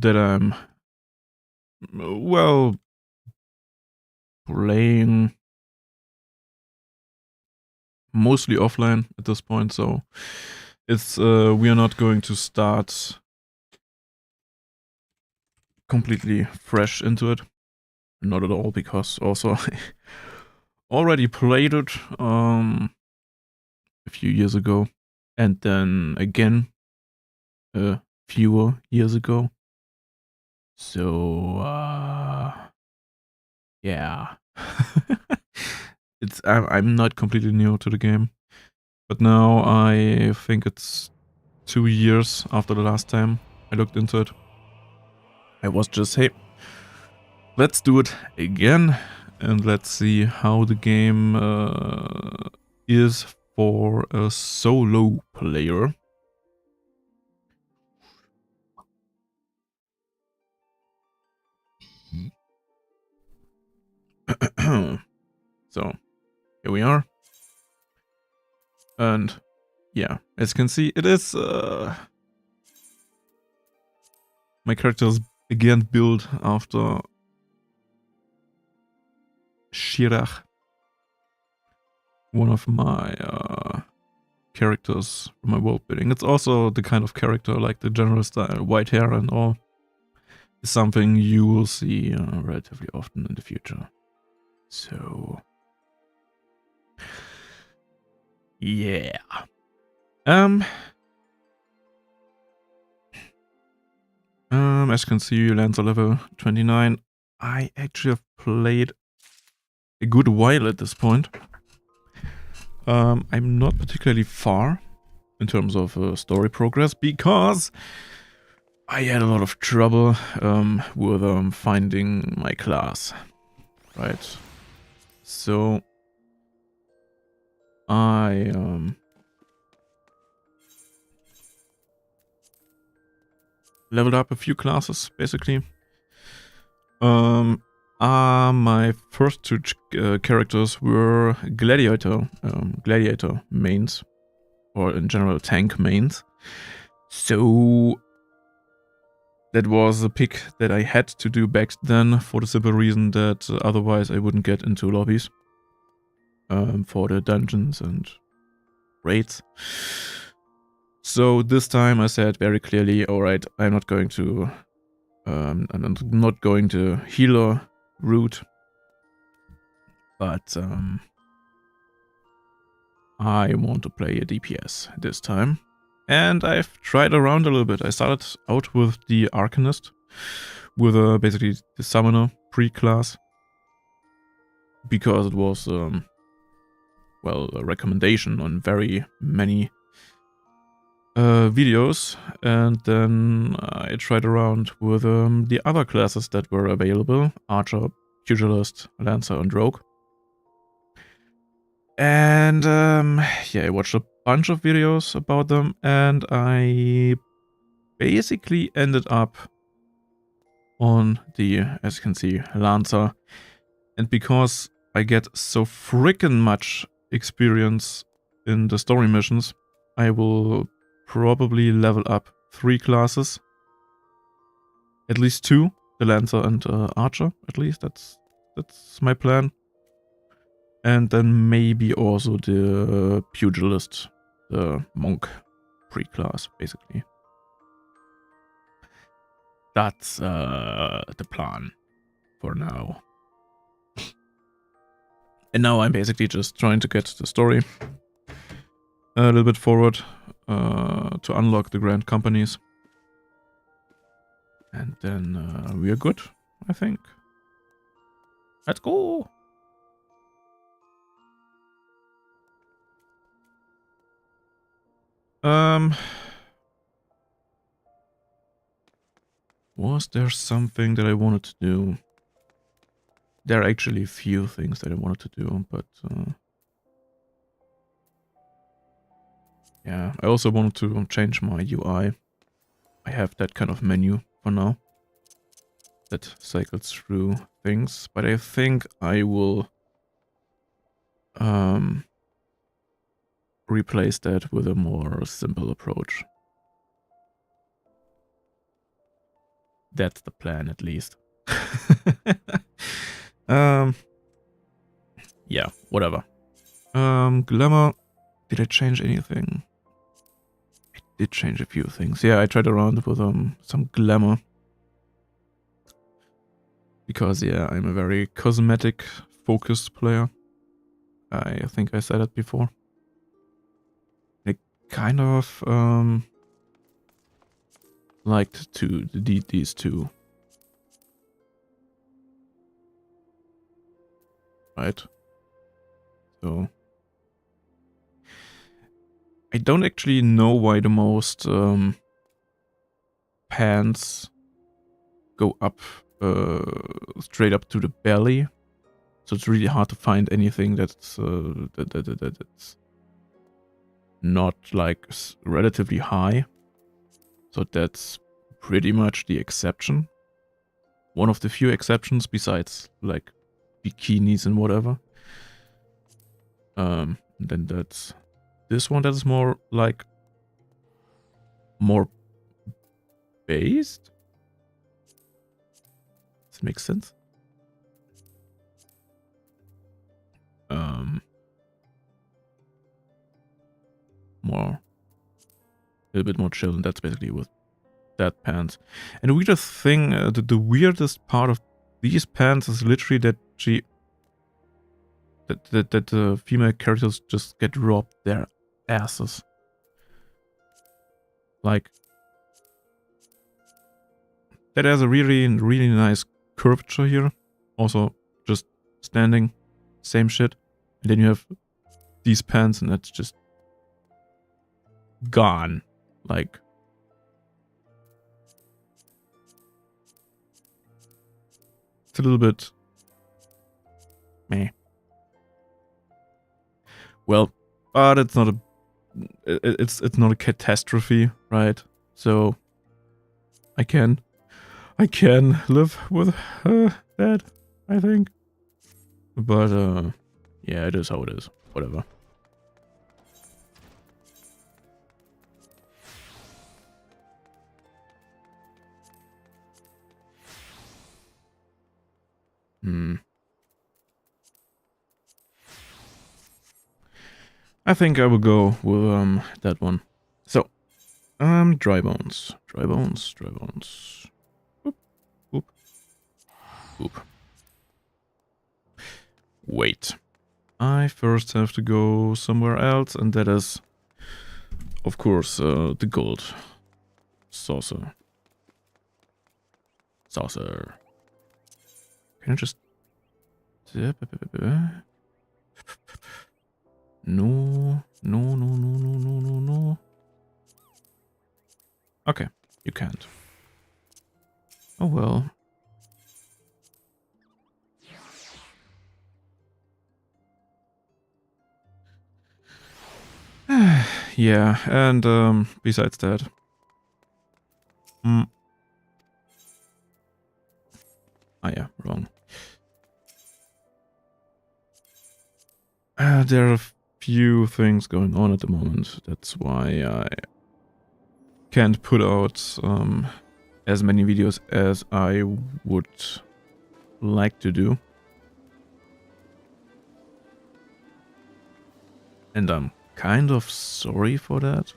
I'm, well, playing mostly offline at this point, so it's we are not going to start completely fresh into it. Not at all, because also I already played it a few years ago, and then again a fewer years ago. So yeah. I'm not completely new to the game, but now I think it's 2 years after the last time I looked into it. I was just, hey, let's do it again, and let's see how the game is for a solo player. So, here we are. And yeah, as you can see, it is my character is again built after Shirach, one of my characters from my world building. It's also the kind of character, like the general style, white hair and all, is something you will see relatively often in the future. So yeah. As you can see, Lancer level 29. I actually have played a good while at this point. I'm not particularly far in terms of story progress, because I had a lot of trouble with finding my class, right? So I leveled up a few classes, basically. My first two characters were gladiator mains, or in general tank mains. So that was a pick that I had to do back then, for the simple reason that otherwise I wouldn't get into lobbies for the dungeons and raids. So this time I said very clearly, alright, I'm not going to healer route, but I want to play a DPS this time. And I've tried around a little bit. I started out with the Arcanist, with basically the Summoner pre-class, because it was, well, a recommendation on very many videos. And then I tried around with the other classes that were available: Archer, Pugilist, Lancer, and Rogue. And yeah, I watched a bunch of videos about them, and I basically ended up on the, as you can see, Lancer. And because I get so freaking much experience in the story missions, I will probably level up 3 classes. At least 2, the Lancer and Archer, at least. That's my plan. And then maybe also the Pugilist, the Monk pre-class, basically. That's the plan for now. And now I'm basically just trying to get the story a little bit forward to unlock the grand companies. And then we are good, I think. Let's go. Was there something that I wanted to do? There are actually a few things that I wanted to do, but yeah, I also wanted to change my UI. I have that kind of menu for now that cycles through things, but I think I will replace that with a more simple approach. That's the plan, at least. Yeah, whatever. Glamour. Did I change anything? I did change a few things. Yeah, I tried around with some glamour. Because, yeah, I'm a very cosmetic-focused player. I think I said it before. I kind of liked to delete these two. Right? So I don't actually know why the most pants go up straight up to the belly. So it's really hard to find anything that's that's not like relatively high. So that's pretty much the exception. One of the few exceptions besides like bikinis and whatever. Then that's this one that is more like more based. Does it make sense? More a little bit more chill, and that's basically with that pants. And the weirdest thing, the weirdest part of these pants is literally that that the female characters just get robbed their asses. Like that has a really nice curvature here. Also, just standing, same shit. And then you have these pants, and that's just gone. Like it's a little bit meh. Well, but it's not a catastrophe, right? So I can live with that, I think. But yeah, it is how it is. Whatever. I think I will go with that one. So, dry bones. Boop, boop, boop. Wait. I first have to go somewhere else, and that is, of course, the gold saucer. Can I just... No. Okay, you can't. Oh well. Yeah, and besides that... Ah yeah, wrong. There are a few things going on at the moment. That's why I can't put out as many videos as I would like to do. And I'm kind of sorry for that.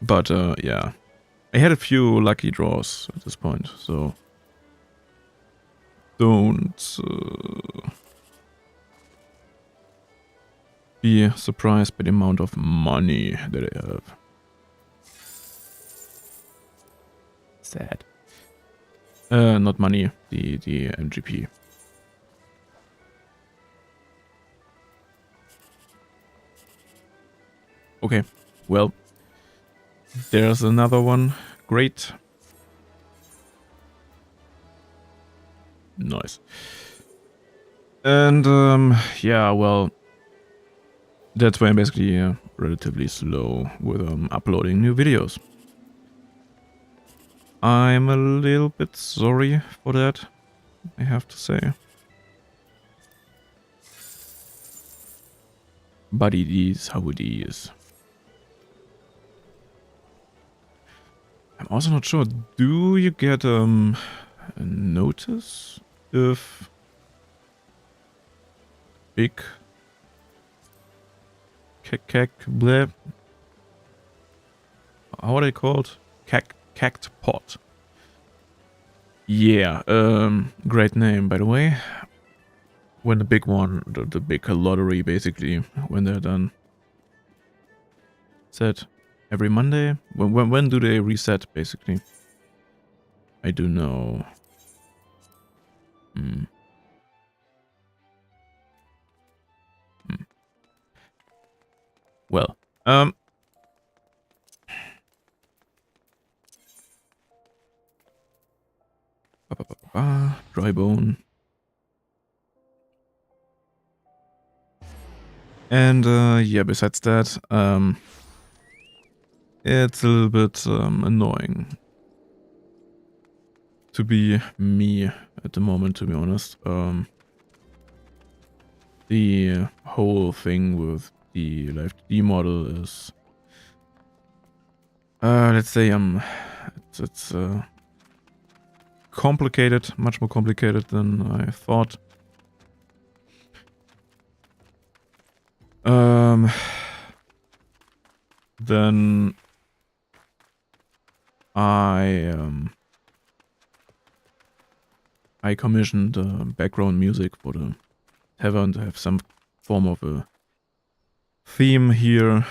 But yeah, I had a few lucky draws at this point, so don't be surprised by the amount of money that I have. Sad. Not money, the MGP. Okay, well, there's another one. Great. Nice. And yeah, well, that's why I'm basically relatively slow with uploading new videos. I'm a little bit sorry for that, I have to say. But it is how it is. I'm also not sure, do you get a notice if big bleh, how are they called? Cact pot. Yeah, great name by the way. When the big one, the big lottery basically, when they're done. Set every Monday? When do they reset basically? I do know. Hmm. Well, dry bone. And yeah, besides that, it's a little bit annoying to be me at the moment, to be honest. The whole thing with the live D model is, let's say, it's complicated, much more complicated than I thought. Then I commissioned background music for the Tavern to have some form of a theme here.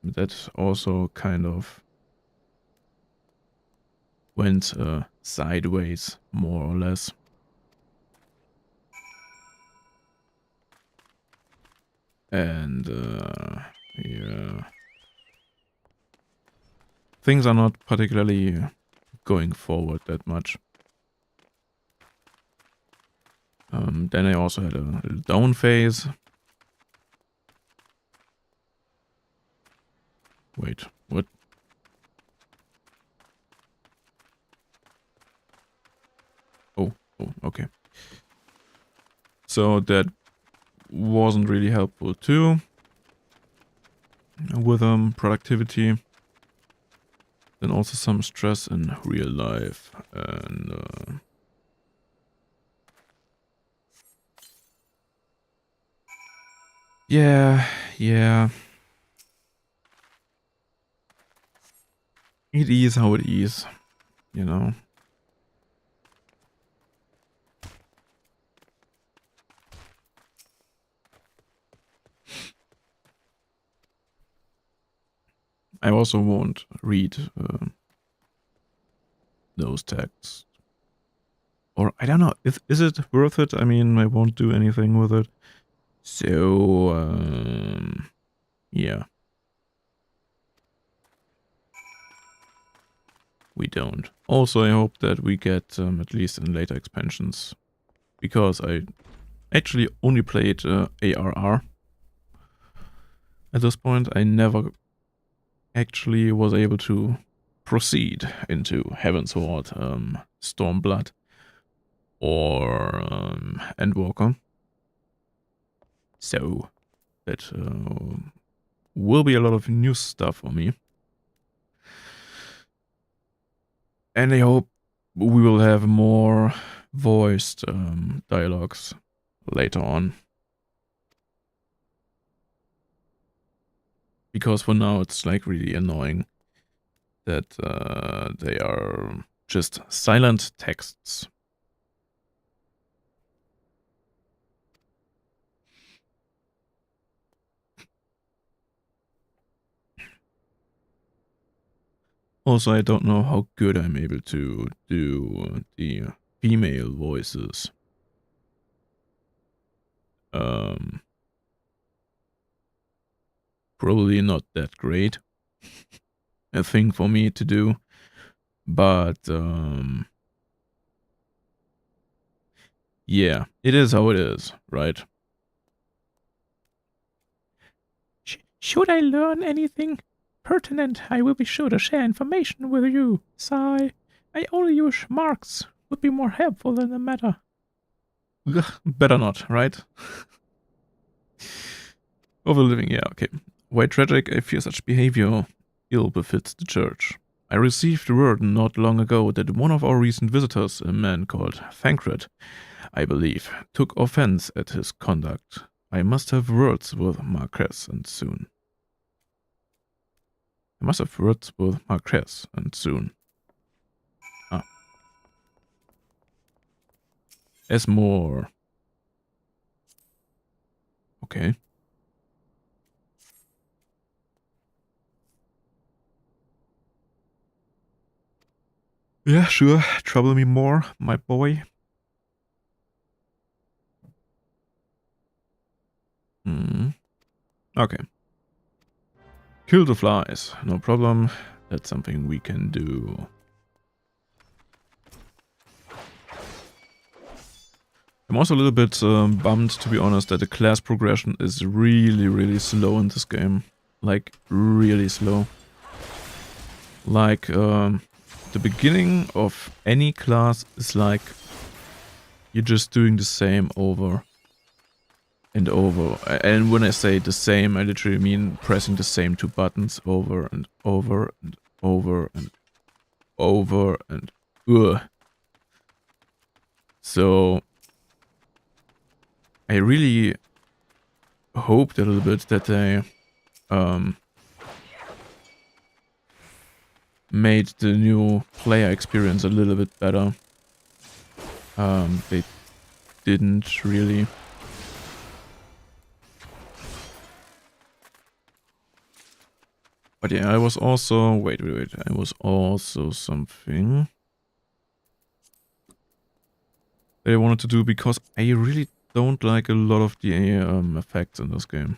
That also kind of went sideways, more or less. And yeah, things are not particularly going forward that much. Then I also had a little down phase. Wait, what? Oh, okay. So that wasn't really helpful too with productivity. Then also some stress in real life, and yeah. It is how it is, you know. I also won't read those texts. Or I don't know, is it worth it? I mean, I won't do anything with it. So, yeah. We don't. Also, I hope that we get, at least in later expansions, because I actually only played ARR. At this point, I never actually was able to proceed into Heavensward, Stormblood, or Endwalker. So that will be a lot of new stuff for me. And I hope we will have more voiced dialogues later on. Because for now it's like really annoying that they are just silent texts. Also, I don't know how good I'm able to do the female voices. Probably not that great a thing for me to do, but yeah, it is how it is, right? Should I learn anything pertinent, I will be sure to share information with you. Sigh. I only use marks. Would be more helpful than the matter. Better not, right? Over living, yeah, okay. Why tragic, I fear such behavior ill befits the church. I received word not long ago that one of our recent visitors, a man called Thancred, I believe, took offense at his conduct. I must have words with Marquez and soon. I must have words with Marquez and soon. Ah. As more. Okay. Yeah, sure. Trouble me more, my boy. Okay. Kill the flies. No problem. That's something we can do. I'm also a little bit bummed, to be honest, that the class progression is really, really slow in this game. Like, really slow. Like, the beginning of any class is like you're just doing the same over and over. And when I say the same, I literally mean pressing the same two buttons over and over and over and over and So I really hoped a little bit that they made the new player experience a little bit better. They didn't really. But yeah, I was also... Wait. I was also something that I wanted to do because I really don't like a lot of the effects in this game.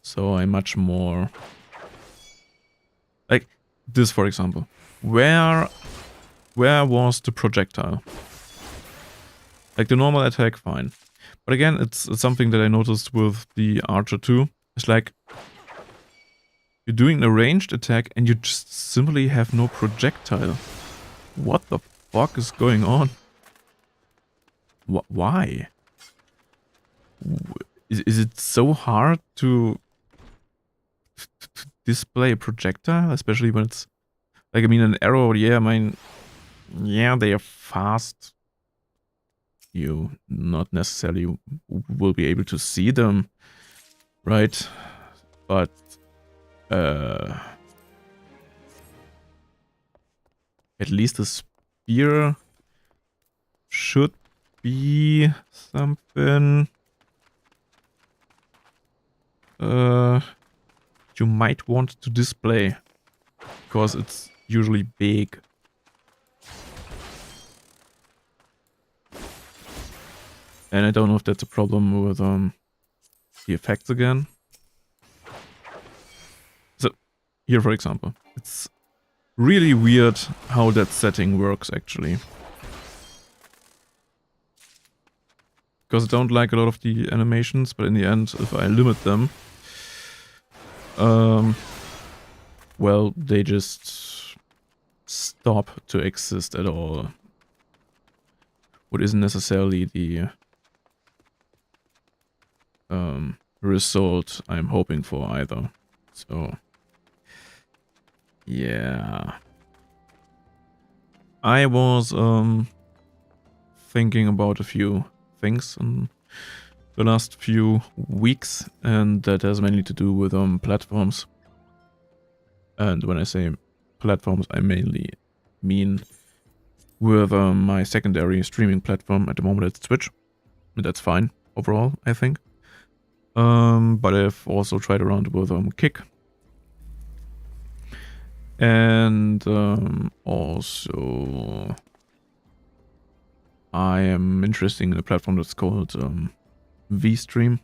So I'm much more... Like this, for example. Where was the projectile? Like the normal attack, fine. But again, it's something that I noticed with the Archer too. It's like you're doing a ranged attack and you just simply have no projectile. What the fuck is going on? Why? Is it so hard to display a projectile? Especially when it's... Like, I mean, an arrow, yeah, yeah, they are fast. You not necessarily will be able to see them, right? But at least a spear should be something you might want to display, because it's usually big. And I don't know if that's a problem with the effects again. So here, for example, it's really weird how that setting works actually. Because I don't like a lot of the animations, but in the end, if I limit them, well, they just stop to exist at all. What isn't necessarily the result I'm hoping for either. So, yeah. I was thinking about a few things in the last few weeks, and that has mainly to do with platforms. And when I say platforms, I mainly mean with my secondary streaming platform. At the moment it's Twitch, and that's fine overall, I think. But I've also tried around with Kick. And also I am interested in a platform that's called VStream.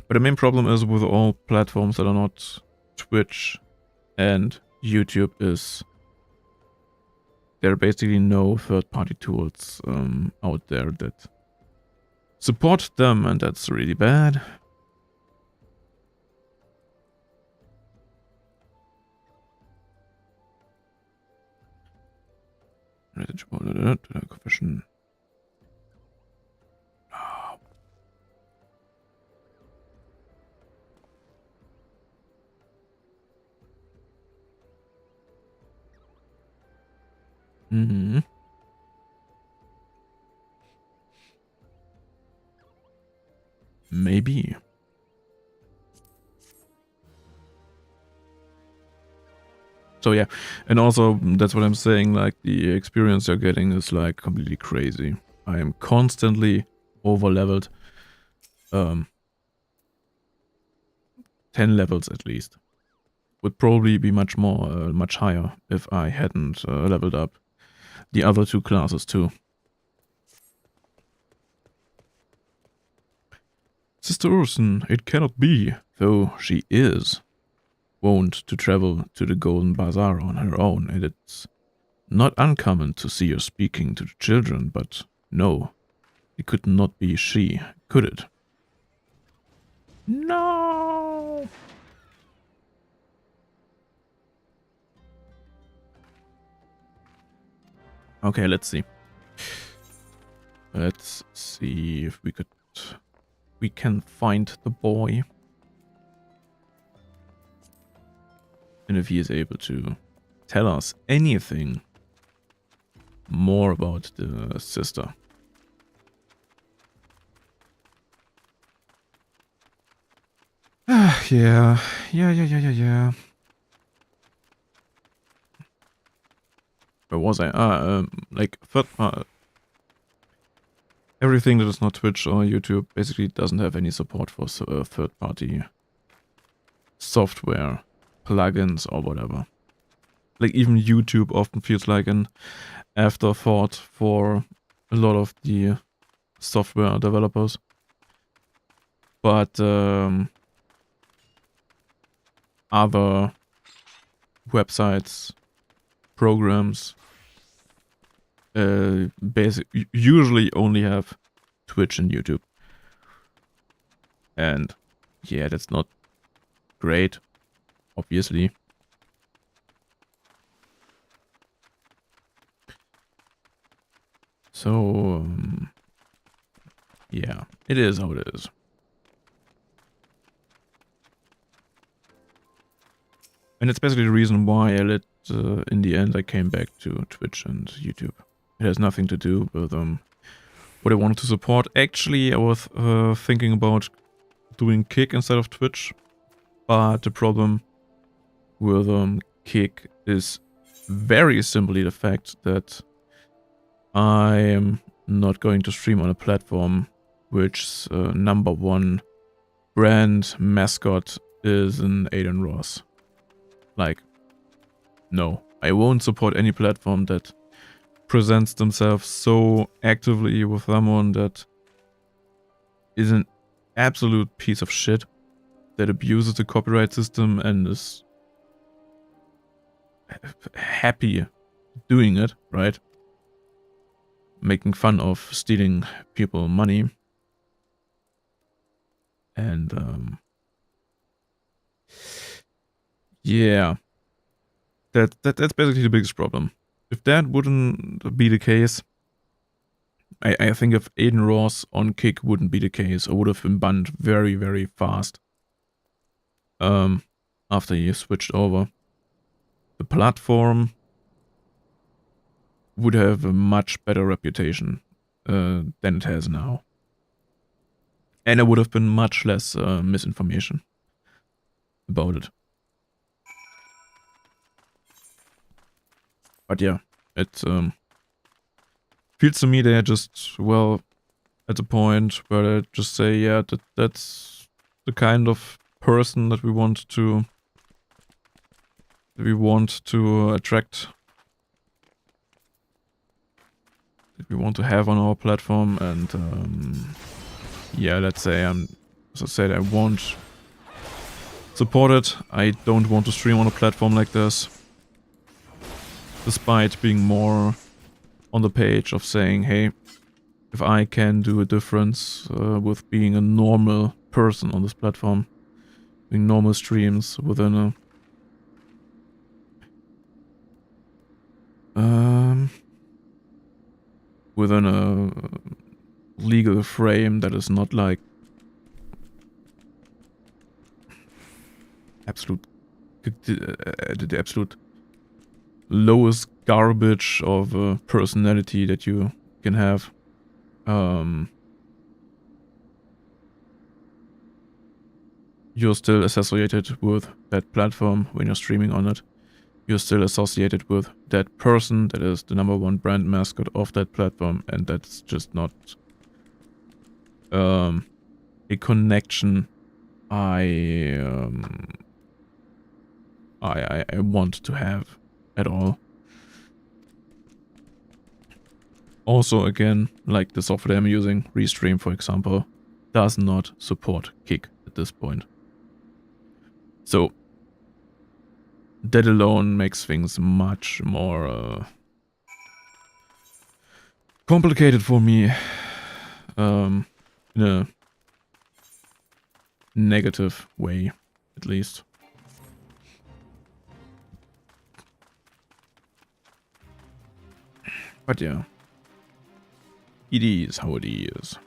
But the main problem is with all platforms that are not Twitch and YouTube is there are basically no third-party tools out there that support them, and that's really bad. Confession. Mm-hmm. Maybe. So yeah, and also that's what I'm saying, like the experience you're getting is like completely crazy. I am constantly over-leveled. 10 levels at least. Would probably be much more, much higher if I hadn't leveled up the other two classes too. Sister Urson, it cannot be, though she is wont to travel to the Golden Bazaar on her own, and it's not uncommon to see her speaking to the children, but no, it could not be she, could it? No! Okay, let's see. Let's see if we can find the boy. And if he is able to tell us anything more about the sister. Yeah. Where was I? Like everything that is not Twitch or YouTube basically doesn't have any support for third-party software, plugins, or whatever. Like even YouTube often feels like an afterthought for a lot of the software developers. But other websites, programs, usually only have Twitch and YouTube. And yeah, that's not great, obviously. So, yeah, it is how it is. And it's basically the reason why in the end, I came back to Twitch and YouTube. It has nothing to do with what I wanted to support. Actually, I was thinking about doing Kick instead of Twitch, but the problem with Kick is very simply the fact that I am not going to stream on a platform which #1 brand mascot is an Aiden Ross. Like, no, I won't support any platform that presents themselves so actively with someone that is an absolute piece of shit, that abuses the copyright system and is happy doing it, right? Making fun of stealing people money. And yeah, that's basically the biggest problem. If that wouldn't be the case, I think if Aiden Ross on Kick wouldn't be the case, I would have been banned very, very fast. After he switched over. The platform would have a much better reputation than it has now. And there would have been much less misinformation about it. But yeah, it feels to me they're just, well, at the point where they just say, yeah, that's the kind of person that we want to we want to attract, that we want to have on our platform, and yeah, let's say as I said, I won't support it. I don't want to stream on a platform like this, despite being more on the page of saying, hey, if I can do a difference with being a normal person on this platform, doing normal streams within a legal frame that is not like the absolute lowest garbage of a personality that you can have. You're still associated with that platform when you're streaming on it. You're still associated with that person that is the #1 brand mascot of that platform, and that's just not a connection I want to have at all. Also, again, like the software I'm using, Restream for example, does not support Kick at this point. So that alone makes things much more complicated for me, in a negative way, at least. But yeah, it is how it is.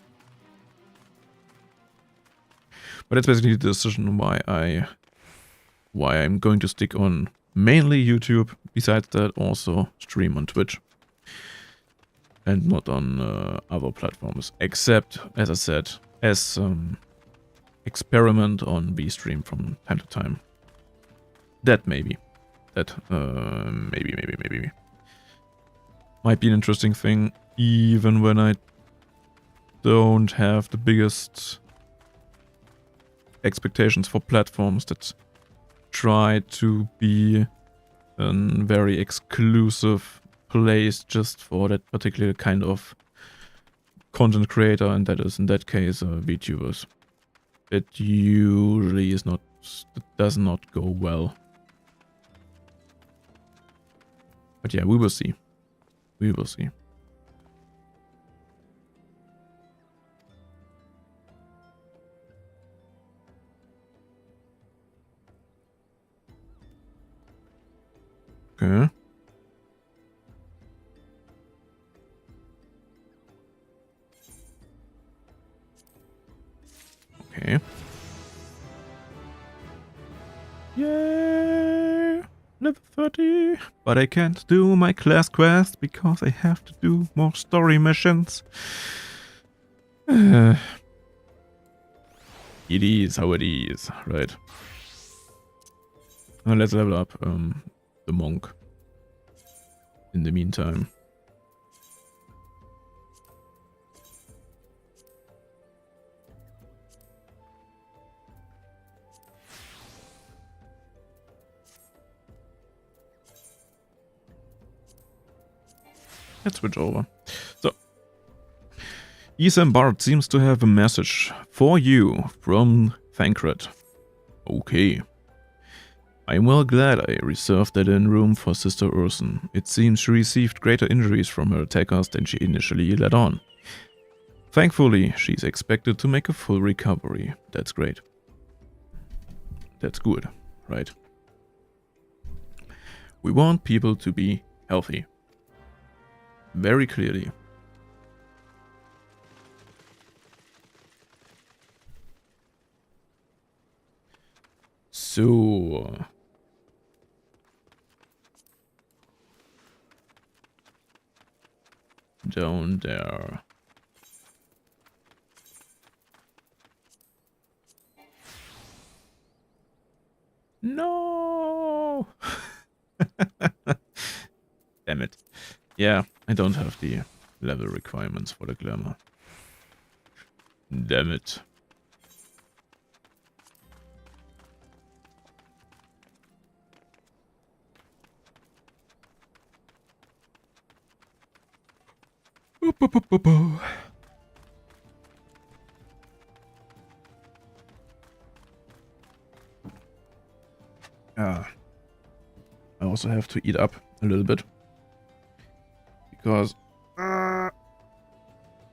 But that's basically the decision why I'm going to stick on mainly YouTube. Besides that, also stream on Twitch. And not on other platforms. Except, as I said, as experiment on B-Stream from time to time. That maybe. That maybe. Might be an interesting thing, even when I don't have the biggest expectations for platforms that try to be a very exclusive place just for that particular kind of content creator, and that is in that case VTubers. It usually is not, it does not go well. But yeah, we will see. We will see. Okay. Okay. Yay! Level 30! But I can't do my class quest because I have to do more story missions. It is how it is, right? Now let's level up the monk in the meantime. Let's switch over. So, Isambard seems to have a message for you from Thancred. Okay. I'm well glad I reserved that in room for Sister Urson. It seems she received greater injuries from her attackers than she initially let on. Thankfully, she's expected to make a full recovery. That's great. That's good, right? We want people to be healthy. Very clearly. So... down there. No! Damn it. Yeah, I don't have the level requirements for the glamour. Damn it. I also have to eat up a little bit. Because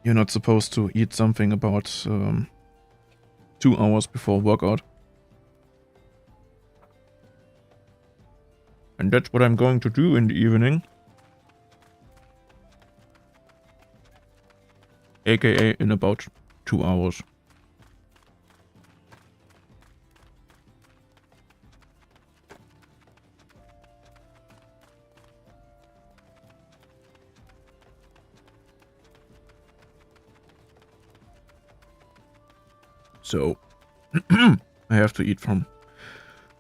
you're not supposed to eat something about 2 hours before workout. And that's what I'm going to do in the evening. AKA in about 2 hours. So, I have to eat from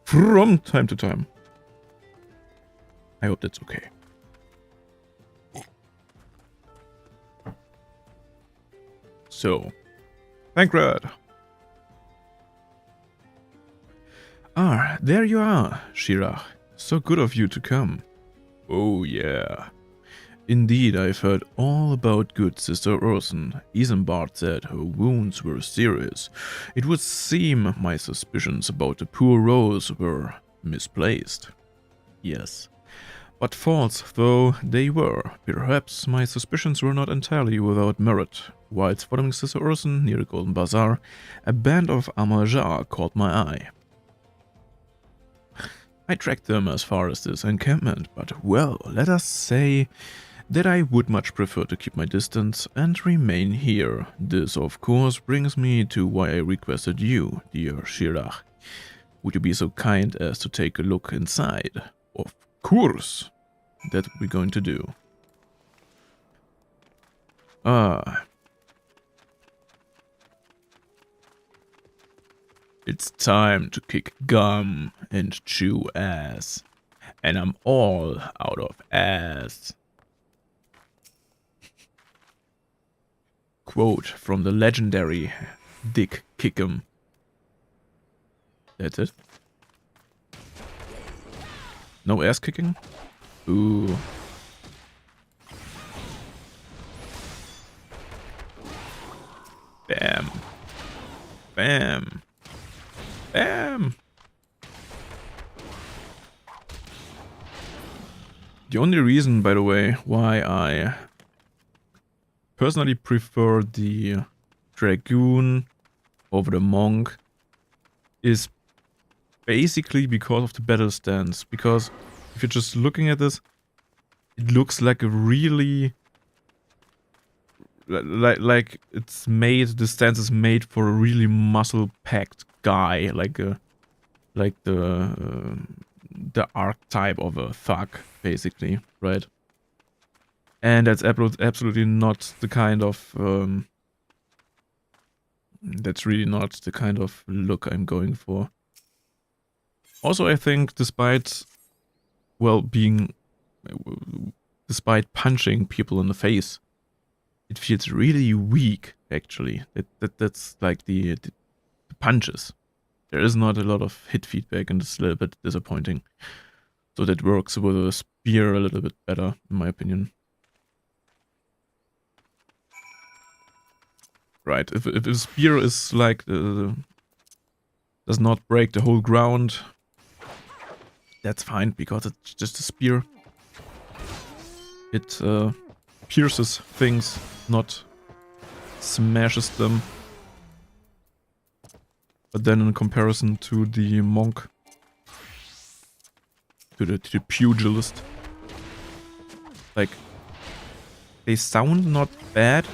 time to time. I hope that's okay. So, thank God. Ah, there you are, Shirach. So good of you to come. Oh yeah. Indeed, I've heard all about good Sister Urson. Isambard said her wounds were serious. It would seem my suspicions about the poor Rose were misplaced. Yes. But false though they were, perhaps my suspicions were not entirely without merit. Whilst following Sister Urson near the Golden Bazaar, a band of Amajar caught my eye. I tracked them as far as this encampment, but well, let us say that I would much prefer to keep my distance and remain here. This, of course, brings me to why I requested you, dear Shirach. Would you be so kind as to take a look inside? Of course! That we're going to do. It's time to kick gum and chew ass. And I'm all out of ass. Quote from the legendary Dick Kickem. That's it? No ass kicking? Ooh. Bam. Bam. Bam. The only reason, by the way, why I personally prefer the Dragoon over the Monk is basically because of the battle stance. Because if you're just looking at this, it looks like a really... Like it's made, the stance is made for a really muscle-packed guy, like the archetype of a thug, basically, right? And that's absolutely not the kind of that's really not the kind of look I'm going for. Also, I think despite punching people in the face, it feels really weak, actually. That's like the punches. There is not a lot of hit feedback, and it's a little bit disappointing. So that works with a spear a little bit better, in my opinion. Right, if a spear is like does not break the whole ground, that's fine, because it's just a spear. It pierces things, not smashes them. But then in comparison to the monk, to the pugilist, like, they sound not bad,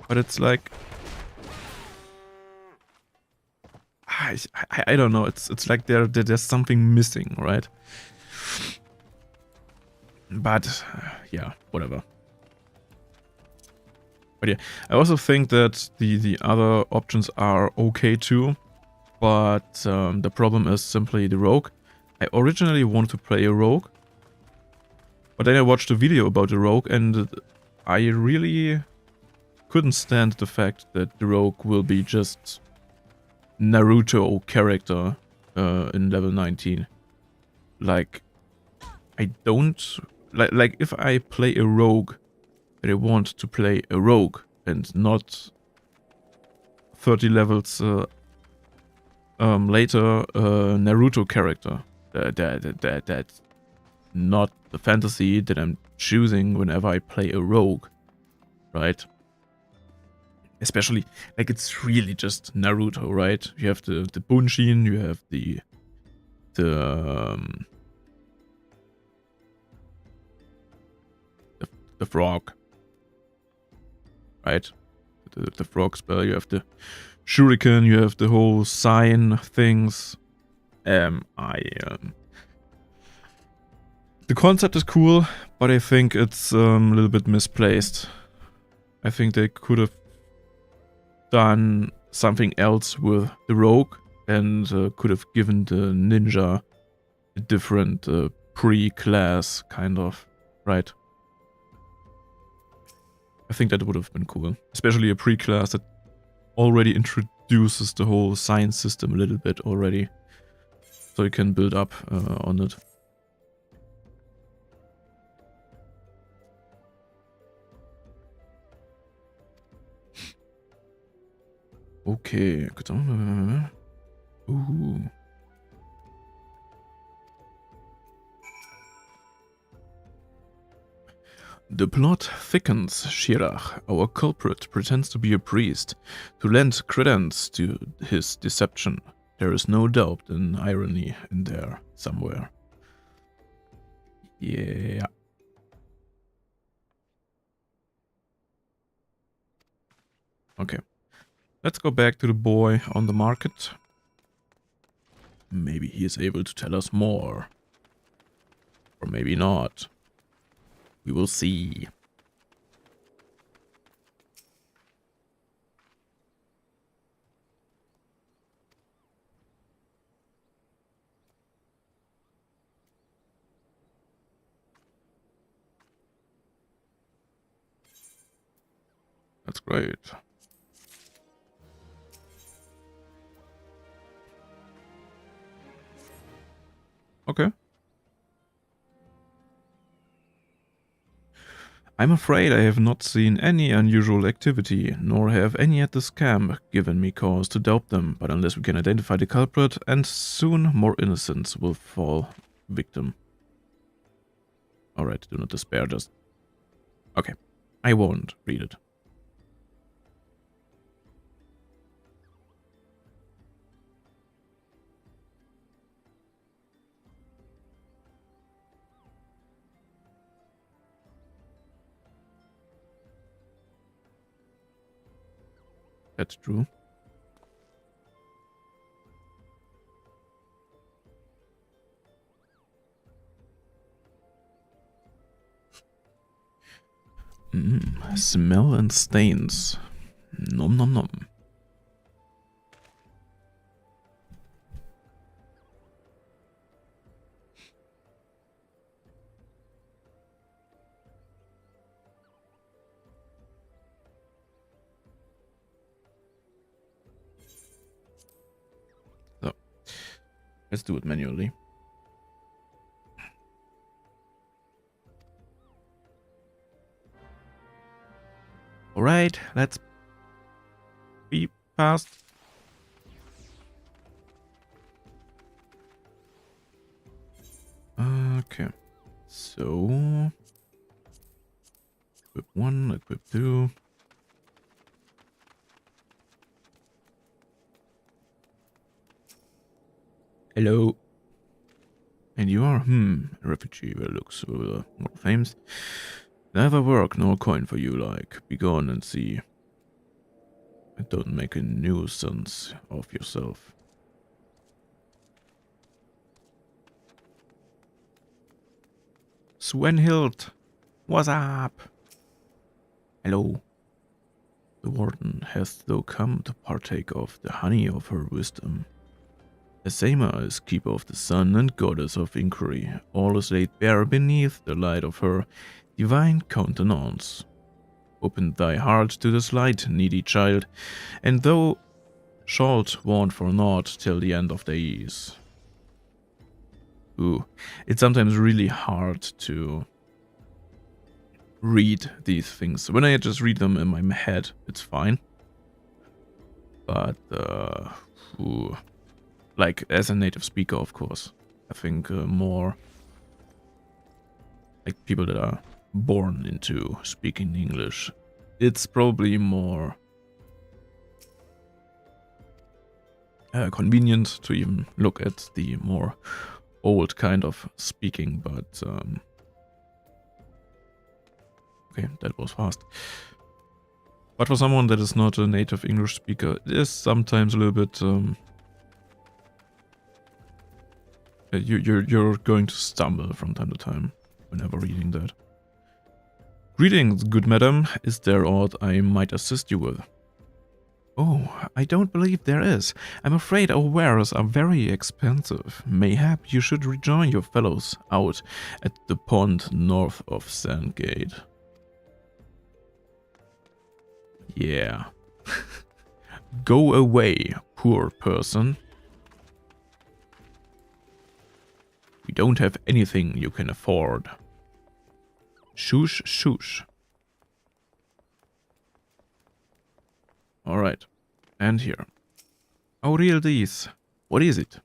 but it's like, I don't know, it's like there's something missing, right? But yeah, whatever. But yeah, I also think that the other options are okay too, but the problem is simply the rogue. I originally wanted to play a rogue, but then I watched a video about the rogue, and I really couldn't stand the fact that the rogue will be just Naruto character in level 19. Like, I don't... Like if I play a rogue that I want to play a rogue and not 30 levels later Naruto character. That's not the fantasy that I'm choosing whenever I play a rogue, right? Especially, like, it's really just Naruto, right? You have the Bunshin, you have the frog, right? The frog spell, you have the shuriken, you have the whole sign things. The concept is cool, but I think it's a little bit misplaced. I think they could have done something else with the rogue and could have given the ninja a different pre-class kind of, right? I think that would have been cool, especially a pre-class that already introduces the whole science system a little bit already, so you can build up on it. Okay, ooh. The plot thickens. Shirach, our culprit, pretends to be a priest to lend credence to his deception. There is no doubt an irony in there somewhere. Yeah. Okay. Let's go back to the boy on the market. Maybe he is able to tell us more. Or maybe not. We will see. That's great. Okay. I'm afraid I have not seen any unusual activity, nor have any at this camp given me cause to doubt them, but unless we can identify the culprit, and soon more innocents will fall victim. Alright, do not despair, just... Okay, I won't read it. That's true. Smell and stains. Nom nom nom. So, let's do it manually. Alright, let's be fast. Okay, so equip 1, equip 2. Hello. And you are, a refugee by looks more famous. Neither work nor coin for you, like. Be gone and see. And don't make a nuisance of yourself. Swenhild, what's up? Hello. The warden hath though come to partake of the honey of her wisdom. Asama is keeper of the sun and goddess of inquiry. All is laid bare beneath the light of her divine countenance. Open thy heart to this light, needy child, and thou shalt want for naught till the end of days. Ooh, it's sometimes really hard to read these things. When I just read them in my head, it's fine. But, like, as a native speaker, of course, I think more like people that are born into speaking English, it's probably more convenient to even look at the more old kind of speaking, but okay, that was fast. But for someone that is not a native English speaker, it is sometimes a little bit you're going to stumble from time to time whenever reading that. Greetings, good madam. Is there aught I might assist you with? Oh, I don't believe there is. I'm afraid our wares are very expensive. Mayhap you should rejoin your fellows out at the pond north of Sandgate. Yeah. Go away, poor person. We don't have anything you can afford. Shoosh, shoosh. Alright. And here. Aurel these. What is it?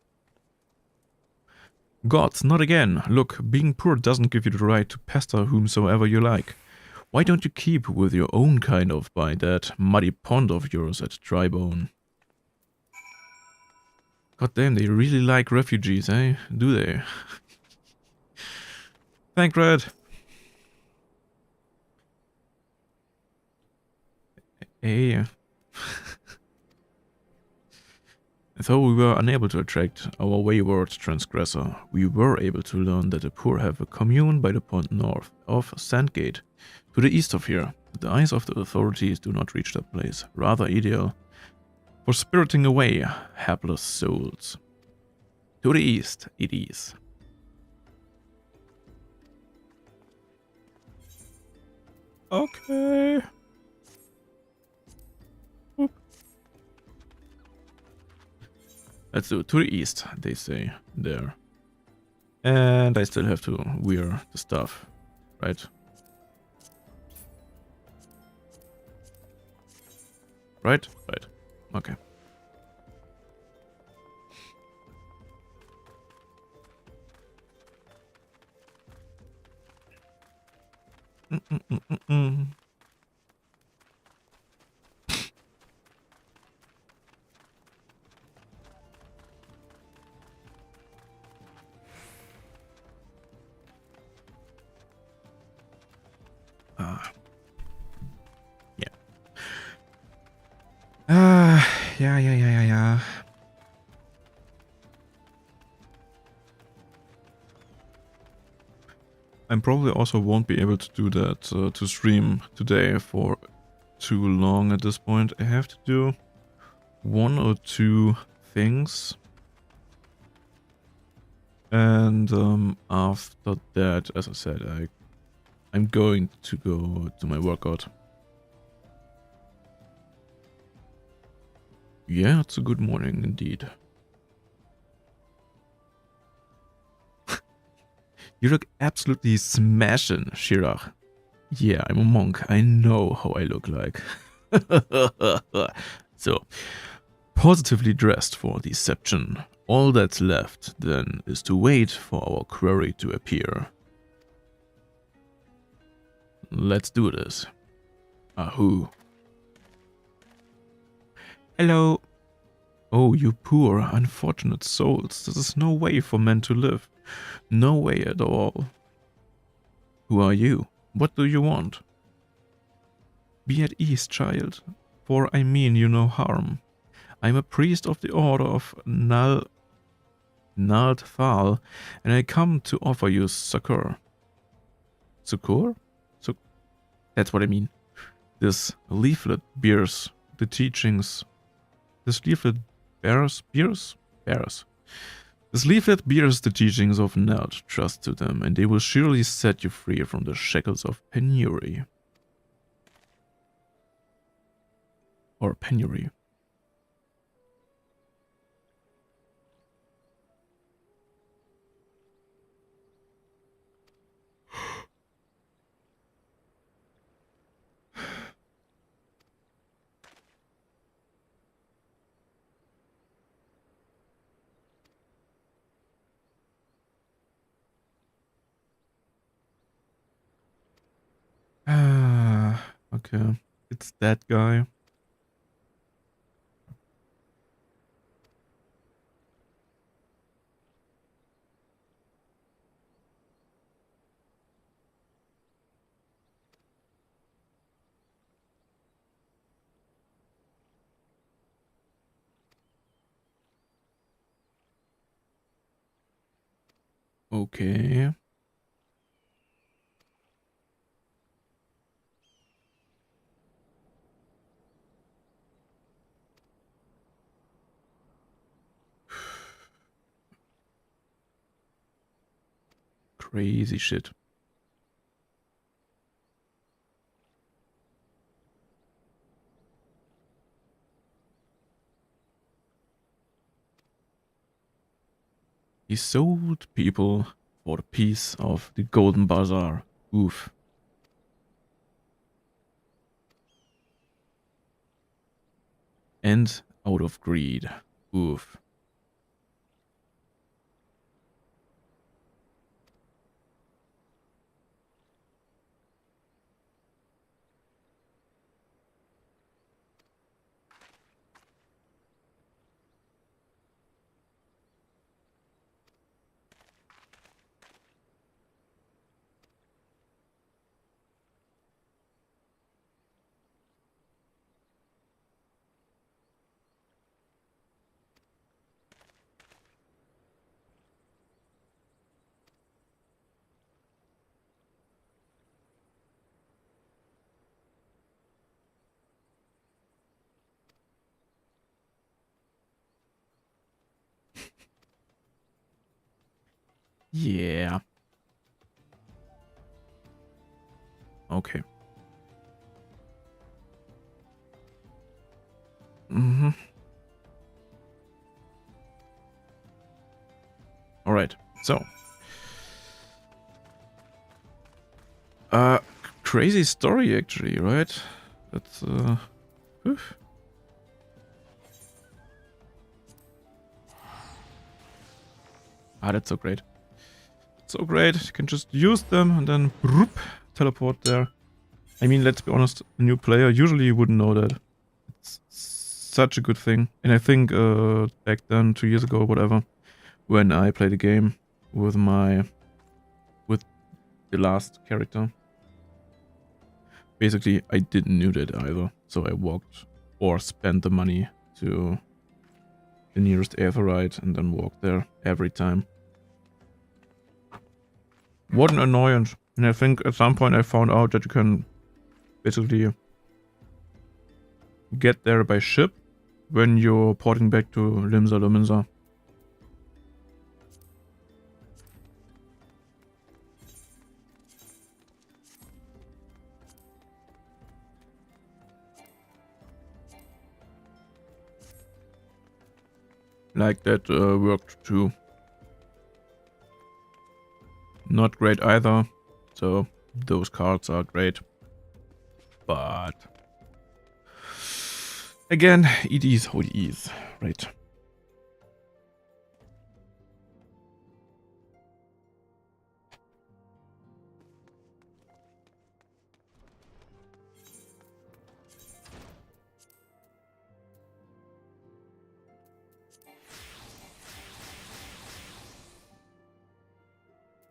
Gods, not again. Look, being poor doesn't give you the right to pester whomsoever you like. Why don't you keep with your own kind of by that muddy pond of yours at Drybone? God damn, they really like refugees, eh? Do they? Thank Red. Hey. Though we were unable to attract our wayward transgressor, we were able to learn that the poor have a commune by the pond north of Sandgate, to the east of here. The eyes of the authorities do not reach that place, rather ideal for spiriting away hapless souls. To the east it is. Okay. Oop. Let's do it to the east, they say, there. And I still have to wear the stuff, right? Right? Right. Okay. Yeah. Yeah. I probably also won't be able to do that to stream today for too long at this point. I have to do one or two things. And after that, as I said, I'm going to go to my workout. Yeah, it's a good morning indeed. You look absolutely smashing, Shirach. Yeah, I'm a monk. I know how I look like. So, positively dressed for deception. All that's left, then, is to wait for our quarry to appear. Let's do this. Ahoo. Hello. Oh, you poor, unfortunate souls. This is no way for men to live. No way at all. Who are you? What do you want? Be at ease, child, for I mean you no harm. I am a priest of the order of Naldthal, and I come to offer you succor. Succor? That's what I mean. This leaflet bears the teachings. This leaflet bears. This leaflet bears the teachings of Neld. Trust to them, and they will surely set you free from the shackles of penury. Or penury. Okay. It's that guy. Okay. Crazy shit. He sold people for a piece of the golden bazaar. Oof. And out of greed. Oof. Yeah. Okay. Mm-hmm. Alright. So. Uh crazy story actually, right? That's oof. Ah, that's so great. So great. You can just use them and then broop, teleport there. I mean, let's be honest, a new player usually wouldn't know that. It's such a good thing. And I think back then, 2 years ago, whatever, when I played a game with with the last character, basically I didn't knew that either. So I walked or spent the money to the nearest Aetherite and then walked there every time. What an annoyance. And I think at some point I found out that you can basically get there by ship when you're porting back to Limsa Lominsa. Like that worked too. Not great either. So those cards are great. But again, it is how it is, right?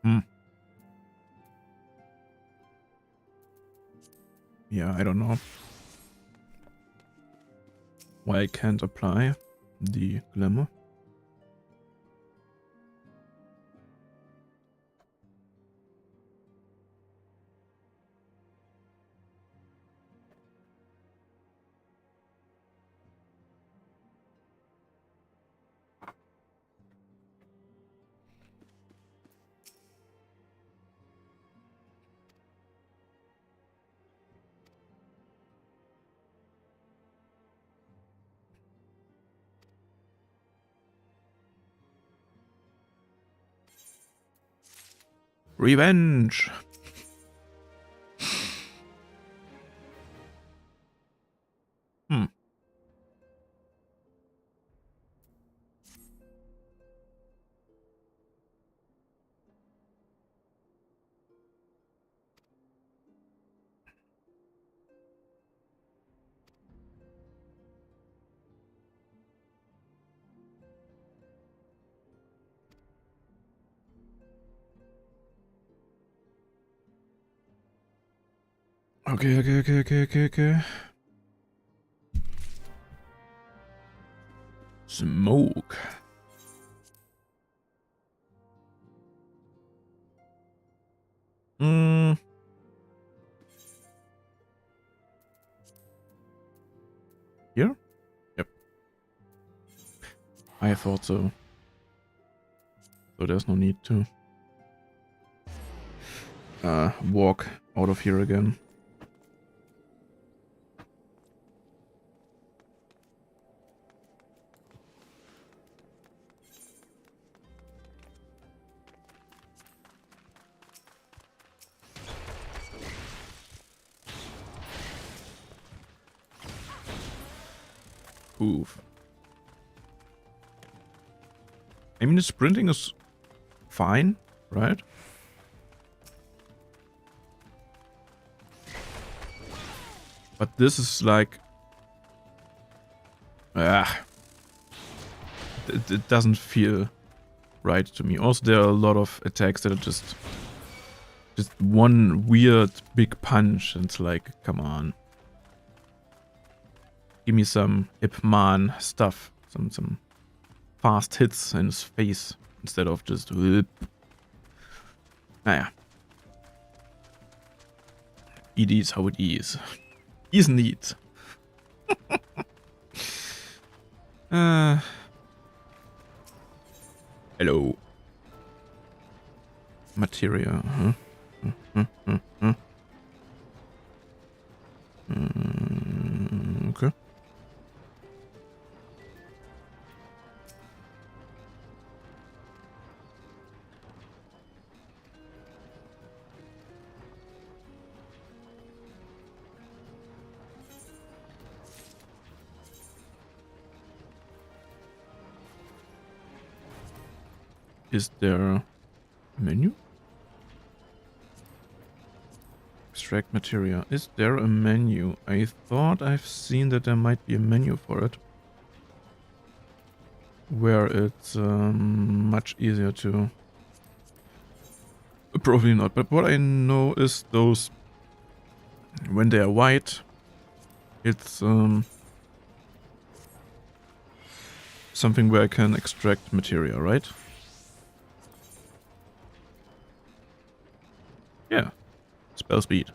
Hmm. Yeah, I don't know why I can't apply the glamour. Revenge! Hmm. Okay. Smoke. Here? Yep. I thought so. So there's no need to walk out of here again. Oof. I mean, the sprinting is fine, right? But this is like... It doesn't feel right to me. Also, there are a lot of attacks that are just one weird big punch. And it's like, come on. Give me some Ip Man stuff. Some fast hits in his face. Instead of just... Naja. It is how it is. Isn't it? Hello. Materia, huh? Okay. Is there a menu? Extract materia. Is there a menu? I thought I've seen that there might be a menu for it. Where it's much easier to... Probably not, but what I know is those... When they are white, it's something where I can extract materia, right? Yeah. Spell speed.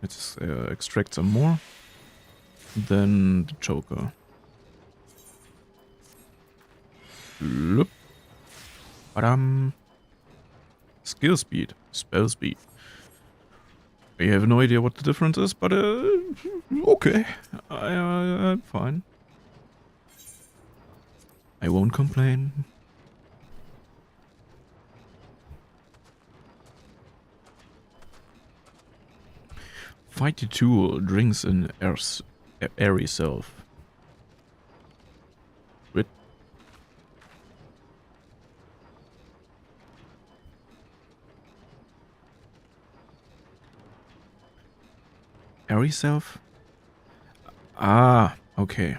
Let's extract some more. Then the Joker. Look. Badam. Skill speed. Spell speed. I have no idea what the difference is, but okay. I'm fine. I won't complain. Fighty tool drinks an airy self. Wait. Airy self? Ah, okay.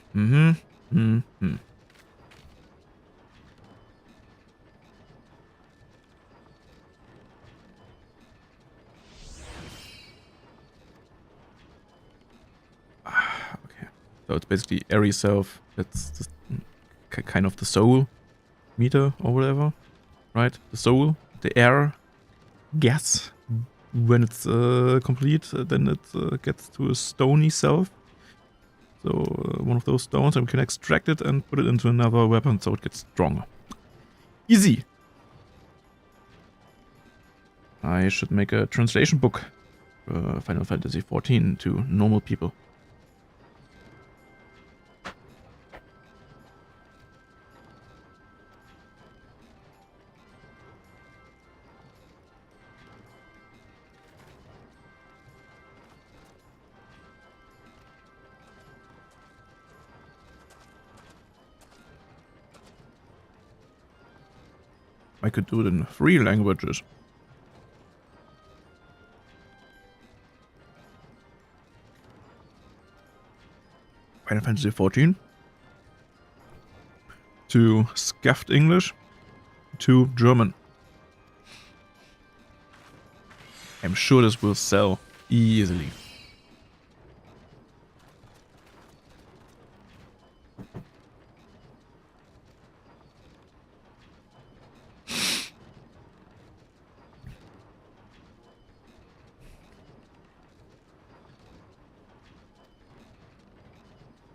So it's basically airy self. That's just kind of the soul meter or whatever, right? The soul, the air, gas. When it's complete, then it gets to a stony self. So one of those stones, and we can extract it and put it into another weapon, so it gets stronger. Easy. I should make a translation book for Final Fantasy XIV to normal people. I could do it in 3 languages. Final Fantasy XIV. To scuffed English. To German. I'm sure this will sell easily.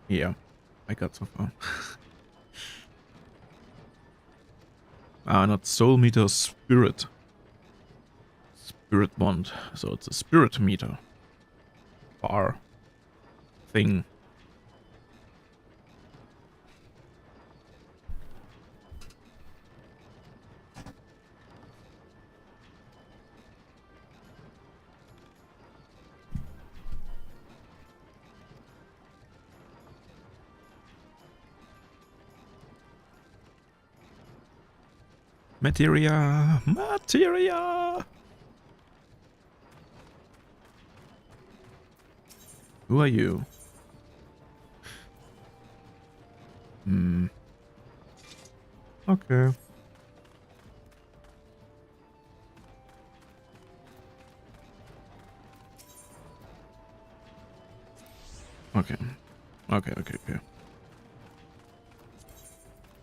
Yeah, I got so far. Not soul meter, spirit. Spirit bond. So it's a spirit meter. Bar. Thing. Materia! Materia! Who are you? Hmm. Okay. Okay. Okay.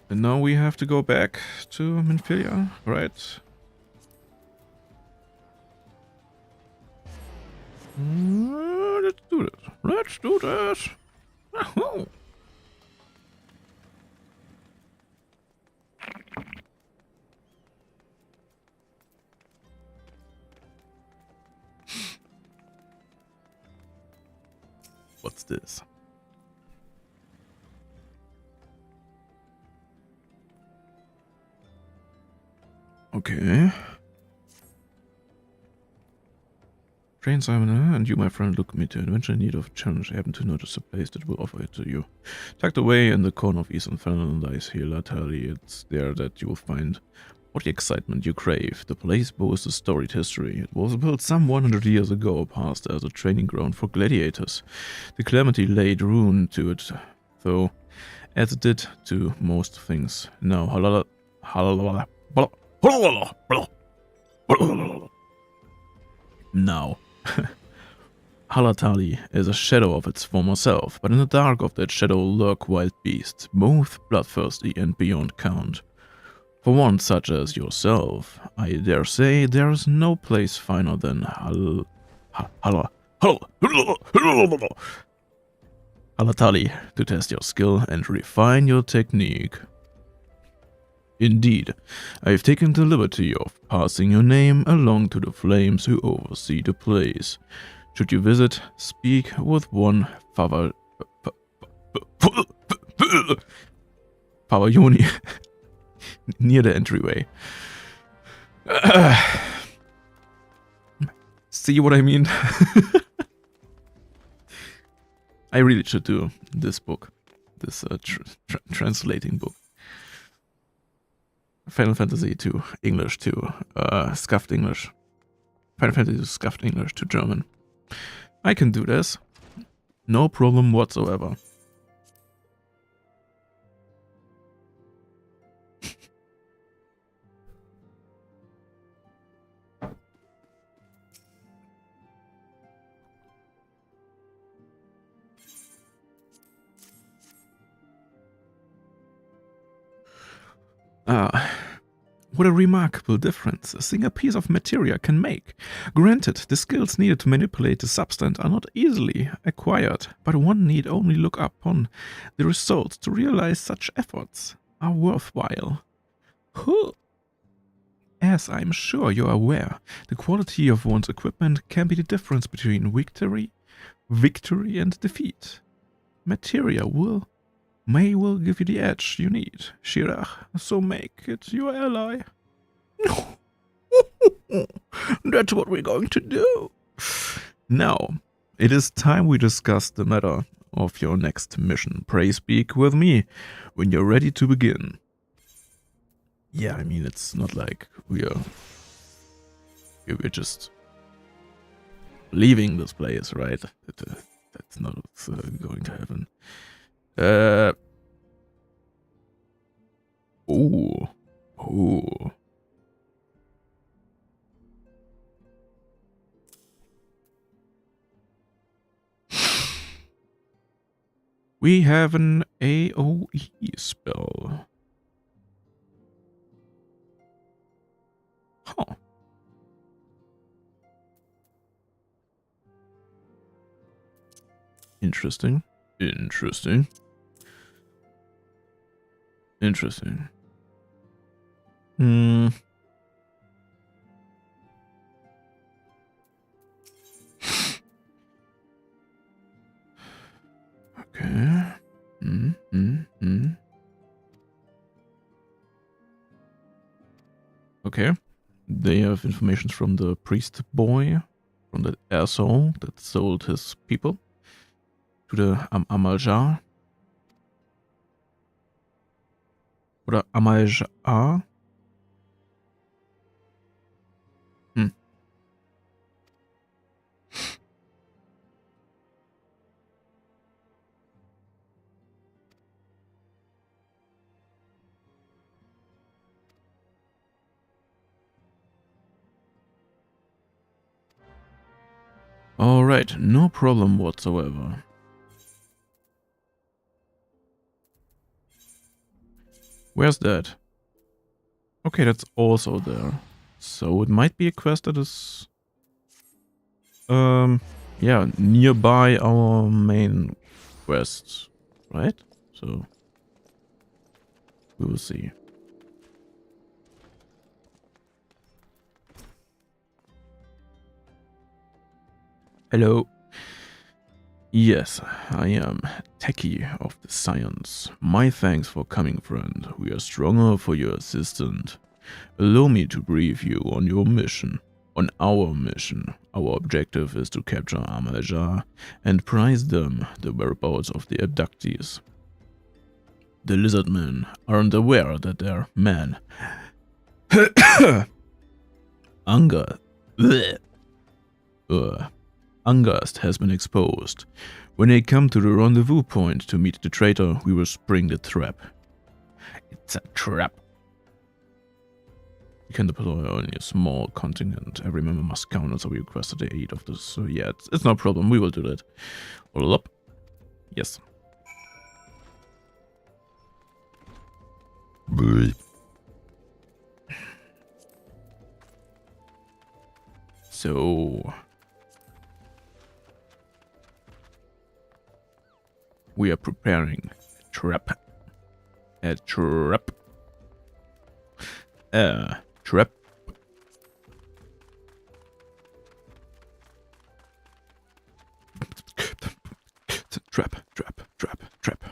And now we have to go back to Minfilia, right? Let's do this. Let's do this. Oh. What's this? Okay. Train Simon and you, my friend, look me to adventure in need of challenge. I happen to notice a place that will offer it to you. Tucked away in the corner of Eastern Fenland lies here Latari. It's there that you will find all the excitement you crave. The place boasts a storied history. It was built some 100 years ago, past as a training ground for gladiators. The calamity laid ruin to it, though, as it did to most things. Now, now, Halatali is a shadow of its former self, but in the dark of that shadow lurk wild beasts, both bloodthirsty and beyond count. For one such as yourself, I dare say there is no place finer than Halatali to test your skill and refine your technique. Indeed, I have taken the liberty of passing your name along to the flames who oversee the place. Should you visit, speak with one Pavayoni near the entryway. See what I mean? I really should do this book, this translating book. Final Fantasy to English to Scuffed English. Final Fantasy to Scuffed English to German. I can do this. No problem whatsoever. What a remarkable difference a single piece of materia can make. Granted, the skills needed to manipulate the substance are not easily acquired, but one need only look upon the results to realize such efforts are worthwhile. As I'm sure you're aware, the quality of one's equipment can be the difference between victory and defeat. Materia may give you the edge you need, Shirach, so make it your ally. That's what we're going to do. Now, it is time we discuss the matter of your next mission. Pray speak with me when you're ready to begin. Yeah, I mean, it's not like we're just leaving this place, right? That's not what's going to happen. Ooh. We have an AoE spell. Huh. Interesting. Interesting. Interesting. Hmm. Okay. Okay. They have information from the priest boy, from the asshole that sold his people to the Amaljar. Oder Amaljar. Alright, no problem whatsoever. Where's that? Okay, that's also there. So it might be a quest that is... yeah, nearby our main quest, right? So, we will see. Hello. Yes, I am Teci of the Science. My thanks for coming, friend. We are stronger for your assistance. Allow me to brief you on your mission. On our mission, our objective is to capture Amaljar and prize them the whereabouts of the abductees. The lizard men aren't aware that their man Angast has been exposed. When they come to the rendezvous point to meet the traitor, we will spring the trap. It's a trap. You can deploy only a small contingent. Every member must count, so we requested the aid of this. So yeah, it's no problem. We will do that. Hold up. Yes. So we are preparing a trap. A trap. Trap. Trap, trap, trap, trap.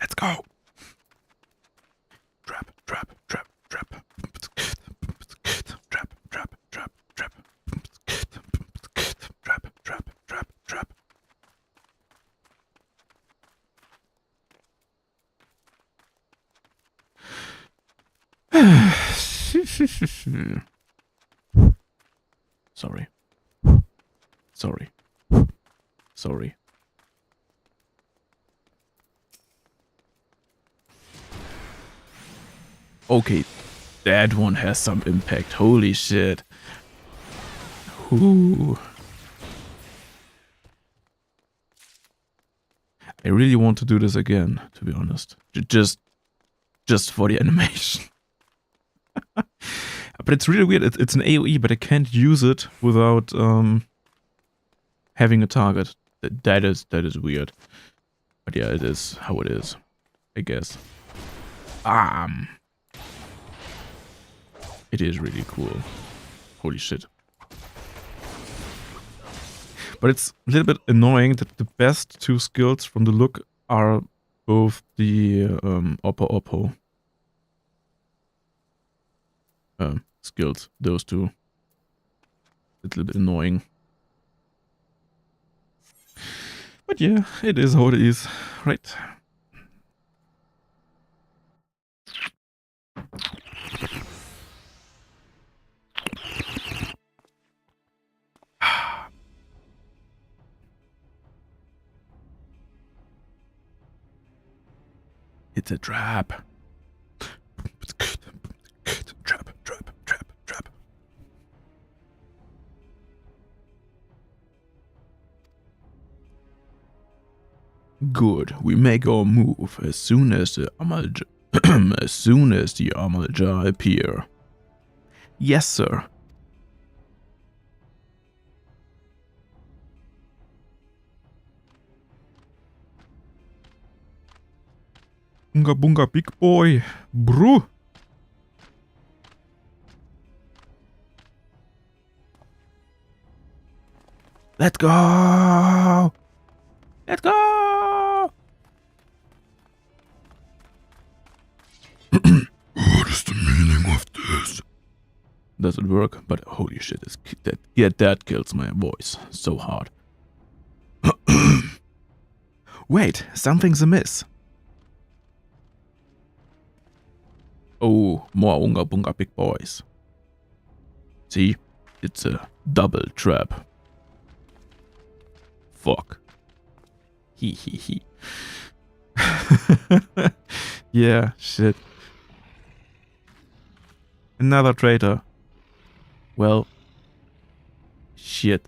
Let's go. Trap, trap, trap, trap. Trap, trap, trap, trap. Trap, trap, trap, trap. Sorry. Sorry. Sorry. Okay, that one has some impact. Holy shit. Ooh. I really want to do this again, to be honest. Just for the animation. But it's really weird. It's an AoE, but I can't use it without having a target. That is weird. But yeah, it is how it is, I guess. It is really cool. Holy shit. But it's a little bit annoying that the best two skills from the look are both the Oppo skills. Those two. It's a little bit annoying. But yeah, it is how it is, right? It's a trap. Trap, trap, trap, trap. Good. We make our move as soon as the Amalja appear. Yes, sir. Bunga bunga big boy. Bro. Let's go. Let's go. What is the meaning of this? Does it work? But holy shit, that kills my voice so hard. Wait, something's amiss. Oh, more Unga Bunga big boys. See? It's a double trap. Fuck. He. Yeah, shit. Another traitor. Well, shit.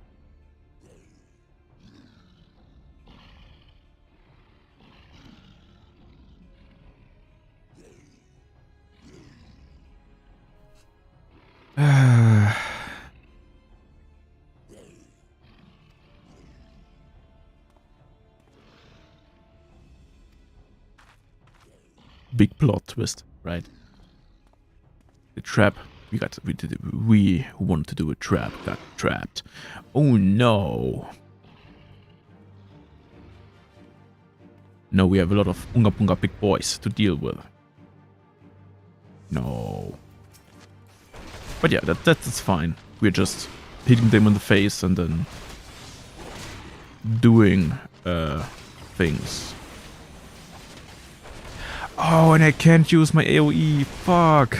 Big plot twist, right? The trap. We who wanted to do a trap got trapped. Oh no. No, we have a lot of Unga Bunga big boys to deal with. No. But yeah, that's fine. We're just hitting them in the face and then doing things. Oh, and I can't use my AoE. Fuck.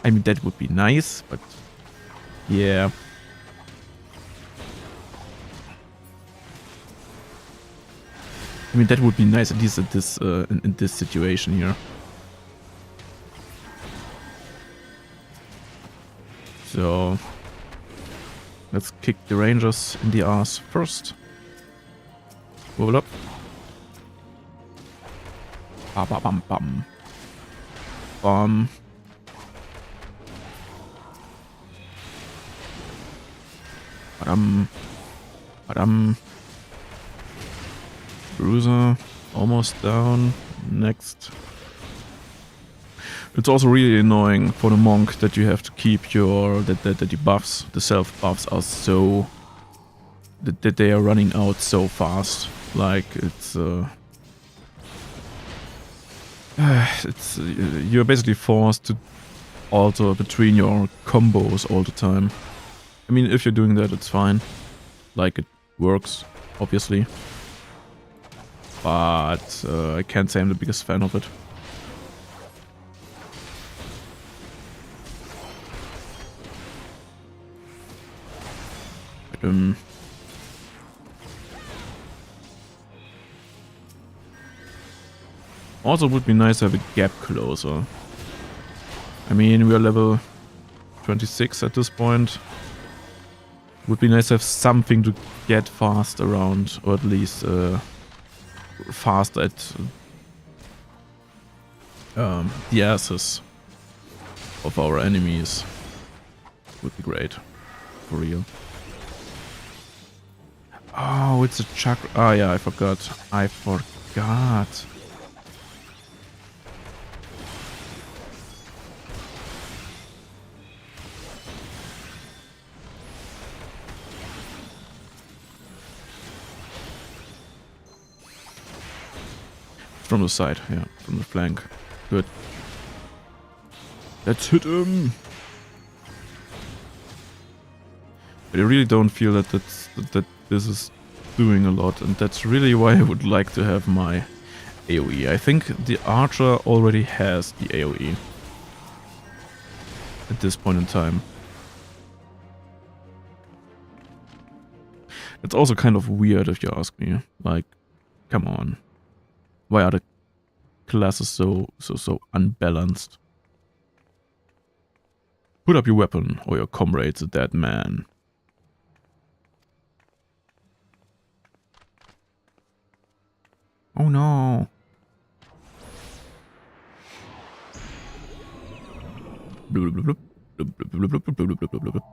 I mean, that would be nice, but yeah. I mean, that would be nice, at least at this in this situation here. So let's kick the Rangers in the ass first. Roll up. Bam, bam, bam, bam. Badam. Badam. Bruiser. Almost down. Next. It's also really annoying for the monk that you have to keep your... that the buffs, the self buffs are so... that they are running out so fast. Like, it's... you're basically forced to alter between your combos all the time. I mean, if you're doing that, it's fine. Like, it works, obviously. But I can't say I'm the biggest fan of it. Also, it would be nice to have a gap closer. I mean, we are level 26 at this point. Would be nice to have something to get fast around, or at least fast at the asses of our enemies. Would be great, for real. Oh, it's a chakra. Oh yeah, I forgot. From the side, yeah, from the flank. Good. Let's hit him! But I really don't feel that this is doing a lot, and that's really why I would like to have my AoE. I think the archer already has the AoE at this point in time. It's also kind of weird if you ask me. Like, come on. Why are the classes so unbalanced? Put up your weapon, or your comrade's a dead man. Oh no. Bloop, bloop, bloop. Bloop, bloop, bloop, bloop, bloop, bloop, bloop, bloop.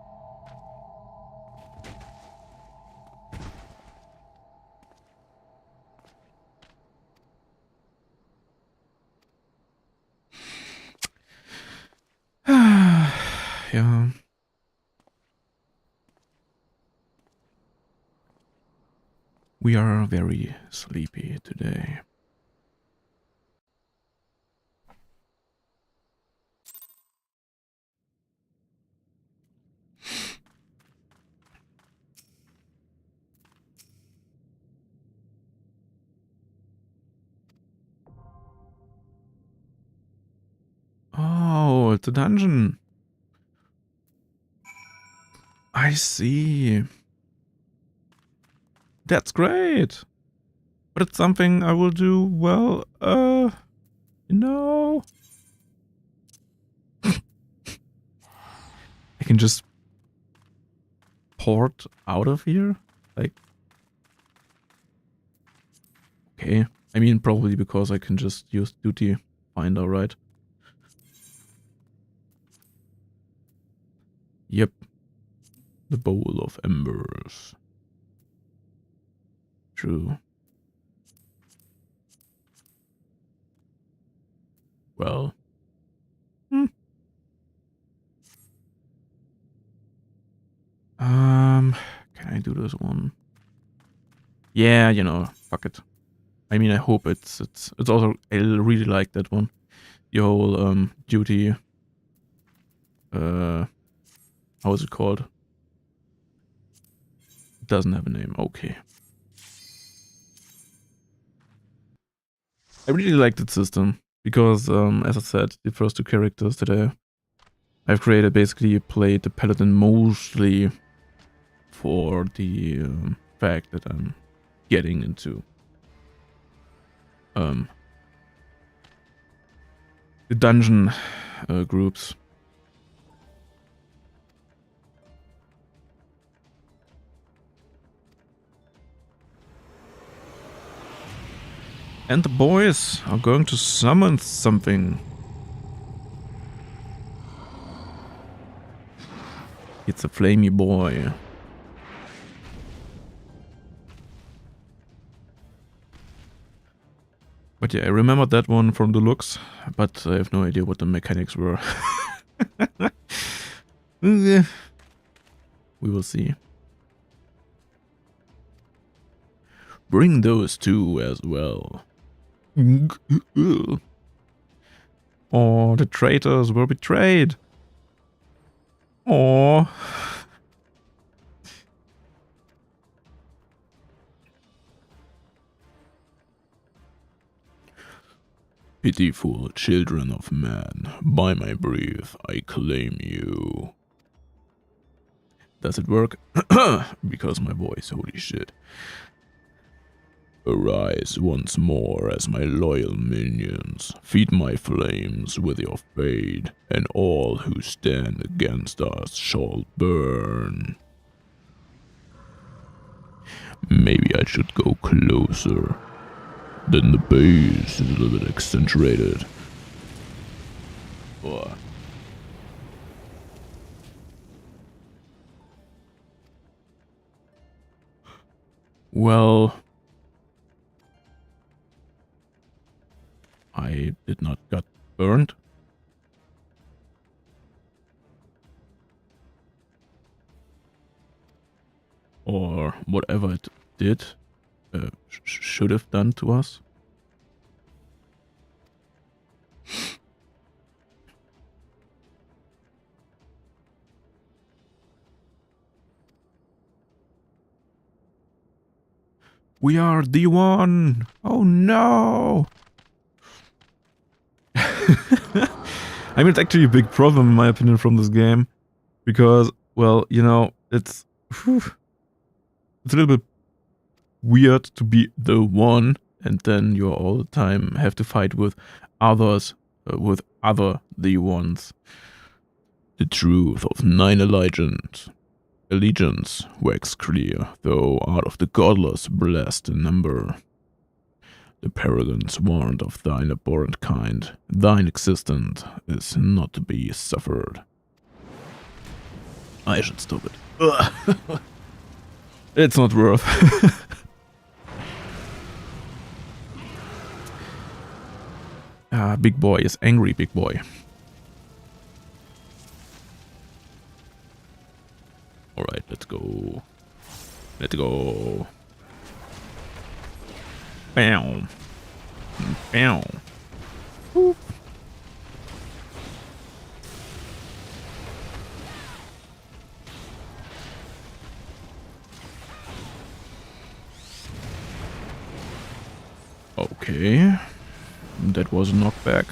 Yeah. We are very sleepy today. Oh, it's a dungeon. I see. That's great. But it's something I will do, well, no. I can just port out of here? Like, okay. I mean, probably because I can just use duty finder, right? Yep. The bowl of embers. True. Well. Can I do this one? Yeah, you know, fuck it. I mean, I hope it's also, I really like that one. The whole, duty, how is it called? It doesn't have a name, okay. I really like that system, because, as I said, the first two characters that I've created basically played the paladin mostly for the fact that I'm getting into the dungeon groups. And the boys are going to summon something. It's a flamey boy. But yeah, I remember that one from the looks, but I have no idea what the mechanics were. We will see. Bring those two as well. Oh, the traitors were betrayed. Oh. Pitiful children of man, by my breath I claim you. Does it work? Because my voice, holy shit. Arise once more as my loyal minions, feed my flames with your fate, and all who stand against us shall burn. Maybe I should go closer. Then the base is a little bit accentuated. Oh. Well, I did not get burned. Or whatever it did, should have done to us. We are D1! Oh no! I mean, it's actually a big problem in my opinion from this game. Because, well, you know, it's a little bit weird to be the one and then you all the time have to fight with others, with other D1s. The truth of 9 allegiance wax clear, though out of the godless blessed number. The paragons warned of thine abhorrent kind. Thine existence is not to be suffered. I should stop it. Ugh. It's not worth. Big boy is angry, big boy. Alright, let's go. Let's go. Bam. Bam. Boop. Okay. That was a knockback.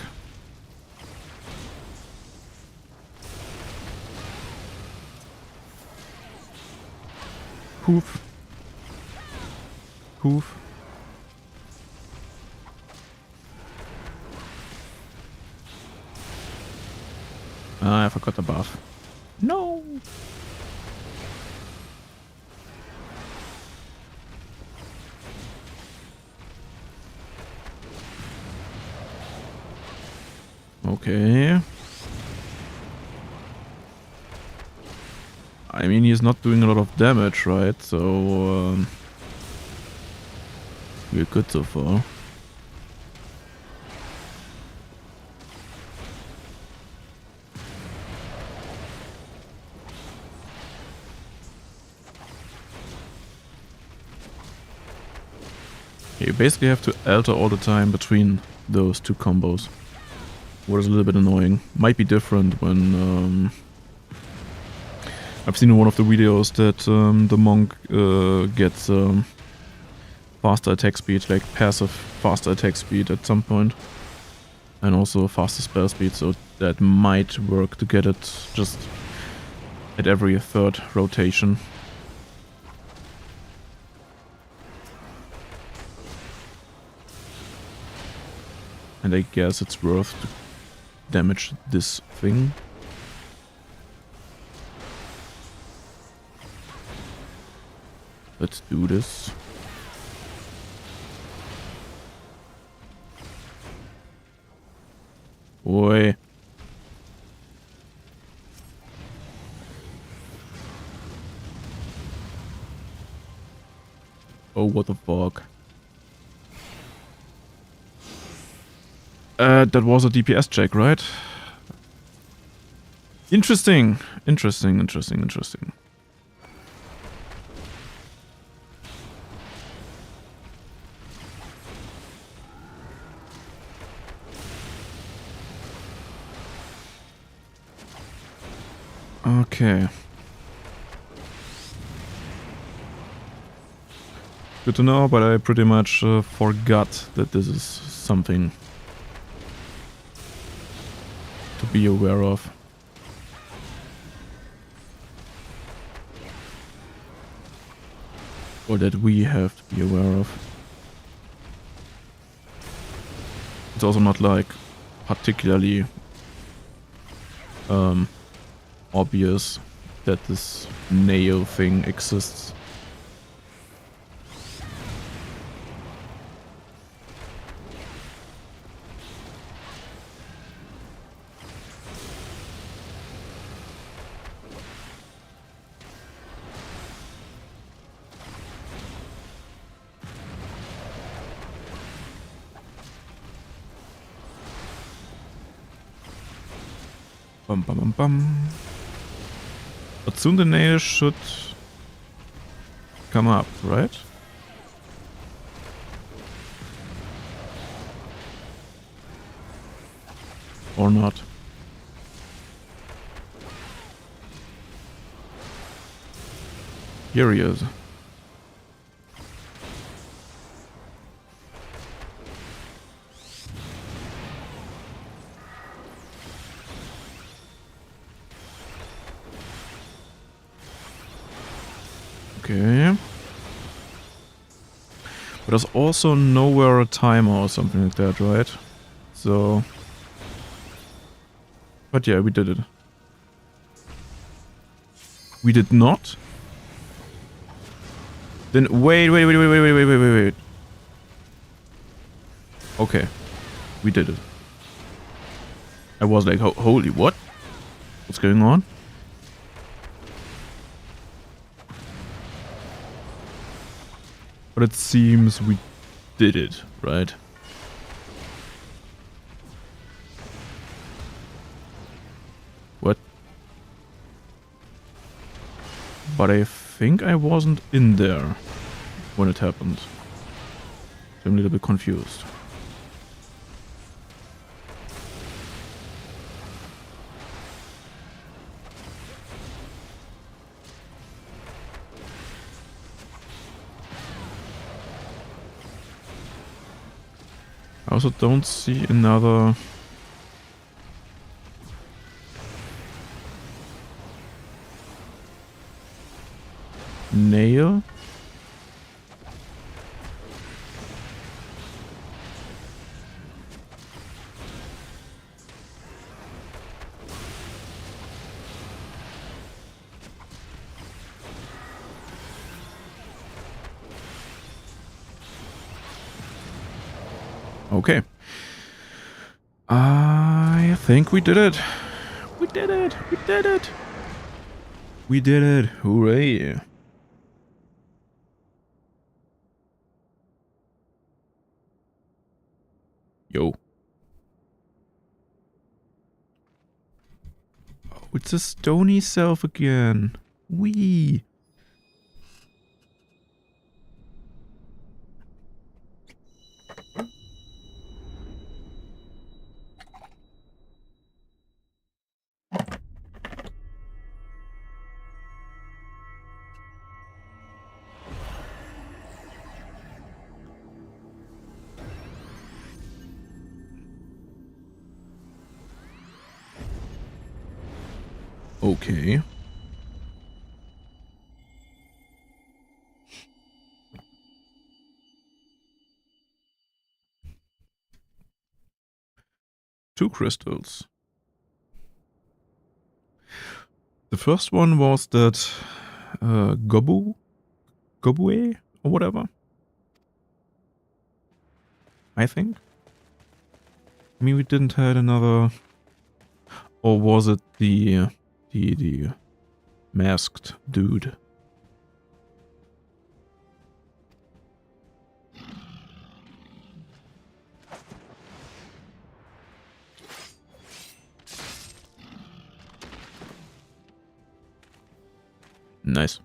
Poof. Poof. Ah, I forgot the buff. No. Okay. I mean, he's not doing a lot of damage, right? So, we're good so far. You basically have to alter all the time between those two combos. What is a little bit annoying. Might be different when I've seen in one of the videos that the monk gets faster attack speed, like passive faster attack speed at some point. And also faster spell speed, so that might work to get it just at every third rotation. And I guess it's worth to damage this thing. Let's do this. Boy. Oh, what the fuck. That was a DPS check, right? Interesting. Interesting. Okay. Good to know, but I pretty much forgot that this is something to be aware of. Or that we have to be aware of. It's also not like particularly obvious that this nail thing exists. Bum bum bum bum. But soon the nail should come up, right? Or not? Here he is. Okay. But there's also nowhere a timer or something like that, right? So... But yeah, we did it. We did not? Then wait. Okay, we did it. I was like, holy what? What's going on? But it seems we did it, right? What? But I think I wasn't in there when it happened. So I'm a little bit confused. I also don't see another... nail? Okay. I think we did it. We did it. We did it. We did it. Hooray. Yo. Oh, it's a stony self again. Wee. Okay. Two crystals. The first one was that Gobue or whatever. I think. I mean, we didn't have another, or was it the masked dude? Nice.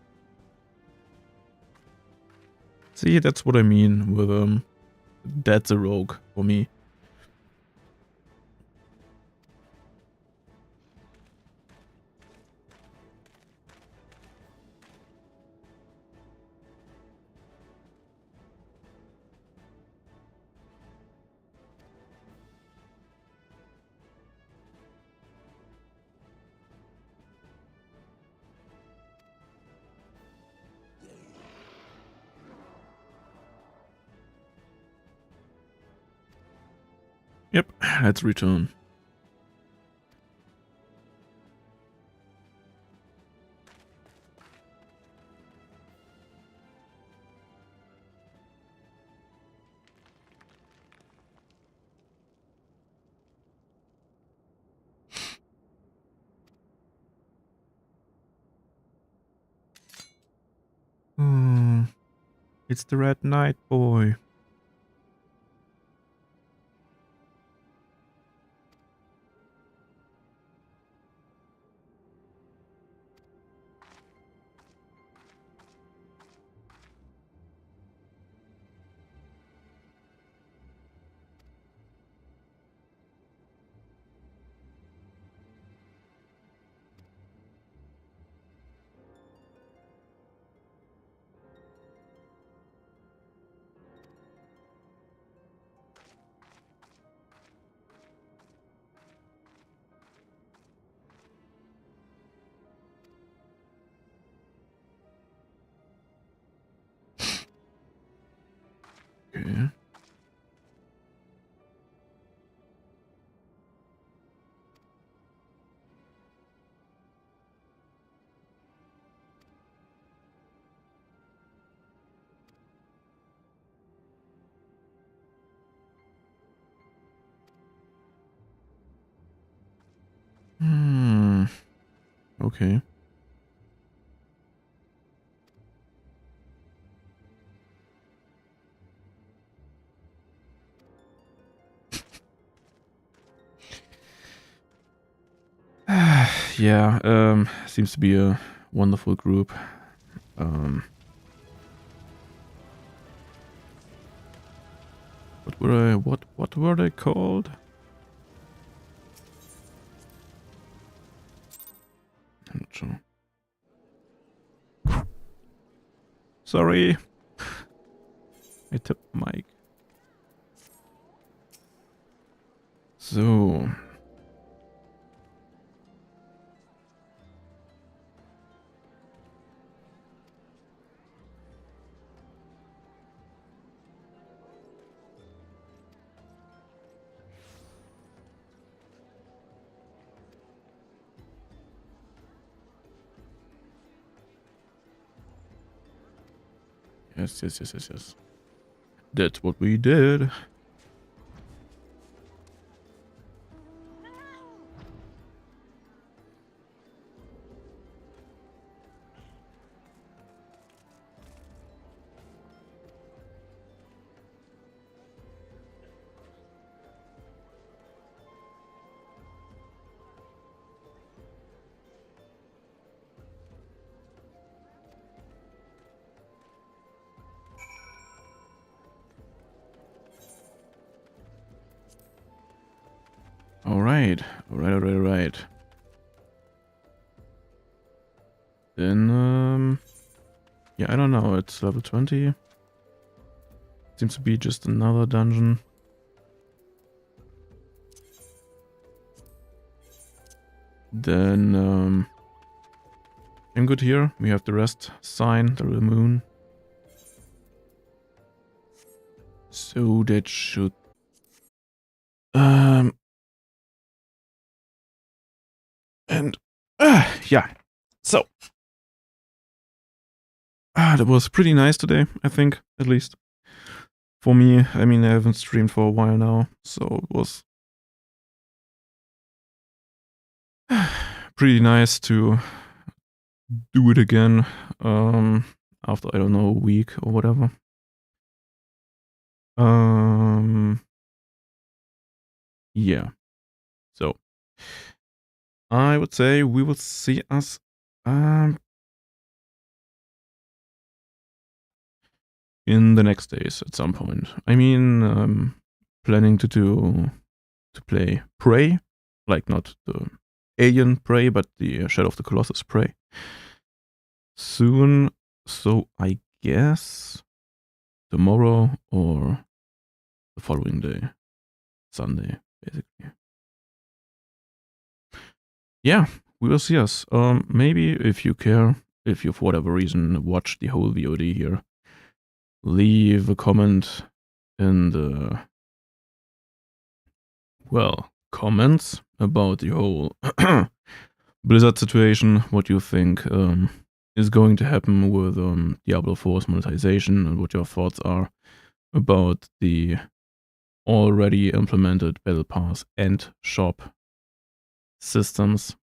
See, that's what I mean with that's a rogue for me. Yep, let's return. It's the Red Knight boy. Okay. Okay. Yeah, seems to be a wonderful group. What were they called? I'm not sure. Sorry. I tipped the mic. So. Yes. That's what we did. Alright. Then, yeah, I don't know. It's level 20. Seems to be just another dungeon. Then, I'm good here. We have the rest sign, the real moon. So that should... And... yeah. So... that was pretty nice today, I think, at least. For me, I mean, I haven't streamed for a while now, so it was... pretty nice to do it again, after, I don't know, a week or whatever. Yeah. So, I would say we will see us, in the next days at some point. I mean, planning to play Prey, like not the Alien Prey, but the Shadow of the Colossus Prey soon. So I guess tomorrow or the following day, Sunday, basically. Yeah, we will see us. Maybe if you care, if you for whatever reason watch the whole VOD here, leave a comment in the, well, comments about the whole Blizzard situation, what you think is going to happen with Diablo 4's monetization, and what your thoughts are about the already implemented Battle Pass and shop systems.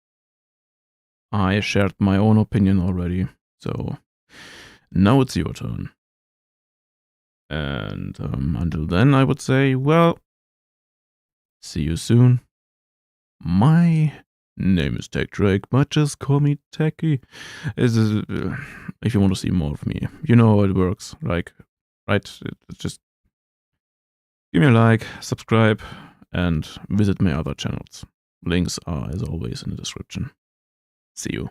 I shared my own opinion already, so now it's your turn. And until then, I would say, well, see you soon. My name is Tech Drake, but just call me Teci. If you want to see more of me, you know how it works. Like, right? Just give me a like, subscribe, and visit my other channels. Links are, as always, in the description. See you.